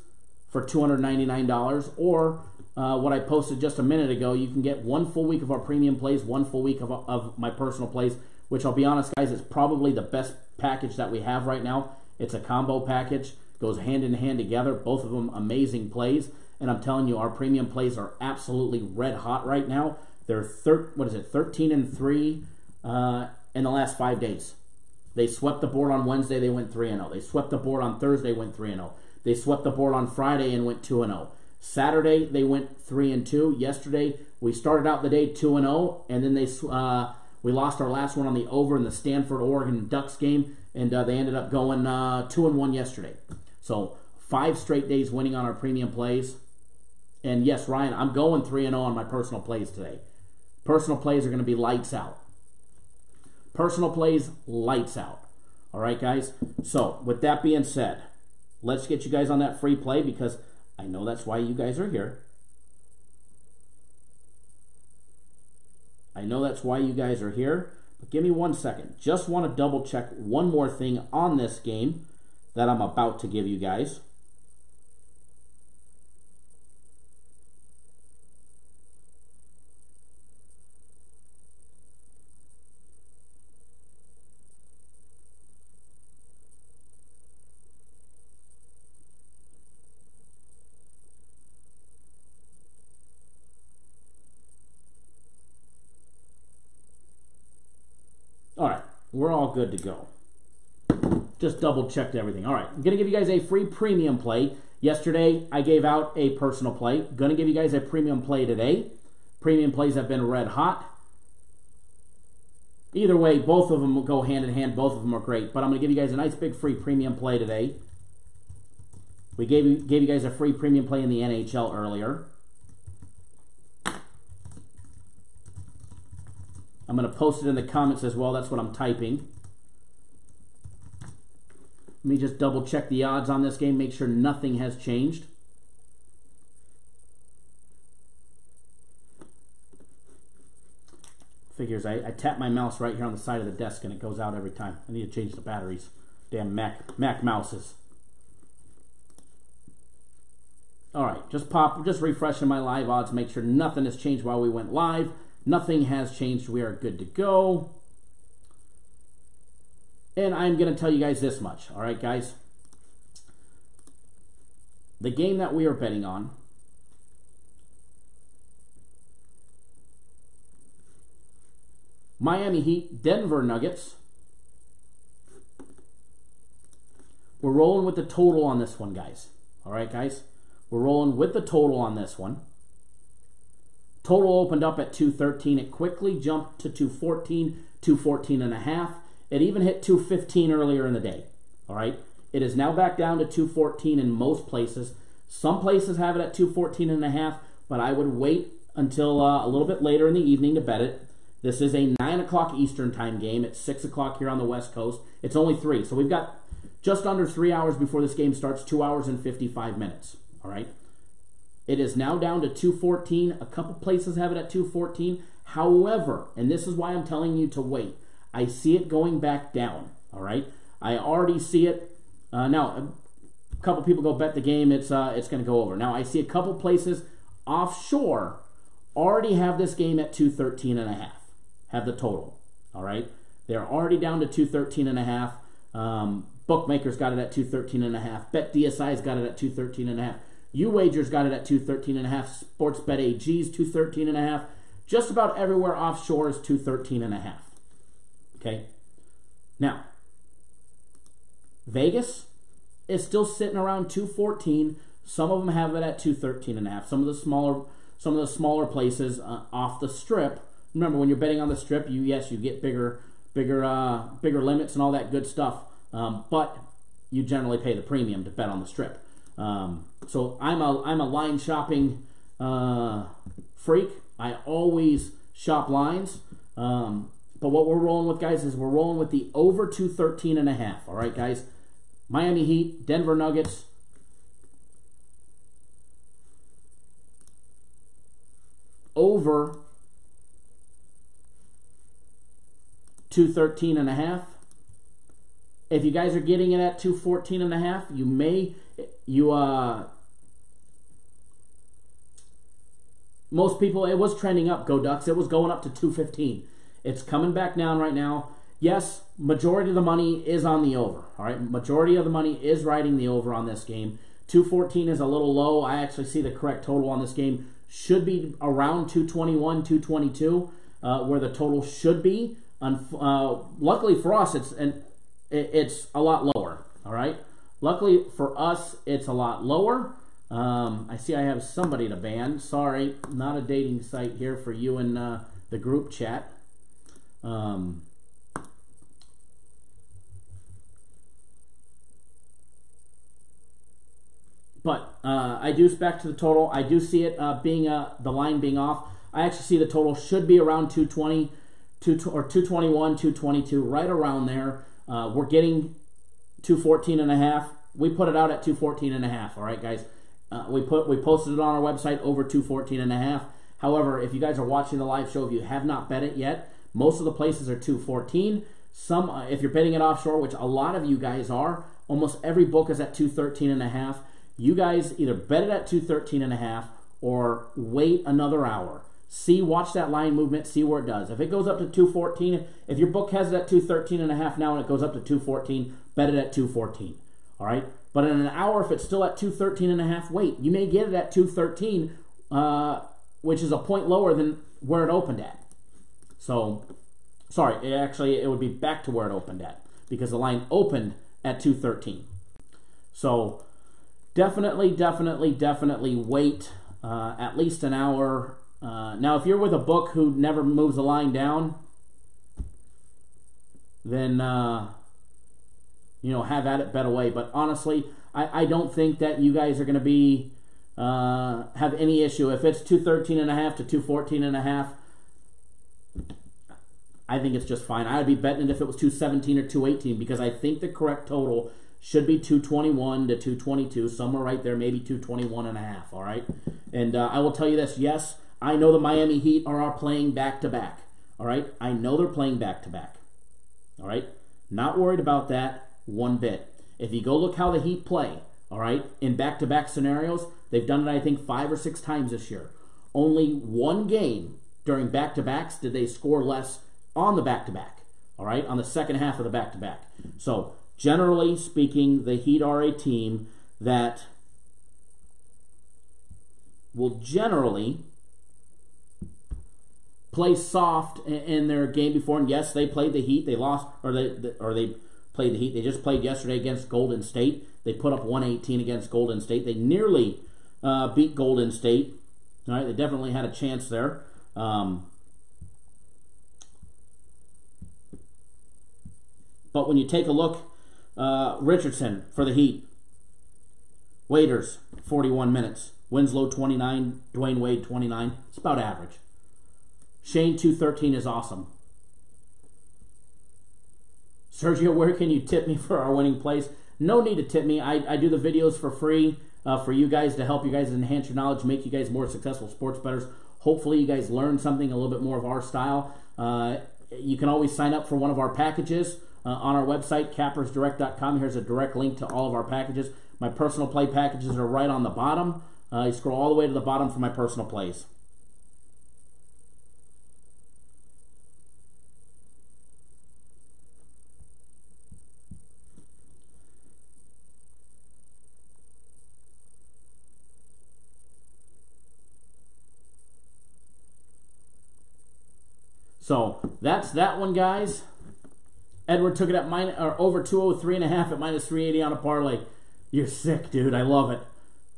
for $299. Or what I posted just a minute ago, you can get 1 full week of our premium plays, 1 full week of my personal plays, which I'll be honest, guys, is probably the best package that we have right now. It's a combo package. Goes hand in hand together. Both of them amazing plays. And I'm telling you, our premium plays are absolutely red hot right now. They're 13-3 in the last 5 days. They swept the board on Wednesday. They went 3-0. They swept the board on Thursday. Went 3-0. They swept the board on Friday and went 2-0. Saturday they went 3-2. Yesterday we started out the day 2-0, and then we lost our last one on the over in the Stanford Oregon Ducks game, and they ended up going 2-1 yesterday. So 5 straight days winning on our premium plays. And yes, Ryan, I'm going 3-0 on my personal plays today. Personal plays are going to be lights out. Personal plays, lights out. All right, guys? So, with that being said, let's get you guys on that free play, because I know that's why you guys are here. I know that's why you guys are here. But give me 1 second. Just want to double check one more thing on this game that I'm about to give you guys. All right, we're all good to go. Just double checked everything. All right, I'm going to give you guys a free premium play. Yesterday, I gave out a personal play. Going to give you guys a premium play today. Premium plays have been red hot. Either way, both of them will go hand in hand. Both of them are great. But I'm going to give you guys a nice big free premium play today. We gave you guys a free premium play in the NHL earlier. I'm going to post it in the comments as well. That's what I'm typing. Let me just double check the odds on this game. Make sure nothing has changed. Figures I tap my mouse right here on the side of the desk and it goes out every time. I need to change the batteries. Damn Mac mouses. All right, just refreshing my live odds. Make sure nothing has changed while we went live. Nothing has changed. We are good to go. And I'm going to tell you guys this much. All right, guys. The game that we are betting on, Miami Heat, Denver Nuggets. We're rolling with the total on this one, guys. All right, guys. We're rolling with the total on this one. Total opened up at 213. It quickly jumped to 214, 214.5. It even hit 215 earlier in the day. All right. It is now back down to 214 in most places. Some places have it at 214.5, but I would wait until a little bit later in the evening to bet it. This is a 9 o'clock Eastern time game. It's 6 o'clock here on the West Coast. It's only 3. So we've got just under 3 hours before this game starts, 2 hours and 55 minutes. All right. It is now down to 214. A couple places have it at 214. However, and this is why I'm telling you to wait, I see it going back down. All right. I already see it. Now, a couple people go bet the game. It's going to go over. Now, I see a couple places offshore already have this game at 213.5. Have the total. All right. They're already down to 213.5. Bookmakers got it at 213.5. Bet DSI's got it at 213.5. UWagers got it at 213.5. Sports Bet AG's 213.5. Just about everywhere offshore is 213.5. Okay. Now, Vegas is still sitting around 214. Some of them have it at 213.5. Some of the smaller places off the strip. Remember, when you're betting on the strip, you get bigger limits and all that good stuff. But you generally pay the premium to bet on the strip. So I'm a line shopping freak. I always shop lines. But what we're rolling with, guys, is we're rolling with the over 213.5. All right, guys. Miami Heat, Denver Nuggets. Over 213.5. If you guys are getting it at 214.5, most people, it was trending up, go Ducks. It was going up to 215. It's coming back down right now. Yes, majority of the money is on the over. All right, majority of the money is riding the over on this game. 214 is a little low. I actually see the correct total on this game should be around 221, 222, where the total should be. Luckily for us, it's a lot lower. All right, luckily for us, it's a lot lower. I see I have somebody to ban. Sorry, not a dating site here for you in the group chat. But I do back to the total. I do see it being the line being off. I actually see the total should be around 220, or 221, 222, right around there. We're getting 214.5. We put it out at 214.5. All right, guys. We posted it on our website over 214.5. However, if you guys are watching the live show, if you have not bet it yet, most of the places are 214. Some, if you're betting it offshore, which a lot of you guys are, almost every book is at 213.5. You guys either bet it at 213.5 or wait another hour. Watch that line movement, see where it does. If it goes up to 214, if your book has it at 213.5 now and it goes up to 214, bet it at 214. All right? But in an hour, if it's still at 213.5, wait. You may get it at 213, which is a point lower than where it opened at. So, sorry, it would be back to where it opened at because the line opened at 213. So, definitely wait at least an hour. Now, if you're with a book who never moves the line down, then have at it, bet away. But honestly, I don't think that you guys are going to be have any issue if it's 213.5 to 214.5. I think it's just fine. I'd be betting it if it was 217 or 218 because I think the correct total should be 221 to 222, somewhere right there, maybe 221.5. All right, and I will tell you this: yes, I know the Miami Heat are playing back to back. All right, I know they're playing back to back. All right, not worried about that one bit. If you go look how the Heat play, all right, in back-to-back scenarios, they've done it, I think, 5 or 6 times this year. Only one game during back-to-backs did they score less on the back-to-back, all right, on the second half of the back-to-back. So generally speaking, the Heat are a team that will generally play soft in their game before. And yes, they played the Heat. They lost, or they played the Heat. They just played yesterday against Golden State. They put up 118 against Golden State. They nearly beat Golden State. All right, they definitely had a chance there. But when you take a look, Richardson for the Heat, Waiters 41 minutes, Winslow 29, Dwayne Wade 29. It's about average. Shane 213 is awesome. Sergio, where can you tip me for our winning plays? No need to tip me. I do the videos for free for you guys to help you guys enhance your knowledge, make you guys more successful sports bettors. Hopefully you guys learn something a little bit more of our style. You can always sign up for one of our packages on our website, cappersdirect.com. Here's a direct link to all of our packages. My personal play packages are right on the bottom. You scroll all the way to the bottom for my personal plays. So that's that one, guys. Edward took it at over 203.5 at minus 380 on a parlay. You're sick, dude. I love it.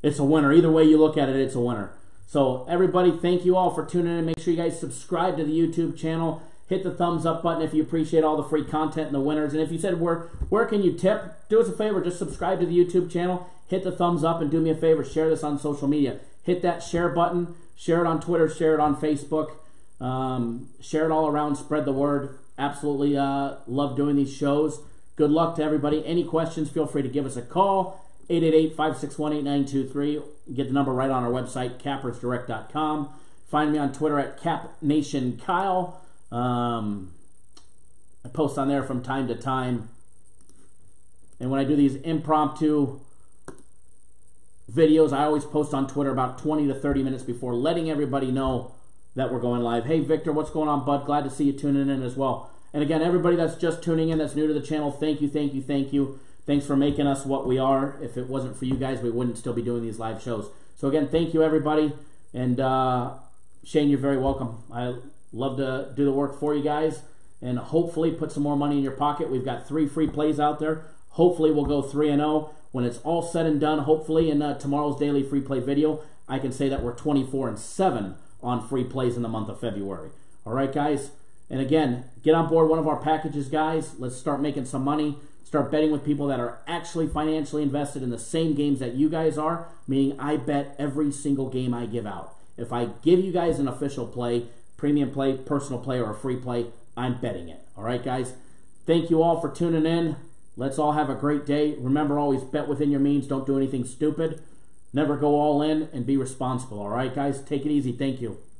It's a winner. Either way you look at it, it's a winner. So everybody, thank you all for tuning in. Make sure you guys subscribe to the YouTube channel. Hit the thumbs up button if you appreciate all the free content and the winners. And if you said, where can you tip? Do us a favor. Just subscribe to the YouTube channel. Hit the thumbs up and do me a favor. Share this on social media. Hit that share button. Share it on Twitter. Share it on Facebook. Share it all around. Spread the word. Absolutely love doing these shows. Good luck to everybody. Any questions, feel free to give us a call. 888-561-8923. Get the number right on our website, cappersdirect.com. Find me on Twitter at CapNationKyle. I post on there from time to time. And when I do these impromptu videos, I always post on Twitter about 20 to 30 minutes before, letting everybody know that we're going live. Hey, Victor, what's going on, bud? Glad to see you tuning in as well. And again, everybody that's just tuning in, that's new to the channel, thank you, thank you, thank you. Thanks for making us what we are. If it wasn't for you guys, we wouldn't still be doing these live shows. So again, thank you, everybody. And Shane, you're very welcome. I love to do the work for you guys and hopefully put some more money in your pocket. We've got 3 free plays out there. Hopefully we'll go 3-0. When it's all said and done, hopefully in tomorrow's daily free play video, I can say that we're 24-7 on free plays in the month of February. All right, guys? And again, get on board one of our packages, guys. Let's start making some money. Start betting with people that are actually financially invested in the same games that you guys are, meaning I bet every single game I give out. If I give you guys an official play, premium play, personal play, or a free play, I'm betting it. All right, guys? Thank you all for tuning in. Let's all have a great day. Remember, always bet within your means. Don't do anything stupid. Never go all in, and be responsible. All right, guys? Take it easy. Thank you.